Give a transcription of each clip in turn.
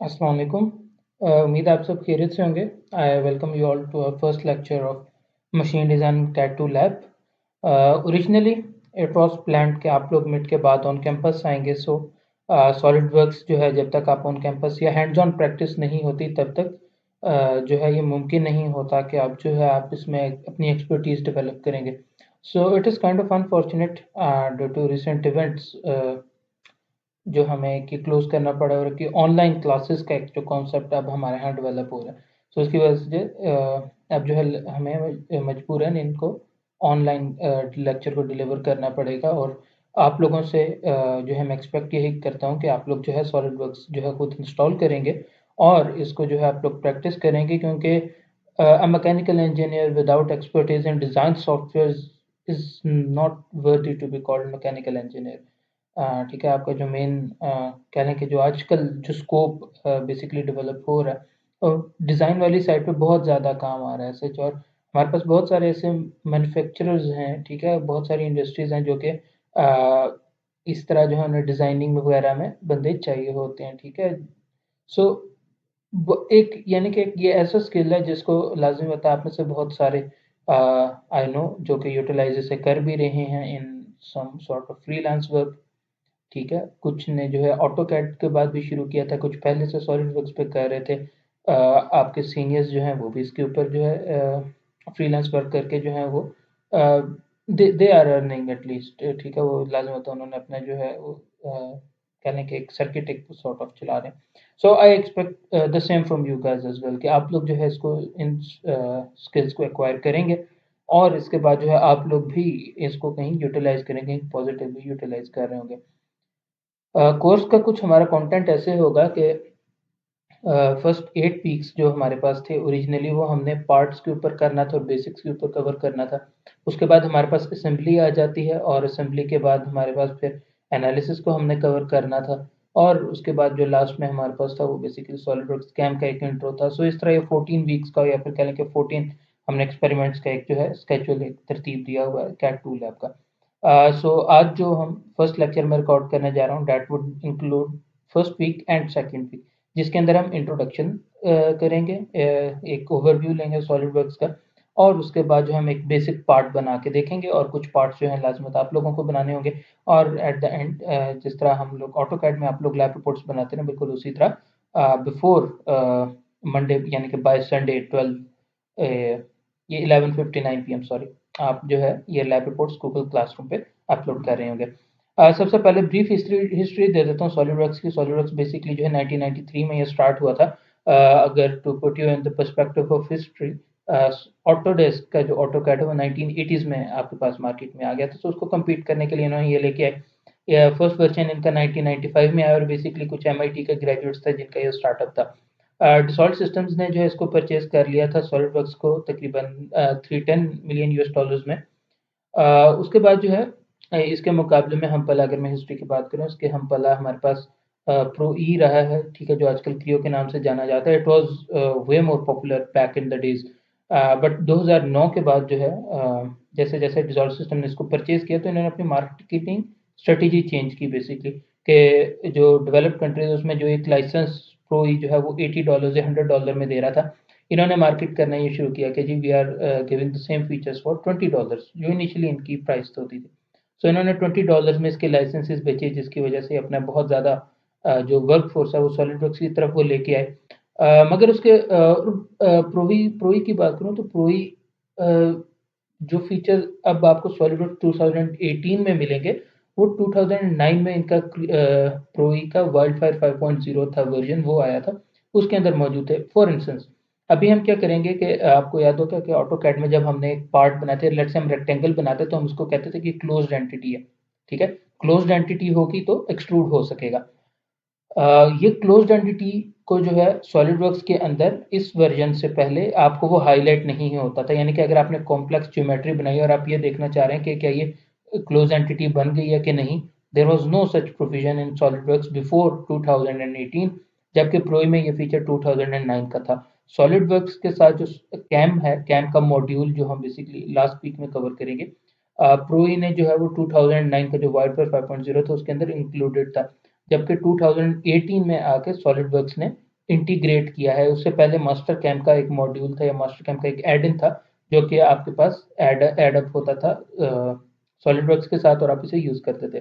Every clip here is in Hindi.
अस्सलाम वालेकुम। उम्मीद है आप सब खैरियत से होंगे। I welcome you all to our first lecture of machine design CAD 2 lab. Originally it was planned कि आप लोग मिड के बाद ऑन कैंपस आएंगे। सॉलिड वर्क्स जो है जब तक आप ऑन कैंपस या हैंड्स ऑन प्रैक्टिस नहीं होती तब तक जो है ये मुमकिन नहीं होता कि आप जो है आप इसमें अपनी एक्सपर्टीज डेवलप करेंगे। So it is kind of unfortunate due to recent events जो हमें कि क्लोज करना पड़ा और कि ऑनलाइन क्लासेस का एक जो कॉन्सेप्ट अब हमारे यहाँ डेवलप हो रहा है। सो इसकी वजह से अब जो है हमें मजबूरन इनको ऑनलाइन लेक्चर को डिलीवर करना पड़ेगा। और आप लोगों से जो है मैं एक्सपेक्ट यही करता हूँ कि आप लोग जो है सॉलिड वर्क्स जो है खुद इंस्टॉल करेंगे और इसको जो है आप लोग प्रैक्टिस करेंगे, क्योंकि a mechanical engineer without expertise in design software is not worthy to be called mechanical engineer। ठीक है, आपका जो मेन कह लें कि जो आजकल जो स्कोप बेसिकली डेवलप हो रहा है और डिज़ाइन वाली साइड पे बहुत ज़्यादा काम आ रहा है सच। और हमारे पास बहुत सारे ऐसे मैन्युफैक्चरर्स हैं, ठीक है, बहुत सारी इंडस्ट्रीज़ हैं जो कि इस तरह जो है उन्हें डिज़ाइनिंग वगैरह में बंदे चाहिए होते हैं, ठीक है। सो एक यानी कि ये ऐसा स्किल है जिसको लाजमी होता है आप में से बहुत सारे आई नो जो कि यूटिलाइज इसे कर भी रहे हैं in some sort of freelance work. ठीक है, कुछ ने जो है ऑटोकैड के बाद भी शुरू किया था, कुछ पहले से सॉलिड वर्क्स पे कर रहे थे। आपके सीनियर्स जो हैं वो भी इसके ऊपर जो है फ्रीलांस वर्क करके जो है वो they they are earning at least, ठीक है। वो लाज़िम होता है उन्होंने अपना जो है वो कह लें कि एक सर्किट एक सॉर्ट ऑफ चला रहे हैं। So I expect the same from you guys as well कि आप लोग जो है इसको इन स्किल्स को एक्वायर करेंगे और इसके बाद जो है आप लोग भी इसको कहीं यूटिलाइज़ करेंगे, पॉज़िटिवली यूटिलाइज़ कर रहे होंगे। कोर्स का कुछ हमारा कंटेंट ऐसे होगा कि फर्स्ट 8 वीक्स जो हमारे पास थे ओरिजिनली वो हमने पार्ट्स के ऊपर करना था और बेसिक्स के ऊपर कवर करना था। उसके बाद हमारे पास असेंबली आ जाती है और असेंबली के बाद हमारे पास फिर एनालिसिस को हमने कवर करना था और उसके बाद जो लास्ट में हमारे पास था वो बेसिकली सॉलिडवर्क्स कैम का एक इंट्रो था। सो इस तरह ये 14 वीक्स का या फिर कह लें कि 14 हमने एक्सपेरिमेंट्स का एक जो है स्केड्यूल एक तरतीब दिया हुआ है कैट 2 लैब का। सो आज जो हम फर्स्ट लेक्चर में रिकॉर्ड करने जा रहा हूँ that would include first week and second week, जिसके अंदर हम इंट्रोडक्शन करेंगे, एक ओवरव्यू लेंगे सॉलिड वर्क्स का और उसके बाद जो हम एक बेसिक पार्ट बना के देखेंगे और कुछ पार्ट्स जो हैं लाजमत आप लोगों को बनाने होंगे। और एट द एंड जिस तरह हम लोग ऑटोकैड में आप लोग लैब रिपोर्ट्स बनाते हैं बिल्कुल उसी तरह बिफोर मंडे यानी कि बाय संडे 12 ये 11:59 पीएम सॉरी, आप जो है ये लैब रिपोर्ट्स गूगल क्लासरूम पे अपलोड कर रहे होंगे। सबसे पहले ब्रीफ हिस्ट्री हिस्ट्री दे देता हूँ सॉलिडवर्क्स की। सॉलिडवर्क्स बेसिकली जो है 1993 में ये स्टार्ट हुआ था। अगर to put you in the perspective of history, Autodesk का जो ऑटोकैड है वो 1980s में आपके पास मार्केट में आ गया था। तो उसको कम्पीट करने के लिए इन्होंने ये लेके आए। ये फर्स्ट वर्जन इनका 1995 में आया और बेसिकली कुछ एमआईटी के ग्रेजुएट्स थे जिनका ये स्टार्टअप था। डसॉल्ट सिस्टम्स ने जो है इसको परचेज कर लिया था सॉलिडवर्क्स को तकरीबन 310 मिलियन यूएस डॉलर्स में। उसके बाद जो है इसके मुकाबले में हमपला, अगर मैं हिस्ट्री की बात करूँ इसके हमपला हमारे पास प्रो ई रहा है, ठीक है, जो आजकल क्रियो के नाम से जाना जाता है। It was way more popular back in the days, but 2009 के बाद जो है जैसे जैसे डिजॉल्ट सिस्टम ने इसको परचेज किया तो इन्होंने अपनी मार्केटिंग स्ट्रेटेजी चेंज की बेसिकली, कि जो डेवलप्ड कंट्रीज उसमें जो एक लाइसेंस प्रो ई जो है वो $80 या $100 में दे रहा था, इन्होंने मार्केट करना ये शुरू किया कि जी we are giving the same features for $20, जो इनिशियली इनकी प्राइस होती थी। सो इन्होंने $20 में इसके लाइसेंसेस बेचे, जिसकी वजह से अपना बहुत ज़्यादा जो वर्क फोर्स है वो सॉलिडवर्क्स की तरफ वो लेके आए। मगर उसके प्रोई की बात करूँ तो प्रोई जो फीचर अब आपको सॉलिडवर्क्स 2018 में मिलेंगे वो 2009 में इनका प्रोई का वाइल्डफायर 5.0 था वर्जन, वो आया था, उसके अंदर मौजूद है। फॉर इंस्टेंस अभी हम क्या करेंगे कि आपको याद होगा कि ऑटोकैड में जब हमने एक पार्ट बनाते हैं, लेट्स से हम रेक्टेंगल बनाते हैं तो हम उसको कहते थे कि क्लोज्ड एंटिटी है, ठीक है। क्लोज्ड एंटिटी होगी तो एक्सट्रूड हो सकेगा। ये क्लोज्ड एंटिटी को जो है सॉलिडवर्क्स के अंदर इस वर्जन से पहले आपको वो हाईलाइट नहीं होता था, यानी कि अगर आपने कॉम्प्लेक्स ज्योमेट्री बनाई और आप ये देखना चाह रहे हैं कि क्या ये क्लोज एंटिटी बन गई है कि नहीं, there was no such provision in SolidWorks before 2018, जबकि प्रोई में ये फीचर 2009 का था। सॉलिडवर्क्स के साथ जो कैम है, कैम का मॉड्यूल जो हम बेसिकली लास्ट वीक में कवर करेंगे, प्रोई ने जो है वो 2009 का जो वाइडफायर 5.0 था उसके अंदर इंक्लूडेड था, जबकि 2018 में आके सॉलिडवर्क्स ने इंटीग्रेट किया है। उससे पहले मास्टर कैम का एक मॉड्यूल था या मास्टर कैम का एक ऐड इन था जो कि आपके पास ऐड अप होता था सॉलिडवर्क्स के साथ और आप इसे यूज करते थे।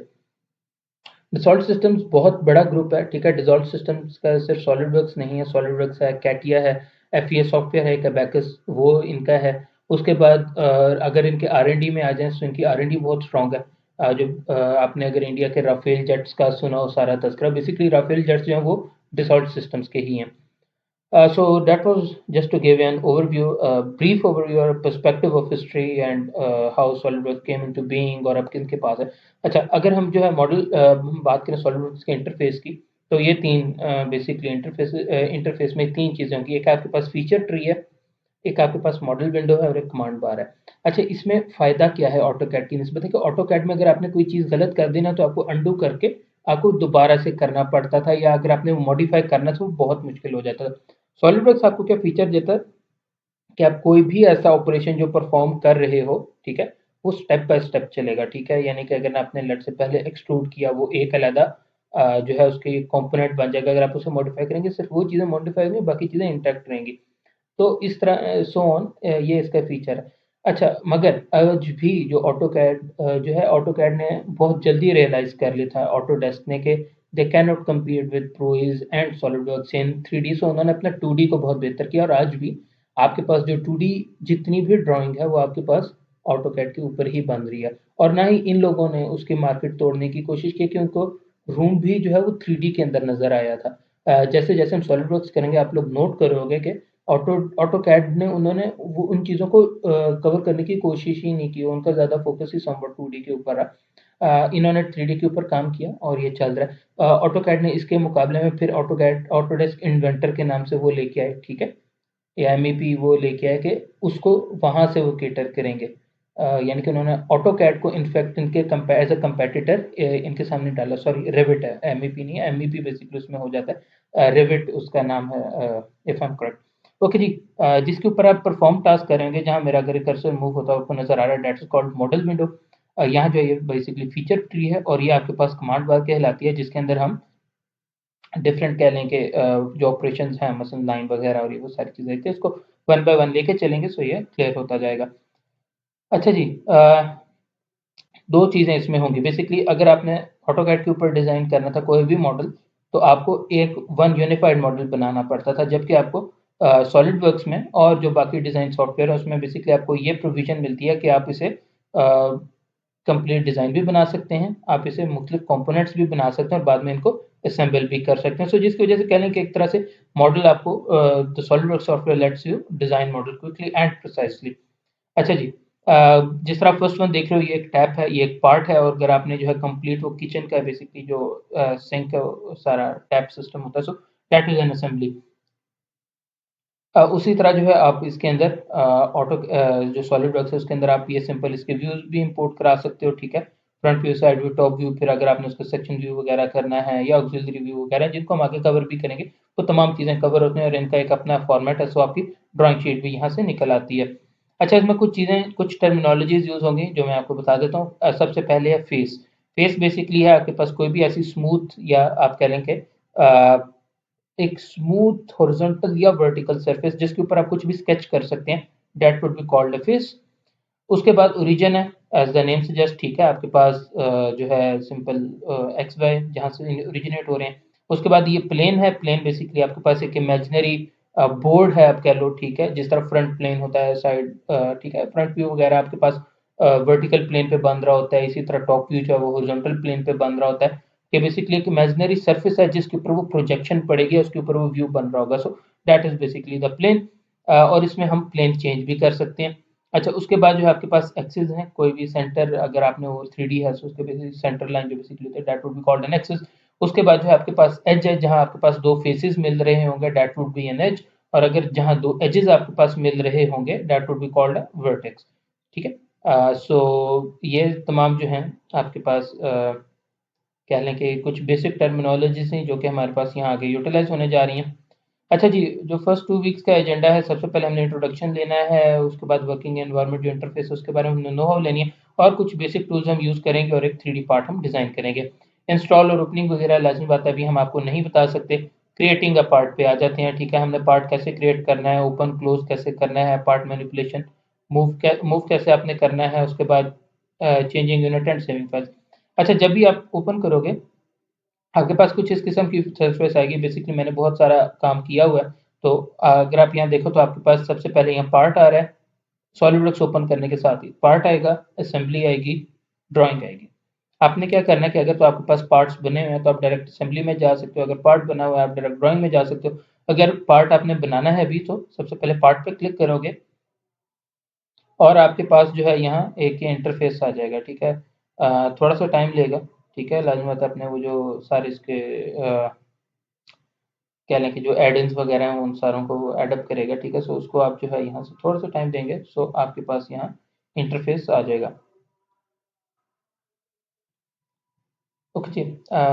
डिसॉल्ट सिस्टम्स बहुत बड़ा ग्रुप है, ठीक है। डिसॉल्ट सिस्टम्स का सिर्फ सॉलिडवर्क्स नहीं है, सॉलिडवर्क्स है, कैटिया है, एफईए सॉफ्टवेयर है, कैबैकस वो इनका है। उसके बाद अगर इनके आर&डी में आ जाएं तो इनकी आर&डी बहुत स्ट्रांग है। जो आपने अगर इंडिया के राफेल जेट्स का सुना हो सारा तस्करा, बेसिकली राफेल जेट्स जो है वो डिसॉल्ट सिस्टम्स के ही हैं। So that was just to give an overview, a brief overview or perspective of history and how SolidWorks came into being और अब किनके पास है। अच्छा, अगर हम जो है मॉडल बात करें SolidWorks के इंटरफेस की, तो ये तीन बेसिकली इंटरफेस में तीन चीज़ें होंगी। एक आपके पास फीचर ट्री है, एक आपके पास मॉडल विंडो है और एक कमांड बार है। अच्छा, इसमें फ़ायदा क्या है ऑटोकैड की निस्बत है कि ऑटोकैड में अगर आपने कोई चीज़ गलत कर दी ना तो आपको अंडू करके आपको दोबारा से करना पड़ता था, या अगर आपने मॉडिफाई करना था वो बहुत मुश्किल हो जाता था। सॉलिडवर्क्स आपको क्या फीचर देता है कि आप कोई भी ऐसा ऑपरेशन जो परफॉर्म कर रहे हो, ठीक है, वो स्टेप बाय स्टेप चलेगा, ठीक है। यानी कि अगर आपने लेट से पहले एक्सट्रूड किया, वो एक अलग जो है उसकी कंपोनेंट बन जाएगा। अगर आप उसे मॉडिफाई करेंगे सिर्फ वो चीज़ें मॉडिफाई होंगी, बाकी चीज़ें इंटैक्ट रहेंगी। तो इस तरह सो ऑन, ये इसका फीचर है। अच्छा, मगर आज भी जो ऑटोकैड जो है, ऑटोकैड ने बहुत जल्दी रियलाइज कर लिया था ऑटोडेस्क ने कि they can not compete with ProE and SolidWorks in 3D। सो उन्होंने अपना 2D को बहुत बेहतर किया और आज भी आपके पास जो 2D जितनी भी ड्राइंग है वो आपके पास ऑटोकैड के ऊपर ही बन रही है। और ना ही इन लोगों ने उसकी मार्केट तोड़ने की कोशिश की कि उनको रूम भी जो है वो 3D के अंदर नजर आया था। जैसे जैसे हम सॉलिडवर्क्स करेंगे आप लोग नोट करोगे कि ऑटोकैड ने उन्होंने वो उन चीज़ों को कवर करने की कोशिश ही नहीं की, उनका ज़्यादा फोकस ही समवट 2D के ऊपर रहा। इन्होंने 3D के ऊपर काम किया और ये चल रहा है। ऑटोकैड ने इसके मुकाबले में फिर ऑटोडेस्क इन्वेंटर के नाम से वो लेके आए, ठीक है, या एमईपी वो लेके आए कि उसको वहाँ से वो कैटर करेंगे। यानी कि उन्होंने ऑटोकैड को इनफैक्ट इनके एज अ कंपेटिटर इनके सामने डाला। सॉरी, रेविट है, एमईपी नहीं है। एमईपी बेसिकली उसमें हो जाता है, रेविट उसका नाम है, if I am correct. Okay ji, जिसके ऊपर आप परफॉर्म टास्क करेंगे, जहाँ मेरा अगर कर्सर मूव होता है आपको नजर आ रहा है, दैट्स कॉल्ड मॉडल विंडो। यहाँ जो है ये बेसिकली फीचर ट्री है और ये आपके पास कमांड बार कहलाती है, जिसके अंदर हम डिफरेंट कह लें कि जो ऑपरेशंस हैं मसलन लाइन वगैरह और ये वो सारी चीज़ें रहती है, इसको वन बाय वन लेके चलेंगे सो ये क्लियर होता जाएगा। अच्छा जी, दो चीज़ें इसमें होंगी बेसिकली। अगर आपने ऑटोकैड के ऊपर डिज़ाइन करना था कोई भी मॉडल, तो आपको एक वन यूनिफाइड मॉडल बनाना पड़ता था, जबकि आपको सॉलिड वर्क्स में और जो बाकी डिज़ाइन सॉफ्टवेयर है उसमें बेसिकली आपको ये प्रोविजन मिलती है कि आप इसे कंप्लीट डिज़ाइन भी बना सकते हैं, आप इसे मुख्तलिफ कंपोनेंट्स भी बना सकते हैं और बाद में इनको असेंबल भी कर सकते हैं। सो जिसकी वजह से कह लें कि एक तरह से मॉडल आपको the solid work software let's you design model quickly and precisely. अच्छा जी, जिस तरह फर्स्ट वन देख रहे हो ये एक टैप है, ये एक पार्ट है, और अगर आपने जो है कंप्लीट वो किचन का बेसिकली जो सिंक है वो सारा टैप सिस्टम होता है, so that is an assembly. उसी तरह जो है आप इसके अंदर जो सॉलिड वर्क्स है उसके अंदर आप ये सिंपल इसके व्यूज भी इंपोर्ट करा सकते हो, ठीक है। Front view, side view, top view, फिर अगर आपने उसका सेक्शन व्यू वगैरह करना है या ऑक्सिलरी व्यू वगैरह जिनको हम आगे कवर भी करेंगे, वो तमाम चीज़ें कवर होती हैं और इनका एक अपना फॉर्मेट है, सो आपकी ड्राइंग शीट भी यहाँ से निकल आती है। अच्छा, इसमें कुछ चीज़ें कुछ टर्मिनोलॉजीज यूज़ होंगी जो मैं आपको बता देता हूँ। सबसे पहले है फेस। फेस बेसिकली है आपके पास कोई भी ऐसी स्मूथ या आप कह लें कि एक स्मूथ हॉरिजॉन्टल या वर्टिकल सरफेस जिसके ऊपर आप कुछ भी स्केच कर सकते हैं, that would be called a face. उसके बाद ओरिजिन है, एज द नेम सजेस्ट, ठीक है, आपके पास जो है सिंपल एक्स वाई जहाँ से ओरिजिनेट हो रहे हैं। उसके बाद ये प्लेन है, प्लेन बेसिकली आपके पास एक इमेजिनरी बोर्ड है आप कह लो, ठीक है। जिस तरह फ्रंट प्लेन होता है साइड, ठीक है, फ्रंट व्यू वगैरह आपके पास वर्टिकल प्लेन पे बन रहा होता है, इसी तरह टॉप व्यू जो है वो हॉरिजॉन्टल प्लेन पे बन रहा होता है। कि बेसिकली एक इमेजिनरी सरफेस है जिसके ऊपर वो प्रोजेक्शन पड़ेगी, उसके ऊपर वो व्यू बन रहा होगा, so that is basically the plane. और इसमें हम प्लेन चेंज भी कर सकते हैं। अच्छा, उसके बाद जो है आपके पास एक्सिस हैं, कोई भी सेंटर अगर आपने वो 3D है तो उसके बेसिस सेंटर लाइन जो बेसिकली होती है that would be called an axis. उसके बाद जो है आपके पास एज है, जहाँ आपके पास दो फेसेस मिल रहे होंगे that would be an edge. और अगर जहाँ दो एजेस आपके पास मिल रहे होंगे that would be called vertex, ठीक है। सो ये तमाम जो हैं आपके पास कह लें कि कुछ बेसिक टर्मिनोलॉजीज़ हैं जो कि हमारे पास यहाँ आगे यूटिलाइज़ होने जा रही हैं। अच्छा जी, जो फर्स्ट 2 वीक्स का एजेंडा है, सबसे पहले हमने इंट्रोडक्शन लेना है, उसके बाद वर्किंग एनवायरनमेंट जो इंटरफेस है उसके बारे में हमने नो हाउ लेनी है और कुछ बेसिक टूल्स हम यूज़ करेंगे और एक 3D पार्ट हम डिज़ाइन करेंगे। इंस्टॉल और ओपनिंग वगैरह लाज़मी बात है अभी हम आपको नहीं बता सकते। क्रिएटिंग अ पार्ट पे आ जाते हैं। ठीक है, हमने पार्ट कैसे क्रिएट करना है, ओपन क्लोज कैसे करना है, पार्ट मैनिपुलेशन, मूव कैसे आपने करना है, उसके बाद changing unit and saving file. अच्छा, जब भी आप ओपन करोगे आपके पास कुछ इस किस्म की सर्फेस आएगी। बेसिकली मैंने बहुत सारा काम किया हुआ है, तो अगर आप यहाँ देखो तो आपके पास सबसे पहले यहाँ पार्ट आ रहा है। सॉलिड वर्क्स ओपन करने के साथ ही पार्ट आएगा, असेंबली आएगी, ड्राइंग आएगी। आपने क्या करना है कि अगर तो आपके पास पार्ट्स बने हुए हैं तो आप डायरेक्ट असेंबली में जा सकते हो, अगर पार्ट बना हुआ है आप डायरेक्ट ड्राइंग में जा सकते हो। अगर पार्ट आपने बनाना है अभी तो सबसे पहले पार्ट पे क्लिक करोगे और आपके पास जो है यहाँ एक ये इंटरफेस आ जाएगा। ठीक है, थोड़ा सा टाइम लेगा। ठीक है, लाजमी बात है, अपने वो जो सारे इसके कह लें कि जो एड-इन्स वगैरह हैं उन सारों को वो एडअप करेगा। ठीक है, सो उसको आप जो है यहाँ से थोड़ा सा टाइम देंगे, सो आपके पास यहाँ इंटरफेस आ जाएगा। ओके जी,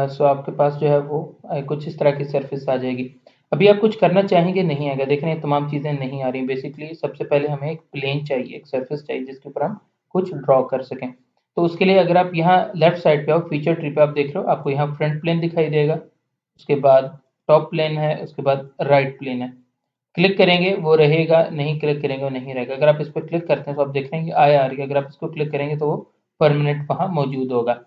सो आपके पास जो है वो कुछ इस तरह की सरफेस आ जाएगी। अभी आप कुछ करना चाहेंगे, नहीं आएगा, देख रहे हैं तमाम चीज़ें नहीं आ रही। बेसिकली सबसे पहले हमें एक प्लेन चाहिए, एक सरफेस चाहिए जिसके ऊपर हम कुछ ड्रॉ कर सकें। तो उसके लिए अगर आप यहाँ लेफ्ट साइड पे आओ, फीचर ट्री पे आप देख रहे हो, आपको यहाँ फ्रंट प्लेन दिखाई देगा, उसके बाद टॉप प्लेन है, उसके बाद राइट प्लेन है। क्लिक करेंगे वो रहेगा, नहीं क्लिक करेंगे वो नहीं रहेगा। अगर आप इस पर क्लिक करते हैं तो आप देख रहे हैं कि आया आ रही है, अगर आप इसको क्लिक करेंगे तो वो परमानेंट वहाँ मौजूद होगा।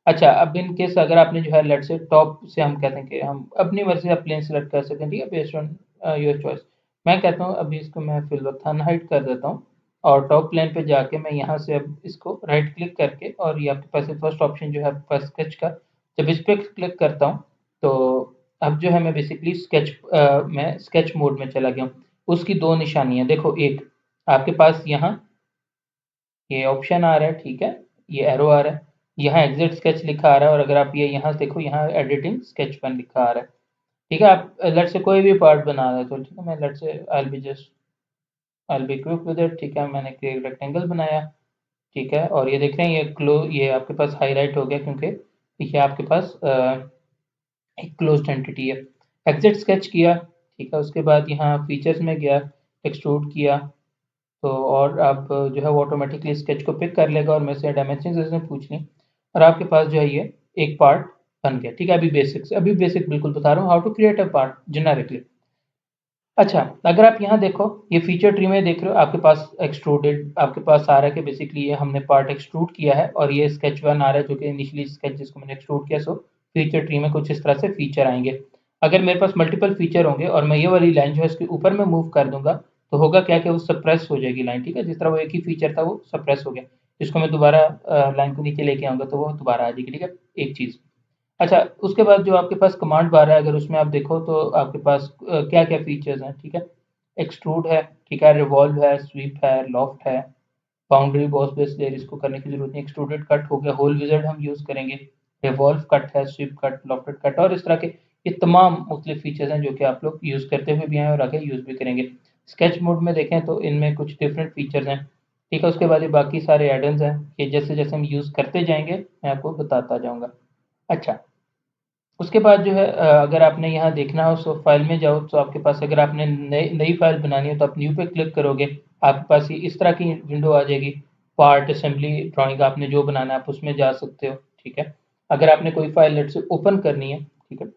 अच्छा, अब इन केस अगर आपने जो है लेट्स से टॉप से हम कहते हैं कि हम अपनी मर्ज़ी से आप प्लेन सेलेक्ट कर सकते हैं, ठीक है, बेस्ड ऑन योर चॉइस। मैं कहता हूँ अभी इसको मैं फिलवक़्त अनहाइड कर देता हूँ और टॉप प्लेन पे जाके मैं यहाँ से अब इसको राइट क्लिक करके और ये आपके पास फर्स्ट ऑप्शन जो है आपके पास स्केच का, जब इस पे क्लिक करता हूँ तो अब जो है मैं बेसिकली मैं स्केच मोड में चला गया हूँ। उसकी 2 निशानियाँ देखो, एक आपके पास यहाँ ये ऑप्शन आ रहा है, ठीक है, ये एरो आ रहा है, यहाँ एग्जिट स्केच लिखा आ रहा है और अगर आप ये यहाँ देखो यहाँ एडिटिंग स्केच 1 लिखा आ रहा है। ठीक है, आप लेट्स से कोई भी पार्ट बना रहे हो तो ठीक है, मैं let's say I will be quick with it. ठीक है, मैंने एक रेक्टेंगल बनाया। ठीक है, और ये देख रहे हैं ये आपके पास हाईलाइट हो गया क्योंकि ये आपके पास एक क्लोज्ड एंटिटी है। एग्जिट स्केच किया, ठीक है, उसके बाद यहाँ फीचर्स में गया, एक्सट्रूड किया, तो और आप जो है वो ऑटोमेटिकली स्केच को पिक कर लेगा और मेरे से डायमेंशन इसने पूछ ली और आपके पास जो है ये एक पार्ट बन गया। ठीक है, अभी बेसिक बिल्कुल बता रहा हूँ, how to create a part generically. अच्छा, अगर आप यहाँ देखो, ये फीचर ट्री में देख रहे हो, आपके पास एक्सट्रूडेड आपके पास आ रहा है कि बेसिकली ये हमने पार्ट एक्सट्रूड किया है और ये स्केच 1 आ रहा है जो कि इनिशियली स्केच जिसको मैंने एक्सट्रूड किया। सो फीचर ट्री में कुछ इस तरह से फीचर आएँगे। अगर मेरे पास मल्टीपल फीचर होंगे और मैं ये वाली लाइन जो है इसके ऊपर में मूव कर दूँगा, तो होगा क्या कि वो सप्रेस हो जाएगी लाइन। ठीक है, जिस तरह वो एक ही फीचर था वो सप्रेस हो गया। इसको मैं दोबारा लाइन को नीचे लेके आऊँगा तो वो दोबारा आ जाएगी। ठीक है, एक चीज़। अच्छा, उसके बाद जो आपके पास कमांड बार है, अगर उसमें आप देखो तो आपके पास क्या-क्या फीचर्स हैं। ठीक है, एक्सट्रूड है, ठीक है, रिवॉल्व है, स्वीप है, लॉफ्ट है, बाउंड्री बॉस बेस लेयर इसको करने की ज़रूरत नहीं, एक्सट्रूडेड कट हो गया, होल विज़ार्ड हम यूज़ करेंगे, रिवॉल्व कट है, स्वीप कट, लॉफ्टेड कट और इस तरह के ये तमाम मुख्तलिफ फीचर्स हैं जो कि आप लोग यूज़ करते हुए भी हैं और आगे यूज़ भी करेंगे। स्केच मोड में देखें तो इनमें कुछ डिफरेंट फीचर्स हैं। ठीक है, उसके बाद ये बाकी सारे एड-ऑन्स हैं, ये जैसे-जैसे हम यूज़ करते जाएँगे, मैं आपको बताता जाऊँगा। अच्छा, उसके बाद जो है अगर आपने यहाँ देखना हो सो फाइल में जाओ तो आपके पास अगर आपने नई नई फाइल बनानी है तो आप न्यू पे क्लिक करोगे, आपके पास ये इस तरह की विंडो आ जाएगी। पार्ट, असेंबली, ड्राइंग आपने जो बनाना है आप उसमें जा सकते हो। ठीक है, अगर आपने कोई फाइल लेट से ओपन करनी है, ठीक है,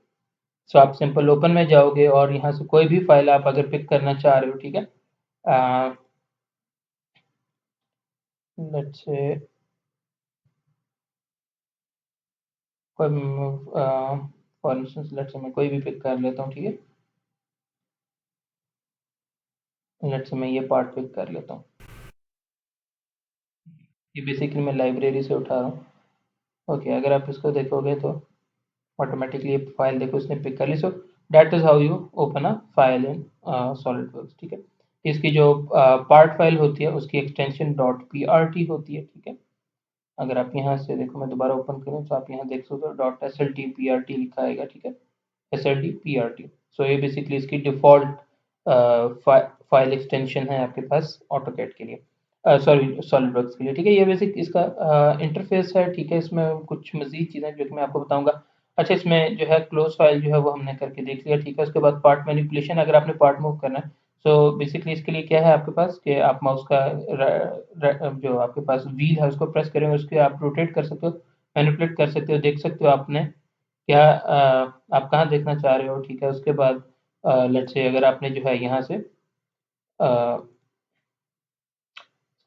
सो आप सिंपल ओपन में जाओगे और यहाँ से कोई भी फाइल आप अगर पिक करना चाह रहे हो, ठीक है, लेट्स से कोई फॉर इंस्टेंस लेट्स से मैं कोई भी पिक कर लेता हूँ। ठीक है, लेट्स से मैं ये पार्ट पिक कर लेता हूँ। ये बेसिकली मैं लाइब्रेरी से उठा रहा हूँ। ओके, अगर आप इसको देखोगे तो ऑटोमेटिकली ये फाइल देखो इसने पिक कर ली। So that is how you open a file in SolidWorks. ठीक है, इसकी जो पार्ट फाइल होती है उसकी extension dot P R T होती है। ठीक है, अगर आप यहाँ से देखो, मैं दोबारा ओपन करूँ तो आप यहाँ देख सकते हो dot S L T P R T लिखा आएगा। ठीक है, S L T P R T. So ये बेसिकली इसकी डिफ़ॉल्ट फाइल एक्सटेंशन है आपके पास ऑटोकैड के लिए, सॉरी सॉलिडवर्क्स के लिए। ठीक है, ये बेसिक इसका इंटरफेस है। ठीक है, इसमें कुछ मज़ीद चीज़ें जो कि मैं आपको बताऊँगा। अच्छा, इसमें जो है क्लोज़ फाइल जो है वो हमने करके देख लिया। ठीक है, उसके बाद पार्ट मैनिपुलेशन, अगर आपने पार्ट मूव करना है तो बेसिकली इसके लिए क्या है आपके पास कि आप माउस का जो आपके पास व्हील है उसको प्रेस करेंगे, उसके आप रोटेट कर सकते हो, मैनिपुलेट कर सकते हो। देख सकते हो आपने क्या आप कहाँ देखना चाह रहे हो, ठीक है। उसके बाद लेट्स से अगर आपने जो है यहाँ से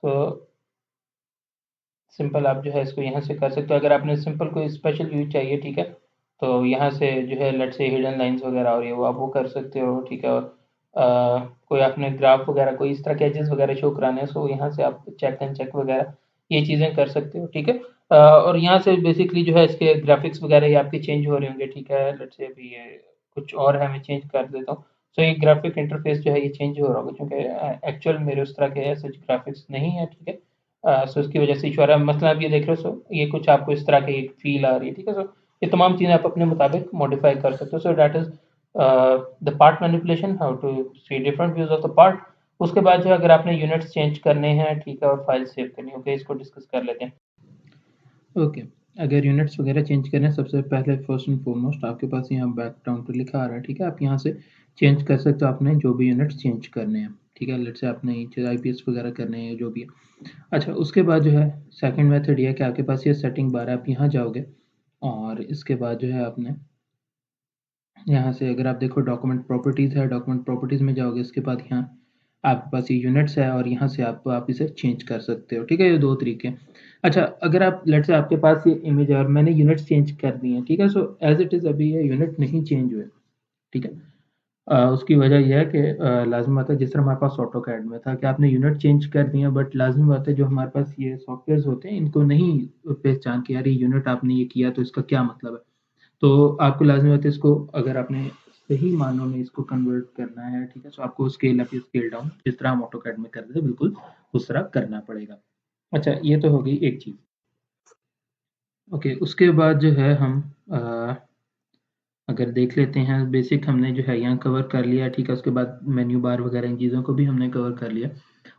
तो सिंपल आप जो है इसको यहाँ से कर सकते हो। अगर आपने सिंपल कोई स्पेशल व्यू चाहिए, ठीक है, तो यहाँ से जो है लेट्स से हिडन लाइंस वगैरह हो रही है वो आप वो कर सकते हो, ठीक है। और कोई आपने ग्राफ वगैरह कोई इस तरह के एजेस वगैरह शो कराने हैं, सो यहाँ से आप चेक एंड चेक वगैरह ये चीज़ें कर सकते हो, ठीक है। और यहाँ से बेसिकली जो है इसके ग्राफिक्स वगैरह ये आपके चेंज हो रहे होंगे, ठीक है। लेट्स से अभी ये कुछ और है, मैं चेंज कर देता हूँ। सो ये ग्राफिक इंटरफेस जो है ये चेंज हो रहा होगा, क्योंकि एक्चुअल मेरे उस तरह के ऐसे ग्राफिक्स नहीं है, ठीक है। सो इसकी वजह से इशू आ रहा है। मसलन आप ये देख रहे हो, सो ये कुछ आपको इस तरह की फील आ रही है, ठीक है। सो ये तमाम चीज़ें आप अपने मुताबिक मॉडिफाई कर सकते हो। So that is the part manipulation, how to see different views of the part. उसके बाद जो है अगर आपने यूनिट्स चेंज करने हैं, ठीक है, और फाइल सेव करनी है, ओके, इसको डिस्कस कर लेते हैं। ओके, अगर यूनिट्स वगैरह चेंज करें, सबसे पहले फर्स्ट एंड फॉरमोस्ट आपके पास यहाँ बैकग्राउंड पे लिखा आ रहा है, ठीक है। आप यहाँ से चेंज कर सकते हो आपने जो भी यूनिट्स चेंज करने हैं, ठीक है। लेट्स से आपने आईपीएस वगैरह करने हैं जो भी है। अच्छा, उसके बाद जो है सेकंड मेथड ये है कि आपके पास ये सेटिंग बार है, आप यहाँ जाओगे और इसके बाद जो है आपने यहाँ से अगर आप देखो डॉक्यूमेंट प्रॉपर्टीज़ है, डॉक्यूमेंट प्रॉपर्टीज़ में जाओगे, इसके बाद यहाँ आपके पास ये यूनिट्स है और यहाँ से आप इसे चेंज कर सकते हो, ठीक है। ये दो तरीके हैं। अच्छा, अगर आप लेट्स से आपके पास ये इमेज है और मैंने यूनिट्स चेंज कर दी हैं, ठीक है। सो एज इट इज़ अभी ये यूनिट नहीं चेंज हुए, ठीक है। उसकी वजह ये है कि लाज़मी बात है, जिस तरह हमारे पास ऑटोकैड में था कि आपने यूनिट चेंज कर दिया, बट लाज़मी बात है जो हमारे पास ये सॉफ्टवेयर्स होते हैं इनको नहीं पहचान के यार ये यूनिट आपने ये किया तो इसका क्या मतलब है। तो आपको लाज़मी बात है इसको अगर आपने सही मानों में इसको कन्वर्ट करना है, ठीक है, तो आपको स्केल अप या स्केल डाउन जिस तरह हम ऑटोकैड में करते थे बिल्कुल उस तरह करना पड़ेगा। अच्छा, ये तो हो गई एक चीज़। ओके, उसके बाद जो है हम अ, अगर देख लेते हैं बेसिक हमने जो है यहाँ कवर कर लिया, ठीक है। उसके बाद मेन्यू बार वगैरह इन चीज़ों को भी हमने कवर कर लिया।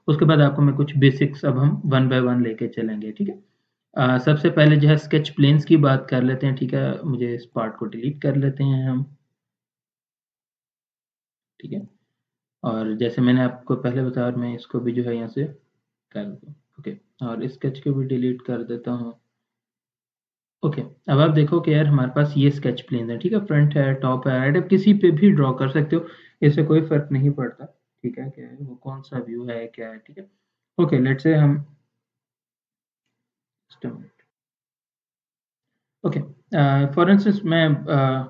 उसके बाद आपको मैं कुछ बेसिक्स अब हम वन बाय वन लेके चलेंगे, ठीक है। सबसे पहले जो है स्केच प्लेन्स की बात कर लेते हैं, ठीक है। मुझे इस पार्ट को डिलीट कर लेते हैं हम, ठीक है। और जैसे मैंने आपको पहले बताया और मैं इसको भी जो है यहाँ से कर दूँ, ओके। और स्केच को भी डिलीट कर देता हूँ, ओके। अब आप देखो कि यार हमारे पास ये स्केच प्लेन है, ठीक है। फ्रंट है, टॉप है, राइट, आप किसी पे भी ड्रॉ कर सकते हो, इससे कोई फर्क नहीं पड़ता, ठीक है। क्या है वो कौन सा व्यू है क्या है, ठीक है। ओके, लेट्स से हम ओके, फॉर इंस्टेंस मैं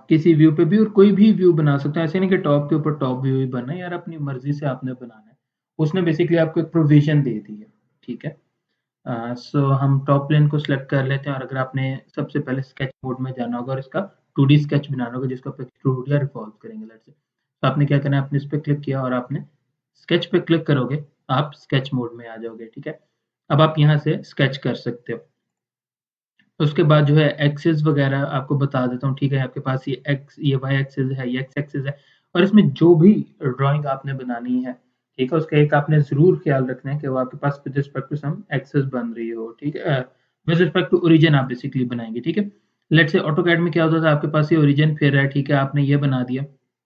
किसी व्यू पे भी और कोई भी व्यू बना सकता हूँ। ऐसे नहीं कि टॉप के ऊपर टॉप व्यू ही बनना है, यार अपनी मर्जी से आपने बनाना है। उसने बेसिकली आपको एक प्रोविजन दे दी है, ठीक है। सो हम टॉप प्लेन को सिलेक्ट कर लेते हैं और अगर आपने सबसे पहले स्केच मोड में जाना होगा और इसका 2D स्केच बनाना होगा जिसको आप एक्सट्रूड या रिवॉल्व करेंगे, लेट्स से, तो आपने क्या करना है, आपने इस पे क्लिक किया और आपने स्केच पे क्लिक करोगे, आप स्केच मोड में आ जाओगे, ठीक है। अब आप यहाँ से स्केच कर सकते हो। उसके बाद जो है एक्सिस वगैरह आपको बता देता हूँ, ठीक है। आपके पास ये वाई एक्सिस है, ये एक्स एक्सिस है, और इसमें जो भी ड्राइंग आपने बनानी है, ठीक है, उसका एक आपने ज़रूर ख्याल रखना है कि वो आपके पास with respect to some axis बन रही हो, ठीक है। विद रिस्पेक्ट टू ओरिजिन आप बेसिकली बनाएँगे, ठीक है। लेट्स से ऑटोकैड में क्या होता था, आपके पास ये ओरिजिन फिर है, ठीक है, आपने ये बना दिया,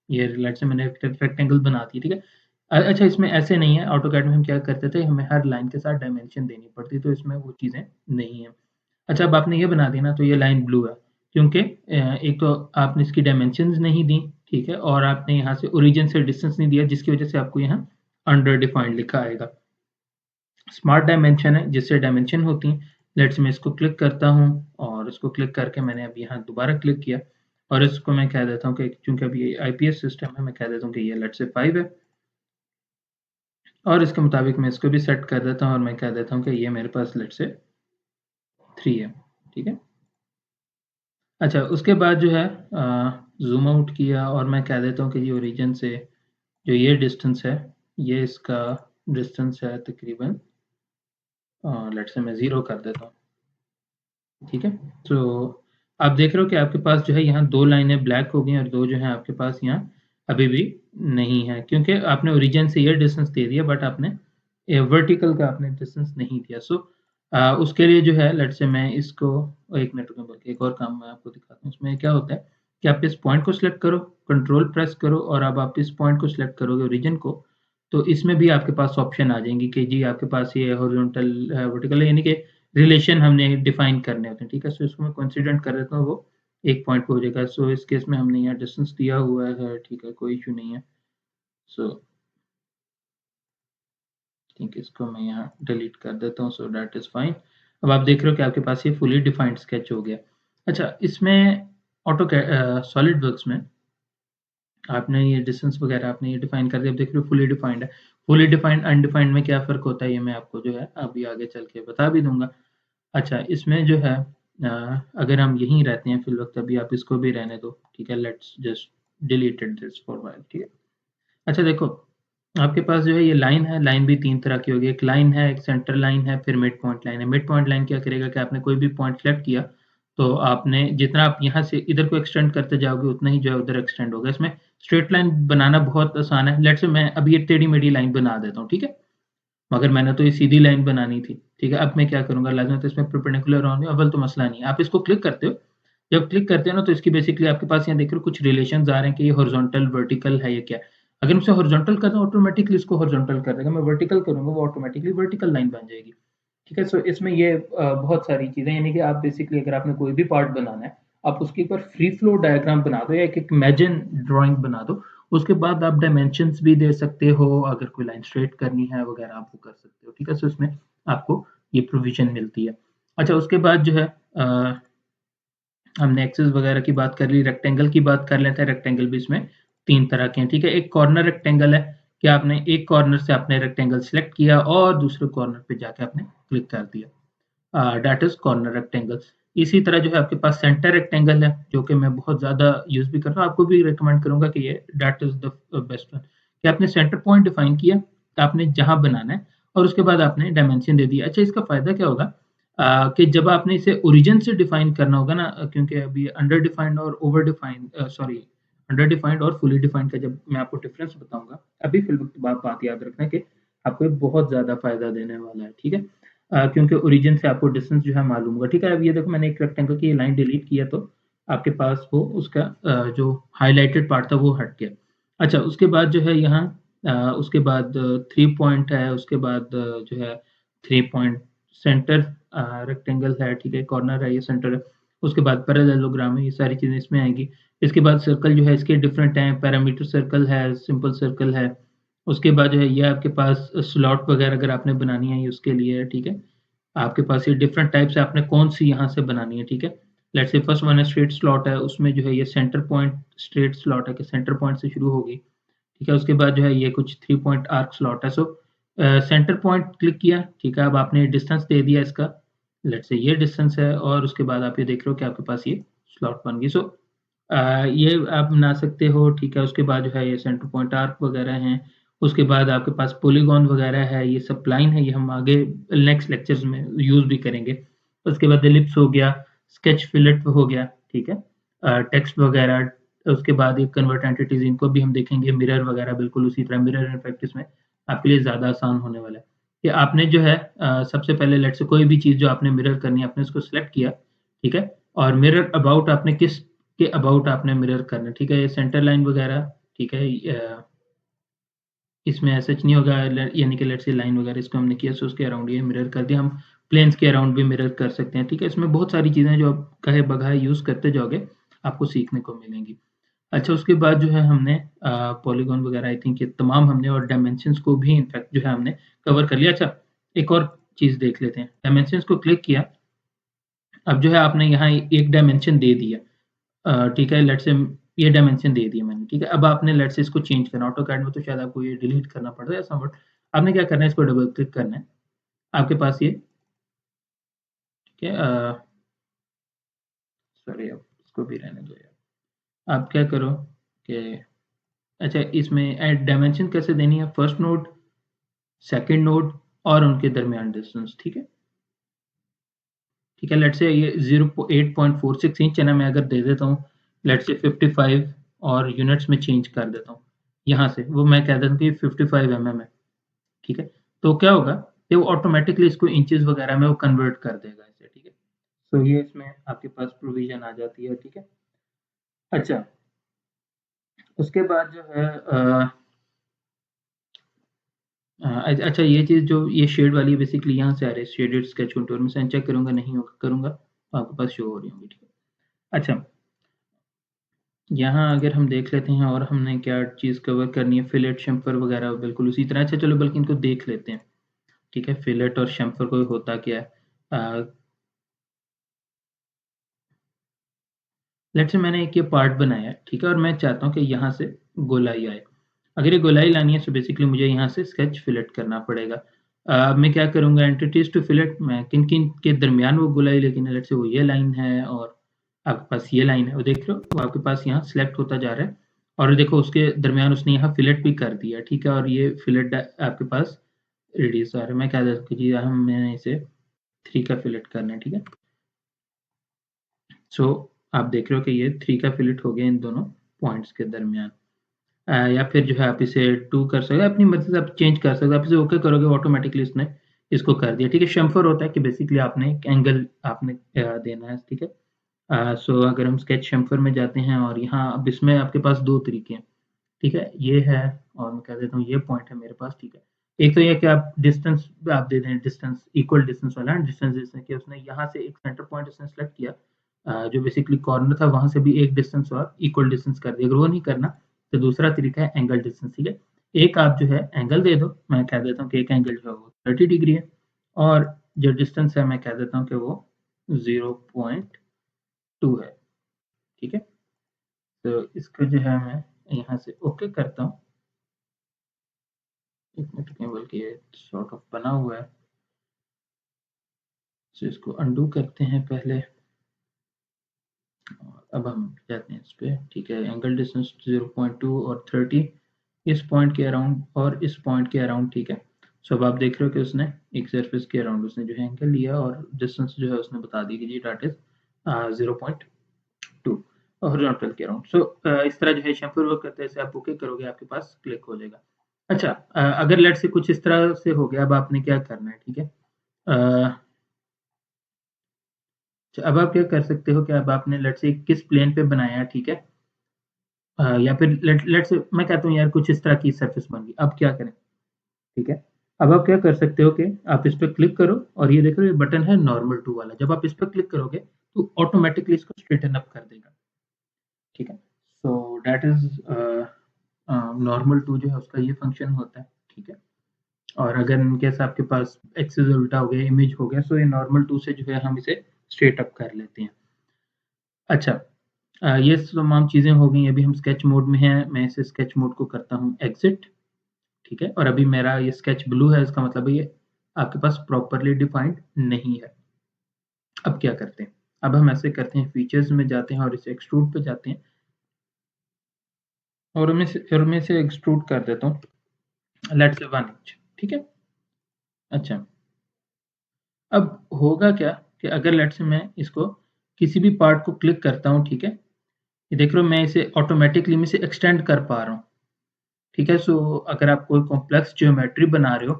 ये लेट्स से मैंने एक रेक्टेंगल बना दी, ठीक है। अच्छा, इसमें ऐसे नहीं है, ऑटोकैड में हम क्या करते थे, हमें हर लाइन के साथ डायमेंशन देनी पड़ती, तो इसमें वो चीज़ें नहीं है। अच्छा, अब आपने ये बना दिया ना, तो ये लाइन ब्लू है क्योंकि एक तो आपने इसकी डायमेंशंस नहीं दी, ठीक है, और आपने यहाँ से ओरिजिन से डिस्टेंस नहीं दिया जिसकी वजह से आपको यहाँ अंडर डिफाइंड लिखा आएगा। स्मार्ट डायमेंशन है जिससे डायमेंशन होती हैं। लेट्स मैं इसको क्लिक करता हूँ और इसको क्लिक करके मैंने अब यहाँ दोबारा क्लिक किया और इसको मैं कह देता हूँ कि चूंकि अभी ये आईपीएस सिस्टम है, मैं कह देता हूँ कि ये लेट्स से 5 है और इसके मुताबिक मैं इसको भी सेट कर देता हूँ और मैं कह देता हूँ कि ये मेरे पास लेट्स से 3 है, ठीक है। अच्छा, उसके बाद जो है ज़ूम आउट किया और मैं कह देता हूँ कि ये ओरिजिन से जो ये डिस्टेंस है, ये इसका डिस्टेंस है तकरीबन, लेट्स से मैं 0 कर देता हूँ, ठीक है। तो आप देख रहे हो कि आपके पास जो है यहाँ 2 लाइनें ब्लैक हो गई और 2 जो हैं आपके पास यहाँ अभी भी नहीं है क्योंकि आपने ओरिजिन से ये डिस्टेंस दे दिया बट आपने वर्टिकल का आपने डिस्टेंस नहीं दिया। सो उसके लिए जो है लेट्स से मैं इसको एक मिनट में बल्कि एक और काम मैं आपको दिखाता हूँ। इसमें क्या होता है कि आप इस पॉइंट को सिलेक्ट करो, कंट्रोल प्रेस करो और अब आप इस पॉइंट को सिलेक्ट करोगे ओरिजिन को, तो इसमें भी आपके पास ऑप्शन आ जाएंगी कि जी आपके पास ये हॉरिजॉन्टल वर्टिकल यानी कि रिलेशन हमने डिफाइन करने होते हैं, ठीक है। सो इसको मैं कोइंसिडेंट कर देता हूँ वो एक पॉइंट पे हो जाएगा। सो इस केस में हमने यहाँ डिस्टेंस दिया हुआ है, ठीक है, कोई इशू नहीं है। सो ठीक है, इसको मैं यहाँ डिलीट कर देता हूँ, सो दैट इज फाइन। अब आप देख रहे हो कि आपके पास ये फुली डिफाइंड स्केच हो गया। अच्छा, इसमें ऑटो सॉलिड वर्क्स में आपने ये डिस्टेंस वगैरह आपने ये डिफाइन कर दिया। अब देख रहे हो फुली डिफाइंड है। फुली डिफाइंड अनडिफाइंड में क्या फ़र्क होता है, ये मैं आपको जो है अभी आगे चल के बता भी दूँगा। अच्छा, इसमें जो है अगर हम यहीं रहते हैं फ़िलवक़्त, अभी आप इसको भी रहने दो, ठीक है? Let's just deleted this for while, ठीक है? अच्छा देखो, आपके पास जो है ये लाइन है, लाइन भी 3 तरह की होगी। एक लाइन है, एक सेंटर लाइन है, फिर मिड पॉइंट लाइन है। मिड पॉइंट लाइन क्या करेगा कि आपने कोई भी पॉइंट सेलेक्ट किया, तो आपने जितना आप यहाँ से इधर को एक्सटेंड करते जाओगे, उतना ही जो है उधर एक्सटेंड होगा। इसमें स्ट्रेट लाइन बनाना बहुत आसान है। लेट्स से मैं अभी एक टेढ़ी-मेढ़ी लाइन बना देता हूँ, ठीक है? मगर मैंने तो ये सीधी लाइन बनानी थी, ठीक है? अब मैं क्या करूँगा, लाज़िम तो इसमें परपेंडिकुलर होंगे, अव्वल तो मसला नहीं है। आप इसको क्लिक करते हो, जब क्लिक करते हो ना, तो इसकी बेसिकली आपके पास यहाँ देख रहे हो कुछ रिलेशंस आ रहे हैं कि ये हॉरिजॉन्टल, वर्टिकल है या क्या है। अगर मैं इसे हॉरिजॉन्टल कर दूँ, ऑटोमैटिकली इसको हॉरिजॉन्टल कर देगा। मैं वर्टिकल करूँगा, वो ऑटोमैटिकली वर्टिकल लाइन बन जाएगी, ठीक है? सो इसमें ये बहुत सारी चीज़ें, यानी कि आप बेसिकली अगर आपने कोई भी पार्ट बनाना है, आप उसके ऊपर फ्री फ्लो डायग्राम बना दो या एक इमेजिन ड्राइंग बना दो। उसके बाद आप डायमेंशंस भी दे सकते हो, अगर कोई लाइन स्ट्रेट करनी है वगैरह आप वो कर सकते हो, ठीक है? सो इसमें आपको ये प्रोविज़न मिलती है। अच्छा, उसके बाद जो है हमने एक्सेस वगैरह की बात कर ली, रेक्टेंगल की बात कर लेते हैं। रेक्टेंगल भी इसमें 3 तरह के हैं, ठीक है? एक कॉर्नर रेक्टेंगल है कि आपने एक कॉर्नर से आपने रेक्टेंगल सेलेक्ट किया और दूसरे कॉर्नर पे जाके आपने क्लिक कर दिया। That is corner rectangle. इसी तरह जो है आपके पास सेंटर रेक्टेंगल है, जो कि मैं बहुत ज़्यादा यूज़ भी कर रहा हूँ। आपको भी रिकमेंड करूँगा कि ये that is the best one, कि आपने सेंटर पॉइंट डिफाइन किया, तो आपने जहाँ बनाना है और उसके बाद आपने डायमेंशन दे दिया। अच्छा, इसका फ़ायदा क्या होगा कि जब आपने इसे ओरिजिन से डिफाइन करना होगा ना, क्योंकि अभी अंडर डिफाइंड और over defined sorry under defined और फुली डिफाइंड का जब मैं आपको डिफरेंस बताऊँगा, अभी फ़िलहाल बात याद रखना कि आपको ये बहुत ज़्यादा फ़ायदा देने वाला है, ठीक है? क्योंकि ओरिजिन से आपको डिस्टेंस जो है मालूम होगा, ठीक है? अब ये देखो, मैंने एक रेक्टेंगल की लाइन डिलीट किया, तो आपके पास वो उसका जो हाइलाइटेड पार्ट था वो हट गया। अच्छा, उसके बाद जो है यहाँ उसके बाद 3 पॉइंट है, उसके बाद जो है 3 पॉइंट सेंटर रेक्टेंगल है, ठीक है? कॉर्नर है, ये सेंटर है। उसके बाद पैरेललोग्राम है, ये सारी चीज़ें इसमें आएँगी। इसके बाद सर्कल जो है इसके डिफरेंट हैं, पैरामीटर सर्कल है, सिंपल सर्कल है। उसके बाद जो है ये आपके पास स्लॉट वगैरह अगर आपने बनानी है, ये उसके लिए है, ठीक है? आपके पास ये डिफरेंट टाइप से आपने कौन-सी यहाँ से बनानी है, ठीक है? लेट्स से फर्स्ट वन है स्ट्रेट स्लॉट है, उसमें जो है ये सेंटर पॉइंट स्ट्रेट स्लॉट है कि सेंटर पॉइंट से शुरू होगी, ठीक है? उसके बाद जो है ये कुछ 3 पॉइंट आर्क स्लॉट है। सो सेंटर पॉइंट क्लिक किया, ठीक है? अब आपने डिस्टेंस दे दिया इसका, लेट्स से ये डिस्टेंस है, और उसके बाद आप ये देख रहे हो कि आपके पास ये स्लॉट बन गई। सो ये आप बना सकते हो, ठीक है? उसके बाद जो है ये सेंटर पॉइंट आर्क वगैरह हैं। उसके बाद आपके पास पॉलीगॉन वगैरह है, ये स्पलाइन है, ये हम आगे नेक्स्ट लेक्चर्स में यूज़ भी करेंगे। उसके बाद एलिप्स हो गया, स्केच फिलेट हो गया, ठीक है? टेक्स्ट वगैरह, उसके बाद ये कन्वर्ट एंटिटीज़, इनको भी हम देखेंगे। मिरर वगैरह बिल्कुल उसी तरह, मिरर इन प्रैक्टिस में आपके लिए ज़्यादा आसान होने वाला है। कि आपने जो है सबसे पहले लेट्स से कोई भी चीज़ जो आपने मिरर करनी है, आपने उसको सेलेक्ट किया, ठीक है? और मिरर अबाउट आपने किस के अबाउट आपने मिरर करना है, ठीक है? ये सेंटर लाइन वगैरह, ठीक है? इसमें ऐसा कुछ नहीं होगा, यानी कि लेट्स से लाइन वगैरह इसको हमने किया, सो उसके अराउंड ये मिरर कर दिया। हम प्लेन्स के अराउंड भी मिरर कर सकते हैं, ठीक है? इसमें बहुत सारी चीज़ें जो आप कहे-बगाहे यूज़ करते जाओगे, आपको सीखने को मिलेंगी। अच्छा, उसके बाद जो है हमने पॉलीगॉन वगैरह, आई थिंक ये तमाम हमने, और डायमेंशंस को भी इनफैक्ट जो है हमने कवर कर लिया। अच्छा, एक और चीज़ देख लेते हैं। डायमेंशंस को क्लिक किया, अब जो है आपने यहाँ एक डायमेंशन दे दिया, ठीक है? लेट्स से ये डायमेंशन दे दिया मैंने, ठीक है? अब आपने लेट्स से इसको चेंज करना, ऑटोकैड में तो शायद आपको ये डिलीट करना पड़ रहा है समवॉट। आपने क्या करना है, इसको डबल क्लिक करना है। आपके पास ये, ठीक है? सॉरी, अब इसको भी रहने दो यार। आप क्या करो कि अच्छा, इसमें डायमेंशन कैसे देनी है, फर्स्ट नोड, सेकंड नोड और उनके दरमियान डिस्टेंस, ठीक है? ठीक है, लेट्स से ये 08.46 इंच है ना, मैं अगर दे देता हूँ लेट्स से 55 और यूनिट्स में चेंज कर देता हूँ, यहाँ से वो मैं कह देता हूँ कि 55 mm है, ठीक है? तो क्या होगा कि वो ऑटोमेटिकली इसको इंचेस वगैरह में वो कन्वर्ट कर देगा इसे, ठीक है? तो ये इसमें आपके पास प्रोविजन आ जाती है, ठीक है? अच्छा, उसके बाद जो है अच्छा, ये चीज़ जो ये शेड वाली बेसिकली यहाँ से आ रही है, शेडेड स्केच कंटूर में से चेक करूँगा, नहीं होगा करूँगा, तो आपके पास शो हो रही होंगी, ठीक है? अच्छा, यहाँ अगर हम देख लेते हैं और हमने क्या चीज़ कवर करनी है, फिलेट शेम्फर वगैरह बिल्कुल उसी तरह। अच्छा चलो बल्कि इनको देख लेते हैं, ठीक है, फिलेट और शेम्फर को होता क्या है। लेट्स से मैंने एक ये पार्ट बनाया है, ठीक है, और मैं चाहता हूँ कि यहाँ से गोलाई आए। अगर ये गोलाई लानी है तो बेसिकली मुझे यहाँ से स्केच फिलेट करना पड़ेगा। अब मैं क्या करूँगा, एंटिटीज टू फिलेट, मैं किन किन के दरमियान वो गोलाई लेकिन लेट्स से वो ये लाइन है और आपके पास ये लाइन है, वो देख रहे हो वो आपके पास यहाँ सिलेक्ट होता जा रहा है और देखो उसके दरमियान उसने यहाँ फिलेट भी कर दिया, ठीक है, और ये फिलेट आपके पास रेडियस आ रहा है। मैं क्या जी हम मैंने इसे 3 का फिलेट करना है, ठीक है। सो आप देख रहे हो कि ये 3 का फिलेट हो गया इन दोनों पॉइंट्स के दरमियान। या फिर जो है आप इसे 2 कर सकते हो, अपनी मर्ज़ी से आप चेंज कर सकते हो। आप इसे ओके करोगे ऑटोमेटिकली इसने इसको कर दिया, ठीक है। शेम्फर होता है कि बेसिकली आपने एक एंगल आपने देना है, ठीक है। सो अगर हम स्केच शेम्फर में जाते हैं और यहाँ अब इसमें आपके पास 2 तरीके हैं, ठीक है। ये है और मैं कह देता हूँ ये पॉइंट है मेरे पास, ठीक है। एक तो ये कि आप डिस्टेंस आप दे दें, डिस्टेंस इक्वल डिस्टेंस वाला डिस्टेंस, जैसे कि उसने यहाँ से एक सेंटर पॉइंट उसने सेलेक्ट किया, जो बेसिकली कॉर्नर था वहां से भी एक डिस्टेंस और इक्वल डिस्टेंस कर दिया। अगर वो नहीं करना तो दूसरा तरीका है एंगल डिस्टेंस, ठीक है। एक आप जो है एंगल दे दो, मैं कह देता हूँ कि एक एंगल जो है वो 30 डिग्री है और जो डिस्टेंस है मैं कह देता हूँ कि वो 0.2 है, ठीक है। तो इसको जो है मैं यहाँ से ओके करता हूँ। एक मिनट रुकिए, बल्कि ये सॉर्ट ऑफ बना हुआ है, तो इसको अनडू करते हैं पहले। अब हम जाते हैं इस पे, ठीक है। एंगल डिस्टेंस 0.2 और 30 इस पॉइंट के अराउंड और इस पॉइंट के अराउंड, ठीक है। सो अब आप देख रहे हो कि उसने एक सरफेस के अराउंड उसने जो है एंगल लिया और डिस्टेंस जो है उसने बता दी कि जी डैट इज 0.2 हॉरिजॉन्टल के अराउंड। सो इस तरह जो है शेम्फर वर्क करते हैं, इसे आप ओके करोगे आपके पास क्लिक हो जाएगा। अच्छा, अगर लेट से कुछ इस तरह से हो गया, अब आपने क्या करना है, ठीक है। अ, अब आप क्या कर सकते हो कि अब आपने लेट से किस प्लेन पे बनाया है, ठीक है। या फिर लेट से मैं कहता हूँ यार कुछ इस तरह की सरफेस बन गई, अब क्या करें, ठीक है। अब आप क्या कर सकते हो कि आप इस पर क्लिक करो और ये देखो ये बटन है नॉर्मल टू वाला, जब आप इस पर क्लिक करोगे तो ऑटोमेटिकली इसको स्ट्रेटन अप कर देगा, ठीक है। So that is normal to जो है उसका ये फंक्शन होता है, ठीक है। और अगर इनकेस आपके पास एक्सिस उल्टा हो गया, इमेज हो गया, सो ये नॉर्मल टू से जो है हम इसे स्ट्रेट अप कर लेते हैं। अच्छा, ये तमाम चीज़ें हो गई, अभी हम स्केच मोड में हैं। मैं इसे स्केच मोड को करता हूँ एग्जिट, ठीक है। और अभी मेरा ये स्केच ब्लू है, इसका मतलब है ये आपके पास प्रॉपरली डिफाइंड नहीं है। अब क्या करते हैं, अब हम ऐसे करते हैं, फीचर्स में जाते हैं और इसे एक्सट्रूड पे जाते हैं और मैं इसे एक्सट्रूड कर देता हूँ लेट्स से 1 इंच, ठीक है। अच्छा, अब होगा क्या कि अगर लेट्स से मैं इसको किसी भी पार्ट को क्लिक करता हूँ, ठीक है। ये देख रहे हो मैं इसे ऑटोमेटिकली मैं इसे एक्सटेंड कर पा रहा हूँ, ठीक है। सो अगर आप कोई कॉम्प्लेक्स ज्योमेट्री बना रहे हो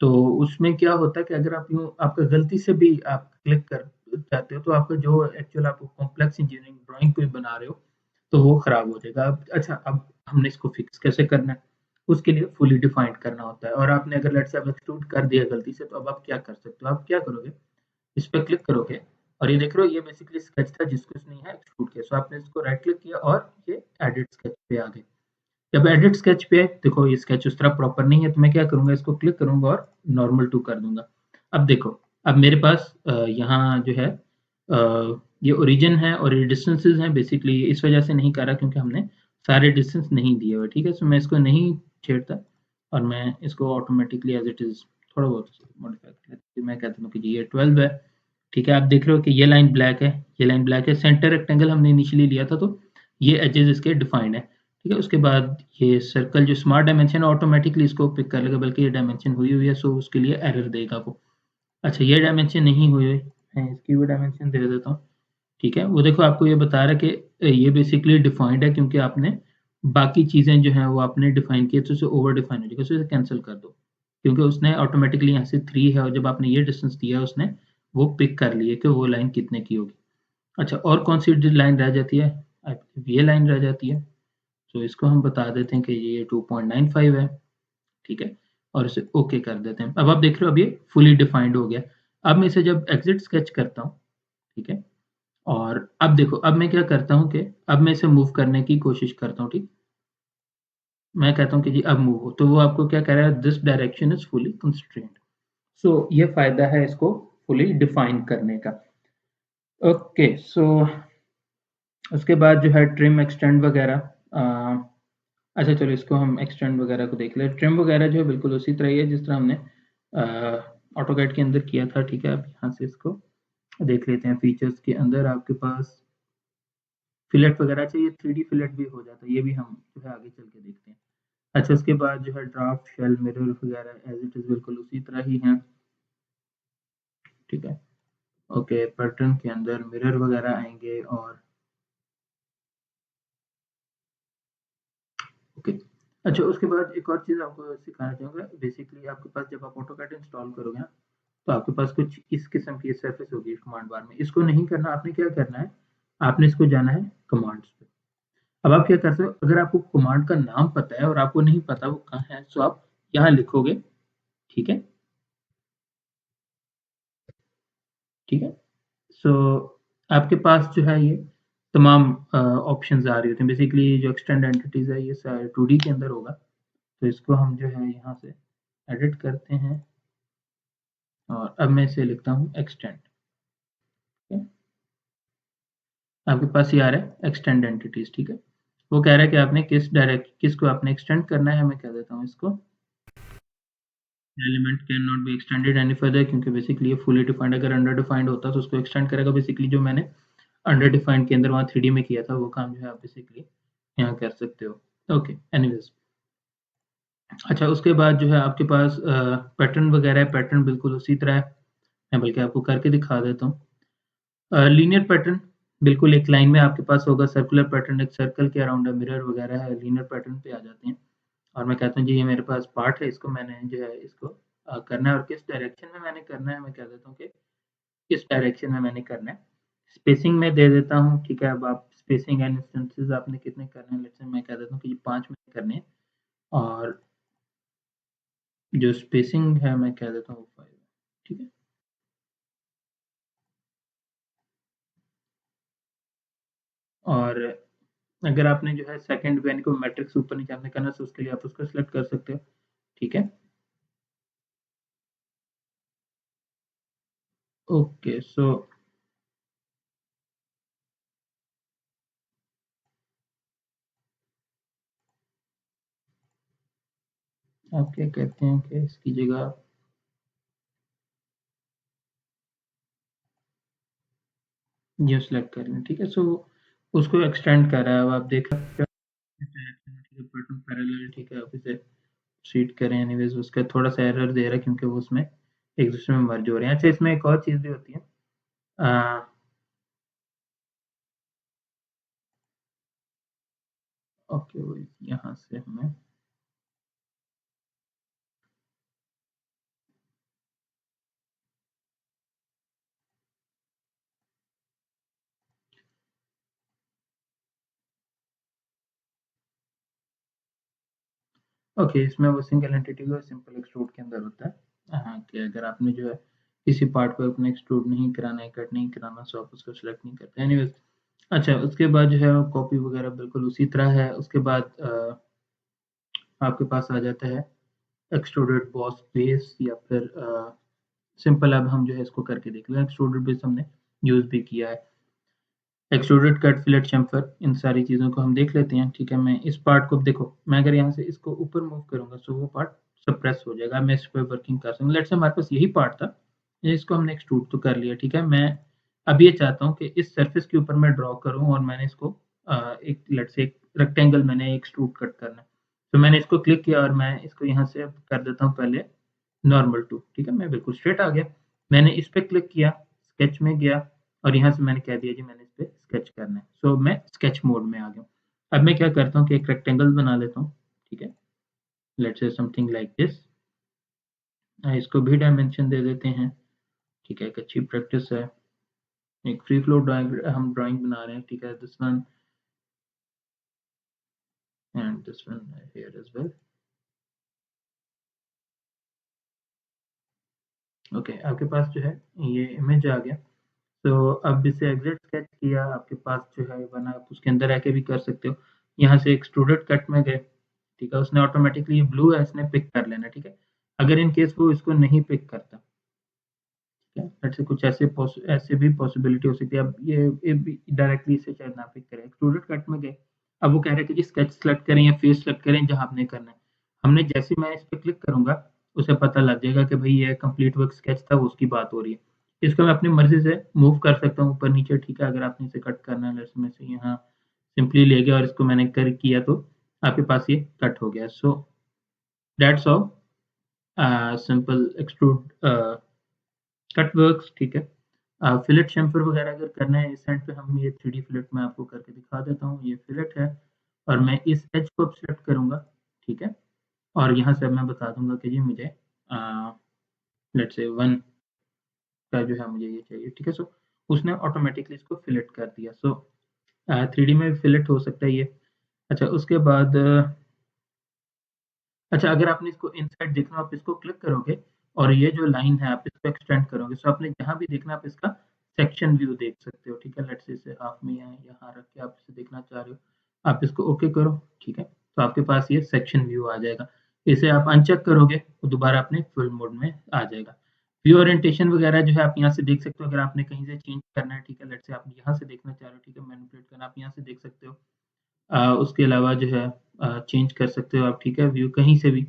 तो उसमें क्या होता है कि अगर आप यूँ आपका गलती से भी आप क्लिक कर जाते हो तो आपका जो एक्चुअल आप कॉम्प्लेक्स इंजीनियरिंग ड्राइंग कोई बना रहे हो तो वो खराब हो जाएगा। अब अच्छा, अब हमने इसको फिक्स कैसे करना है, उसके लिए फुली डिफाइंड करना होता है। और आपने अगर लेट्स से आप एक्सट्रूड कर दिया गलती से, तो अब आप क्या कर सकते हो, आप क्या करोगे, इस पे क्लिक करोगे और ये देख रहे हो ये बेसिकली स्केच था जिसको इसने यहाँ एक्सट्रूड किया। सो आपने इसको राइट क्लिक किया और ये एडिट स्केच पे आ गए। जब एडिट स्केच पे देखो ये स्केच उस तरह प्रॉपर नहीं है तो मैं क्या करूंगा, इसको क्लिक करूंगा और नॉर्मल टू कर दूंगा। अब देखो, अब मेरे पास यहाँ जो है ये ओरिजिन है और ये डिस्टेंसेस हैं, बेसिकली इस वजह से नहीं कर रहा क्योंकि हमने सारे डिस्टेंस नहीं दिए हुए, ठीक है। सो मैं इसको नहीं छेड़ता और मैं इसको ऑटोमेटिकली एज इट इज थोड़ा बहुत मॉडिफाई कर लेता हूँ। मैं कहता हूँ कि जी ये 12 है, ठीक है। आप देख रहे हो कि ये लाइन ब्लैक है, ये लाइन ब्लैक है, सेंटर रेक्टेंगल हमने इनिशियली लिया था तो ये एजेस इसके डिफाइंड है, ठीक है। उसके बाद ये सर्कल जो स्मार्ट डायमेंशन ऑटोमेटिकली इसको पिक कर लेगा, बल्कि ये डायमेंशन हुई हुई है सो उसके लिए एरर देगा वो। अच्छा, ये डायमेंशन नहीं हुई हुई है, इसकी भी डायमेंशन दे देता हूँ, ठीक है। वो देखो आपको ये बता रहा है कि ये बेसिकली डिफाइंड है क्योंकि आपने बाकी चीज़ें जो हैं वो आपने डिफाइन की तो उसे ओवर डिफाइन हो जाएगा, उसे कैंसिल कर दो क्योंकि उसने ऑटोमेटिकली यहाँ से 3 है और जब आपने ये डिस्टेंस दिया उसने वो पिक कर लिए कि वो लाइन कितने की होगी। अच्छा, और कौन सी लाइन रह जाती है, ये लाइन रह जाती है। तो इसको हम बता देते हैं कि ये 2.95 है, ठीक है। और इसे ओके कर देते हैं। अब आप देख रहे हो अब ये फुली डिफाइंड हो गया। अब मैं इसे जब एग्जिट स्केच करता हूँ, ठीक है, और अब देखो, अब मैं क्या करता हूँ कि अब मैं इसे मूव करने की कोशिश करता हूँ, ठीक? मैं कहता हूँ कि जी अब मूव हो, तो वो आपको क्या कह रहा है, this direction is fully constraint. So ये फायदा है इसको फुली डिफाइन करने का। ओके, सो उसके बाद जो है ट्रिम एक्सटेंड वगैरह, अच्छा चलो इसको हम एक्सटेंड वगैरह को देख ले। ट्रिम वगैरह जो है बिल्कुल उसी तरह ही है जिस तरह हमने ऑटोकैड के अंदर किया था, ठीक है? अब यहाँ से इसको देख लेते हैं। फीचर्स के अंदर आपके पास फिलेट वगैरह चाहिए, 3D फिलेट भी हो जाता है, ये भी हम जो है आगे चल के देखते हैं। अच्छा, उसके बाद जो है ड्राफ्ट शेल मिरर वगैरह एज इट इज बिल्कुल उसी तरह ही है, ठीक है? ओके, पैटर्न के अंदर मिरर वगैरह आएंगे और ओके। अच्छा, उसके बाद एक और चीज़ आपको सिखाना चाहूँगा। बेसिकली आपके पास जब आप ऑटोकैड इंस्टॉल करोगे ना, तो आपके पास कुछ इस किस्म की सरफेस होगी कमांड बार में। इसको नहीं करना, आपने क्या करना है, आपने इसको जाना है कमांड्स पे। अब आप क्या कर सकते हो, अगर आपको कमांड का नाम पता है और आपको नहीं पता वो कहाँ है, तो आप यहाँ लिखोगे, ठीक है? ठीक है? सो आपके पास जो है ये तमाम ऑप्शंस आ रही होती हैं। बेसिकली जो एक्सटेंड एंटिटीज है ये सारे 2D के अंदर होगा, तो इसको हम जो है यहाँ से एडिट करते हैं और अब मैं इसे लिखता हूँ एक्सटेंड। ठीक है? आपके पास ये आ रहा है एक्सटेंड एंटिटीज, ठीक है? वो कह रहा है कि आपने किसको आपने एक्सटेंड करना है। मैं कह देता हूँ इसको element can not be extended any further, क्योंकि बेसिकली ये फुली डिफाइंड, अगर अंडर डिफाइंड होता तो उसको एक्सटेंड करेगा। बेसिकली जो मैंने अंडर डिफाइंड के अंदर वहाँ 3D में किया था वो काम जो है आप बेसिकली यहाँ कर सकते हो। Okay, anyways. अच्छा, उसके बाद जो है आपके पास पैटर्न वगैरह है। पैटर्न बिल्कुल उसी तरह है, मैं बल्कि आपको करके दिखा देता हूँ। लीनियर पैटर्न बिल्कुल एक लाइन में आपके पास होगा। सर्कुलर पैटर्न एक सर्कल के अराउंड है। मिरर वगैरह है, लीनियर पैटर्न पे आ जाते हैं। और मैं कहता हूँ जी ये मेरे पास पार्ट है, इसको मैंने जो है इसको करना है, और किस डायरेक्शन में मैंने करना है मैं कह देता हूँ कि किस डायरेक्शन में मैंने करना है। स्पेसिंग में दे देता हूँ, ठीक है? अब आप स्पेसिंग एंड इंस्टेंसेस आपने कितने करने हैं, लेट्स से मैं कह देता हूँ कि 5 में करने हैं, और जो स्पेसिंग है मैं कह देता हूँ 5, ठीक है? और अगर आपने जो है सेकंड वेन को मैट्रिक्स ऊपर नीचे आपने करना है, तो उसके लिए आप उसको सिलेक्ट कर सकते हो, ठीक है? ओके, सो आप क्या कहते हैं कि इसकी जगह ये सिलेक्ट कर लें, ठीक है? सो उसको एक्सटेंड कर रहा है, अब आप देख सकते हो पैटर्न पैरेलल, ठीक है? आप इसे शीट करें, एनीवेज उसका थोड़ा सा एरर दे रहा है क्योंकि वो उसमें एक दूसरे में मर्ज हो रहे हैं। अच्छा, इसमें एक और चीज़ भी होती है। आ, ओके, वो यहाँ से हमें ओके, इसमें वो सिंगल एंटिटी को सिंपल एक्सट्रूड के अंदर होता है। हाँ, कि अगर आपने जो है किसी पार्ट को अपने एक्सट्रूड नहीं कराना है, कट नहीं कराना, सो आप उसको सिलेक्ट नहीं करते, एनीवेज। अच्छा, उसके बाद जो है कॉपी वगैरह बिल्कुल उसी तरह है। उसके बाद आपके पास आ जाता है एक्सट्रूडेड बॉस बेस, या फिर सिंपल। अब हम जो है इसको करके देख लें। एक्सट्रूडेड बेस हमने यूज़ भी किया है। एक्सट्रूडेड कट फिलेट चैम्फर, इन सारी चीज़ों को हम देख लेते हैं, ठीक है? मैं इस पार्ट को देखो, मैं अगर यहाँ से इसको ऊपर मूव करूँगा तो वो पार्ट सप्रेस हो जाएगा। मैं इस पर वर्किंग कर सकूँ। लेट्स से हमारे पास यही पार्ट था, इसको हमने एक्सट्रूड तो कर लिया, ठीक है? मैं अब ये चाहता हूँ कि इस सरफेस के ऊपर मैं ड्रॉ करूँ, और मैंने इसको एक लेट्स से एक रेक्टेंगल मैंने एक्सट्रूड कट करना है। तो मैंने इसको क्लिक किया और मैं इसको यहाँ से अब कर देता हूँ पहले नॉर्मल टू, ठीक है? मैं बिल्कुल स्ट्रेट आ गया। मैंने इस पे क्लिक किया, स्केच में गया, और यहाँ से मैंने कह दिया जी मैंने इस पे स्केच करना है। सो मैं स्केच मोड में आ गया। अब मैं क्या करता हूँ कि एक रेक्टेंगल बना लेता हूँ, ठीक है? Let's say something like this. इसको भी डायमेंशन दे देते हैं, ठीक है? एक अच्छी प्रैक्टिस है। एक फ्री फ्लो हम ड्राइंग बना रहे हैं, ठीक है? This one and this one here as well. Okay, आपके पास जो है ये इमेज आ गया। तो अब इसे एग्जिट स्केच किया, आपके पास जो है बना, आप उसके अंदर रह के भी कर सकते हो। यहाँ से एक्सट्रूडेड कट में गए, ठीक है, उसने ऑटोमेटिकली ये ब्लू है इसने पिक कर लेना, ठीक है। अगर इन केस वो इसको नहीं पिक करता, ऐसे कुछ ऐसे भी पॉसिबिलिटी हो सकती है। अब ये डायरेक्टली इसे शायद ना पिक करें, एक्सट्रूडेड कट में गए, अब वो कह रहे हैं कि जी स्केच सेलेक्ट करें या फेस सेलेक्ट करें जहाँ आपने करना है। हमने जैसे मैं इस पे क्लिक करूंगा उसे पता लग जाएगा कि भाई ये कंप्लीट वर्क स्केच था, वो उसकी बात हो रही है। इसको मैं अपनी मर्जी से मूव कर सकता हूँ ऊपर नीचे, ठीक है। अगर आपने इसे कट करना है जैसे मैं से यहाँ सिंपली ले गया और इसको मैंने कर किया तो आपके पास ये कट हो गया। So that's how simple extrude cut works, ठीक है। फिलेट शेम्फर वगैरह अगर करना है इस साइड पे, हम ये 3D फिलेट में आपको करके दिखा देता हूँ। ये फिलेट है और मैं इस एज को सिलेक्ट करूंगा, ठीक है। और यहाँ से मैं बता दूंगा कि जी मुझे लेट्स से 1 का जो है मुझे ये चाहिए, ठीक है। सो उसने ऑटोमेटिकली इसको फिलेट कर दिया। सो 3D में फिलेट हो सकता है ये। अच्छा उसके बाद अच्छा अगर आपने इसको इनसाइड देखना, आप इसको क्लिक करोगे और ये जो लाइन है आप इसको एक्सटेंड करोगे, सो आपने जहाँ भी देखना आप इसका सेक्शन व्यू देख सकते हो, ठीक है। लेट्स से इसे हाफ में यहाँ रख के आप इसे देखना चाह रहे हो, आप इसको ओके करो, ठीक है। तो आपके पास ये सेक्शन व्यू आ जाएगा। इसे आप अनचेक करोगे तो दोबारा अपने फुल मोड में आ जाएगा। व्यू ओरिएंटेशन वगैरह जो है आप यहाँ से देख सकते हो। अगर आपने कहीं से चेंज करना है, ठीक है, लेट्स से आप यहाँ से देखना चाह रहे हो, ठीक है, मैनिपुलेट करना, आप यहाँ से देख सकते हो। उसके अलावा जो है चेंज कर सकते हो आप, ठीक है, व्यू कहीं से भी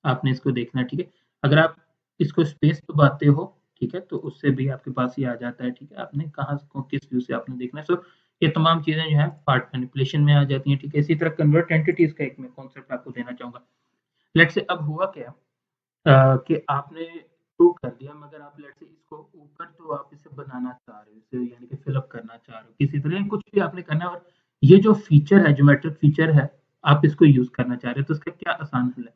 आपने इसको देखना है, ठीक है। अगर आप इसको स्पेस दबाते हो, ठीक है, तो उससे भी आपके पास ये आ जाता है, ठीक है, आपने कहाँ को किस व्यू से आपने देखना है। सो ये तमाम चीज़ें जो है पार्ट मैनिपुलेशन में आ जाती हैं, ठीक है। इसी तरह कन्वर्ट एंटिटीज का एक मैं कॉन्सेप्ट आपको देना चाहूँगा। लेट्स से अब हुआ क्या कि आपने ट्रू कर दिया, मगर आप लेट्स से इसको ऊपर तो आप इसे बनाना चाह रहे हो, इसे यानी कि फिल अप करना चाह रहे हो किसी तरह, कुछ भी आपने करना है और ये जो फीचर है, ज्योमेट्रिक फीचर है, आप इसको यूज़ करना चाह रहे हो, तो इसका क्या आसान हल है?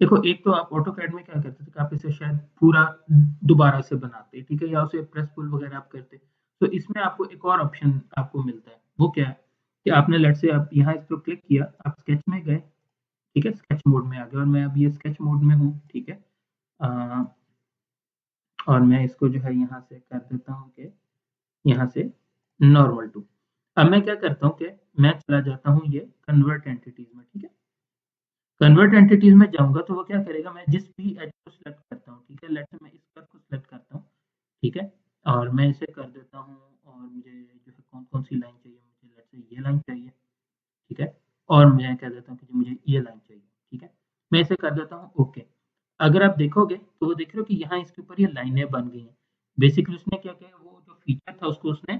देखो, एक तो आप ऑटोकैड में क्या करते थे कि आप इसे शायद पूरा दोबारा से बनाते, ठीक है, या उसे प्रेस पुल वगैरह आप करते। तो इसमें आपको एक और ऑप्शन आपको मिलता है, वो क्या है कि आपने लेट्स से आप यहाँ इसको क्लिक किया, आप स्केच में गए, ठीक है, स्केच मोड में आ गए और मैं अब ये स्केच मोड में हूँ, ठीक है। अ, और मैं इसको जो है यहाँ से कर देता हूँ कि यहाँ से नॉर्मल टू। अब मैं क्या करता हूँ कि मैं चला जाता हूँ ये कन्वर्ट एंटिटीज में, ठीक है। कन्वर्ट एंटिटीज में जाऊँगा तो वो क्या करेगा, मैं जिस भी एज को सिलेक्ट करता हूँ, ठीक है, लेट्स से मैं इस कर्व को सिलेक्ट करता हूँ, ठीक है, और मैं इसे कर देता हूँ और मुझे जो है कौन-कौन सी लाइन चाहिए, मुझे लेट्स से ये लाइन चाहिए, ठीक है, और मैं कह देता हूँ कि मुझे ये लाइन चाहिए, ठीक है। मैं इसे कर देता हूँ ओके। अगर आप देखोगे तो वो देख रहे हो कि यहाँ इसके ऊपर ये लाइनें बन गई हैं। बेसिकली उसने क्या किया, वो जो फीचर था उसको उसने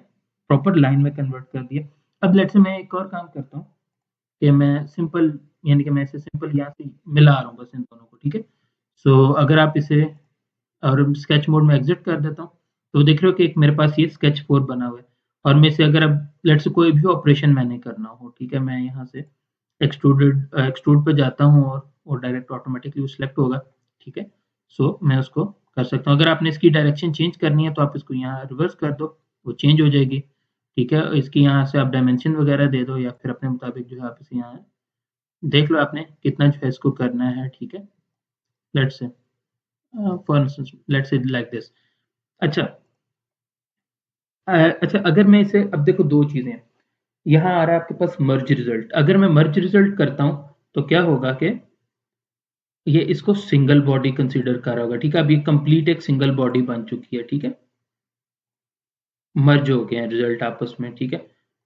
प्रॉपर लाइन में कन्वर्ट कर दिया। अब लेट्स से मैं एक और काम करता हूँ कि मैं सिंपल, यानी कि मैं इसे सिंपल यहाँ से मिला रहा हूँ बस इन दोनों को, ठीक है। सो अगर आप इसे और स्केच मोड में एग्जिट कर देता हूँ, तो देख रहे हो कि एक मेरे पास ये स्केच 4 बना हुआ है। और मैं इसे अगर अब लेट्स से कोई भी ऑपरेशन मैंने करना हो, ठीक है, मैं यहाँ से एक्सट्रूड पे जाता हूँ और वो डायरेक्ट ऑटोमेटिकली वो सिलेक्ट होगा, ठीक है। सो मैं उसको कर सकता हूँ। अगर आपने इसकी डायरेक्शन चेंज करनी है तो आप इसको यहाँ रिवर्स कर दो, वो चेंज हो जाएगी, ठीक है। इसकी यहाँ से आप डायमेंशन वगैरह दे दो या फिर अपने मुताबिक जो है आप इसे यहाँ देख लो आपने कितना जो है इसको करना है, ठीक है। Let's say for instance let's say like this. अच्छा अच्छा अगर मैं इसे अब देखो, दो चीजें हैं, यहाँ आ रहा है आपके पास मर्ज रिजल्ट। अगर मैं मर्ज रिजल्ट करता हूँ तो क्या होगा कि ये इसको सिंगल बॉडी कंसीडर कर रहा होगा, ठीक है। अभी कंप्लीट एक सिंगल बॉडी बन चुकी है, ठीक है, मर्ज हो गए हैं रिजल्ट आपस में, ठीक है।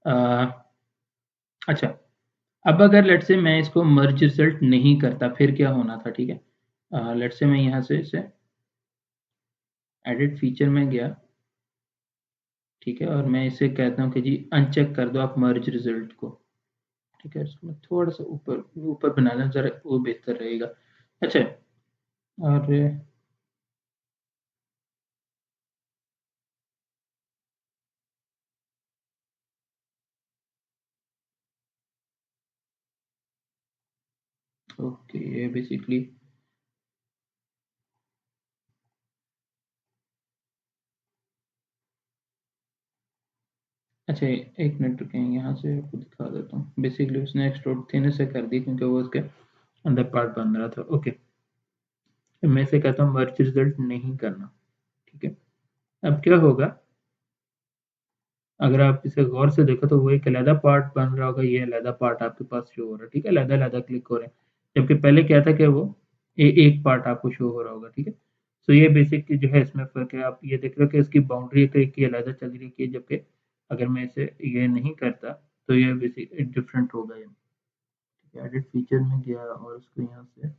अ, अच्छा अब अगर लेट्स से मैं इसको मर्ज रिजल्ट नहीं करता फिर क्या होना था, ठीक है। लेट्स से मैं यहाँ से इसे एडिट फीचर में गया, ठीक है, और मैं इसे कहता हूँ कि जी अनचेक कर दो आप मर्ज रिजल्ट को, ठीक है। इसको मैं थोड़ा सा ऊपर ऊपर बना लें जरा, वो बेहतर रहेगा। अच्छा और ओके ये बेसिकली अच्छा एक मिनट रुकें, यहाँ से आपको दिखा देता हूँ। बेसिकली उसने एक्सट्रूड थिन से कर दी क्योंकि वो उसके अंदर पार्ट बन रहा था, ओके। मैं इसे कहता हूँ मर्ज रिजल्ट नहीं करना, ठीक है। अब क्या होगा अगर आप इसे गौर से देखो तो वो एक अलहदा पार्ट बन रहा होगा, ये अलहदा पार्ट आपके पास शो हो रहा है, ठीक है, अलहदा-अलहदा क्लिक हो रहे हैं। जबकि पहले क्या था कि वो एक पार्ट आपको शो हो रहा होगा, ठीक है। सो ये बेसिक जो है इसमें फ़र्क है। आप ये देख रहे हो कि इसकी बाउंड्री एक की अलहदा चल रही है, जबकि अगर मैं इसे ये नहीं करता तो ये बेसिक डिफरेंट होगा ये। ठीक है, एडिट फीचर में गया और उसको यहाँ से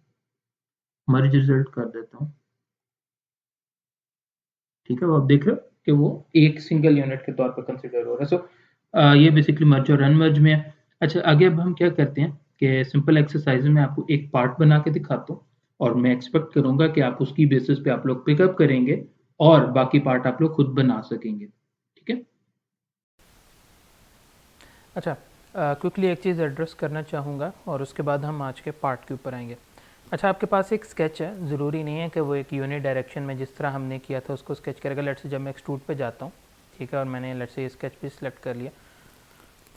मर्ज रिजल्ट कर देता हूँ। ठीक है, वो आप देख रहे हो कि वो एक सिंगल यूनिट के तौर पर कंसिडर हो रहा है। सो ये बेसिकली मर्ज और अनमर्ज में है। अच्छा, आगे अब हम क्या करते हैं कि सिंपल एक्सरसाइज में आपको एक पार्ट बना के दिखाता हूँ और मैं एक्सपेक्ट करूंगा कि आप उसकी बेसिस पे आप लोग पिकअप करेंगे और बाकी पार्ट आप लोग खुद बना सकेंगे। ठीक है। अच्छा, क्विकली एक चीज़ एड्रेस करना चाहूँगा और उसके बाद हम आज के पार्ट के ऊपर आएंगे। अच्छा, आपके पास एक स्केच है, ज़रूरी नहीं है कि वो एक यूनिट डायरेक्शन में जिस तरह हमने किया था उसको स्केच करेगा। लेट्स से जब मैं एक्सट्रूड पे जाता हूँ, ठीक है, और मैंने लेट्स से ये स्केच भी सिलेक्ट कर लिया,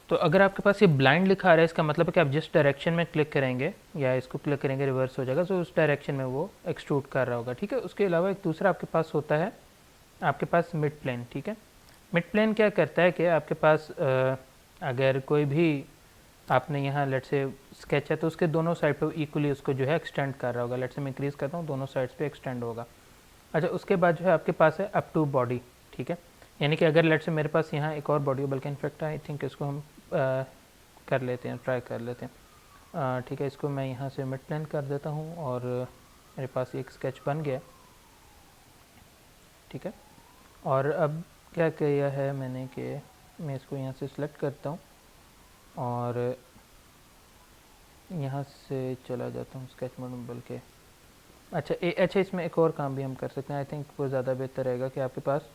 तो अगर आपके पास ये ब्लाइंड लिखा आ रहा है, इसका मतलब है कि आप जिस डायरेक्शन में क्लिक करेंगे या इसको क्लिक करेंगे रिवर्स हो जाएगा, तो उस डायरेक्शन में वो एक्सट्रूड कर रहा होगा। ठीक है, उसके अलावा एक दूसरा आपके पास होता है, आपके पास मिड प्लेन। ठीक है, मिड प्लेन क्या करता है कि आपके पास अगर कोई भी आपने यहाँ लेट से स्केच है तो उसके दोनों साइड पे इक्वली उसको जो है एक्सटेंड कर रहा होगा। लेट से मैं इंक्रीज़ करता हूँ, दोनों साइड्स पे एक्सटेंड होगा। अच्छा, उसके बाद जो है आपके पास है अप टू बॉडी। ठीक है, यानी कि अगर लेट से मेरे पास यहाँ एक और बॉडी हो, बल्कि इनफेक्ट आई थिंक इसको हम कर लेते हैं, ट्राई कर लेते हैं। ठीक है, इसको मैं यहाँ से मिड प्लेन कर देता हूँ और मेरे पास एक स्केच बन गया। ठीक है, और अब क्या किया है मैंने कि मैं इसको यहाँ से सिलेक्ट करता हूँ और यहाँ से चला जाता हूँ स्केच मोड में, बल्कि अच्छा इसमें एक और काम भी हम कर सकते हैं। आई थिंक वो ज़्यादा बेहतर रहेगा कि आपके पास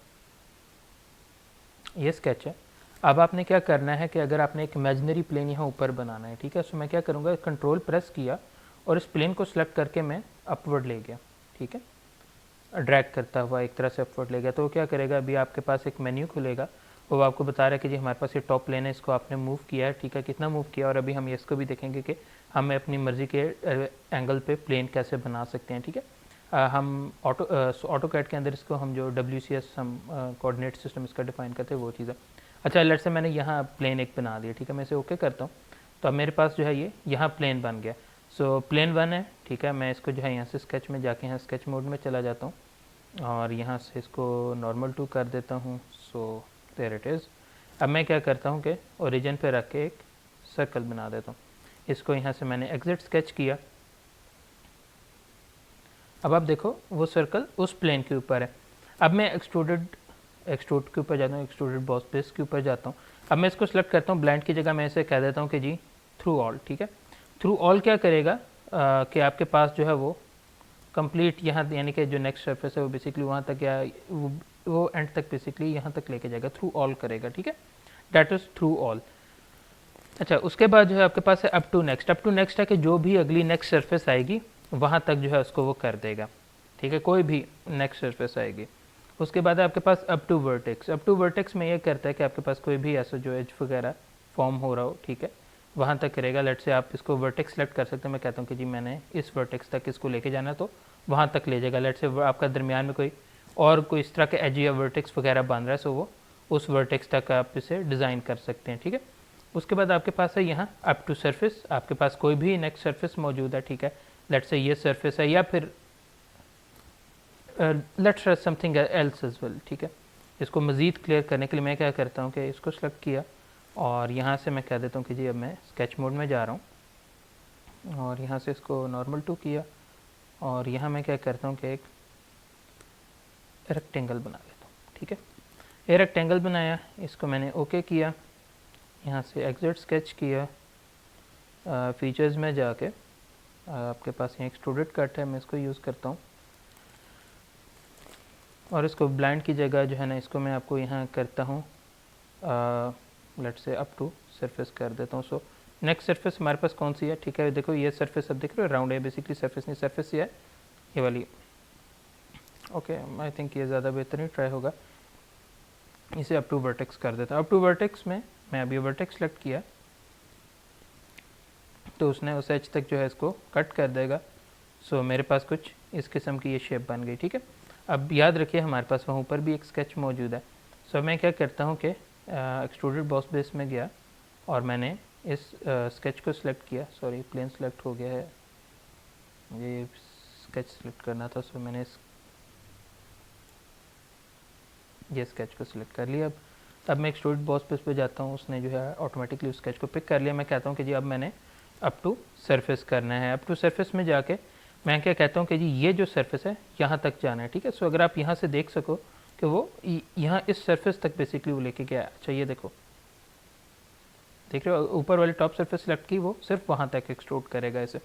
ये स्केच है। अब आपने क्या करना है कि अगर आपने एक इमेजिनरी प्लेन यहाँ ऊपर बनाना है, ठीक है, तो मैं क्या करूँगा, कंट्रोल प्रेस किया और इस प्लेन को सिलेक्ट करके मैं अपवर्ड ले गया। ठीक है, ड्रैग करता हुआ एक तरह से अपवर्ड ले गया, तो वो क्या करेगा, अभी आपके पास एक मेन्यू खुलेगा, वो आपको बता रहा है कि जी हमारे पास ये टॉप प्लेन है, इसको आपने मूव किया है। ठीक है, कितना मूव किया, और अभी हम इसको भी देखेंगे कि हमें अपनी मर्ज़ी के एंगल पे प्लेन कैसे बना सकते हैं। ठीक है, हम ऑटो कैड के अंदर इसको हम जो WCS हम कोऑर्डिनेट सिस्टम इसका डिफाइन करते हैं वो चीज़ है। अच्छा, लेट से मैंने यहाँ प्लेन एक बना दिया। ठीक है, मैं इसे ओके करता हूँ, तो अब मेरे पास जो है ये यहाँ प्लेन बन गया। सो प्लेन 1 है। ठीक है, मैं इसको जो है यहाँ से स्केच में जाके यहाँ स्केच मोड में चला जाता हूँ और यहाँ से इसको नॉर्मल 2 कर देता हूँ। So there it is. अब मैं क्या करता हूँ कि ओरिजिन पे रख के एक सर्कल बना देता हूँ। इसको यहाँ से मैंने एग्जिट स्केच किया। अब आप देखो वो सर्कल उस प्लेन के ऊपर है। अब मैं एक्सट्रूड के ऊपर जाता हूँ, एक्सट्रूडेड बॉस बेस के ऊपर जाता हूँ। अब मैं इसको सेलेक्ट करता हूँ, ब्लाइंड की जगह मैं इसे कह देता हूँ कि जी थ्रू ऑल। ठीक है, थ्रू ऑल क्या करेगा कि आपके पास जो है वो कंप्लीट यहाँ, यानी कि जो नेक्स्ट सरफेस है वो बेसिकली वहाँ तक या वो एंड तक बेसिकली यहाँ तक लेके जाएगा, थ्रू ऑल करेगा। ठीक है, डैट इज़ थ्रू ऑल। अच्छा, उसके बाद जो है आपके पास है up to next. Up to next है कि जो भी अगली नेक्स्ट सरफेस आएगी वहाँ तक जो है उसको वो कर देगा। ठीक है, कोई भी नेक्स्ट सरफेस आएगी। उसके बाद आपके पास up to vertex. Up to vertex में ये करता है कि आपके पास कोई भी ऐसा जो एज वगैरह फॉर्म हो रहा हो, ठीक है, वहाँ तक करेगा। लेट से आप इसको वर्टेक्स सेलेक्ट कर सकते हैं। मैं कहता हूँ कि जी मैंने इस वर्टेक्स तक इसको लेके जाना, तो वहाँ तक ले जाएगा। लेट से आपका दरमियान में कोई और कोई इस तरह के एज या वर्टेक्स वगैरह बन रहा है, सो वो उस वर्टेक्स तक आप इसे डिज़ाइन कर सकते हैं। ठीक है, उसके बाद आपके पास है यहाँ अप टू सरफेस। आपके पास कोई भी नेक्स्ट सरफेस मौजूद है, ठीक है, लेट्स से ये सरफेस है या फिर let's try something else as well. ठीक है, इसको मज़ीद क्लियर करने के लिए मैं क्या करता हूँ कि इसको सेलेक्ट किया और यहाँ से मैं कह देता हूँ कि जी अब मैं स्केच मोड में जा रहा हूँ और यहाँ से इसको नॉर्मल 2 किया और यहाँ मैं क्या करता हूँ कि एक रेक्टेंगल बना देता हूँ। ठीक है, ये रेक्टेंगल बनाया, इसको मैंने ओके किया, यहाँ से एग्जिट स्केच किया, फीचर्स में जाके आपके पास यहाँ एक्सट्रूडेड कट है, मैं इसको यूज़ करता हूँ और इसको ब्लाइंड की जगह जो है ना, इसको मैं आपको यहाँ करता हूँ लेट से अप टू सरफेस कर देता हूँ। सो नेक्स्ट सरफेस हमारे पास कौन सी है? ठीक है, देखो ये सरफेस अब देख रहे हो राउंड है, बेसिकली सरफेस नहीं, सरफेस ये है, ये वाली। ओके, आई थिंक ये ज़्यादा बेहतरीन ट्राई होगा। इसे अप टू वर्टेक्स कर देता हूँ। अप टू वर्टेक्स में मैं अभी वर्टेक्स सेलेक्ट किया तो उसने उस एज तक जो है इसको कट कर देगा। सो मेरे पास कुछ इस किस्म की ये शेप बन गई। ठीक है, अब याद रखिए हमारे पास वहाँ ऊपर भी एक स्केच मौजूद है। सो मैं क्या करता हूँ कि एक्सट्रूडेड बॉस बेस में गया और मैंने इस स्केच को सिलेक्ट किया, सॉरी प्लेन सिलेक्ट हो गया है, मुझे स्केच सिलेक्ट करना था, सो मैंने ये स्केच को सिलेक्ट कर लिया। अब मैं एक्सट्रूडेड बॉस बेस पे जाता हूँ, उसने जो है ऑटोमेटिकली उस स्केच को पिक कर लिया। मैं कहता हूँ कि जी अब मैंने अप टू सरफेस करना है। अप टू सरफेस में जाके मैं क्या कहता हूँ कि जी ये जो सरफेस है यहाँ तक जाना है, ठीक है। सो अगर आप यहाँ से देख सको कि वो यहाँ इस सरफेस तक बेसिकली वो लेके गया। अच्छा ये देखो, देख रहे हो ऊपर वाली टॉप सरफेस सेलेक्ट की, वो सिर्फ वहाँ तक एक्सट्रूड करेगा इसे।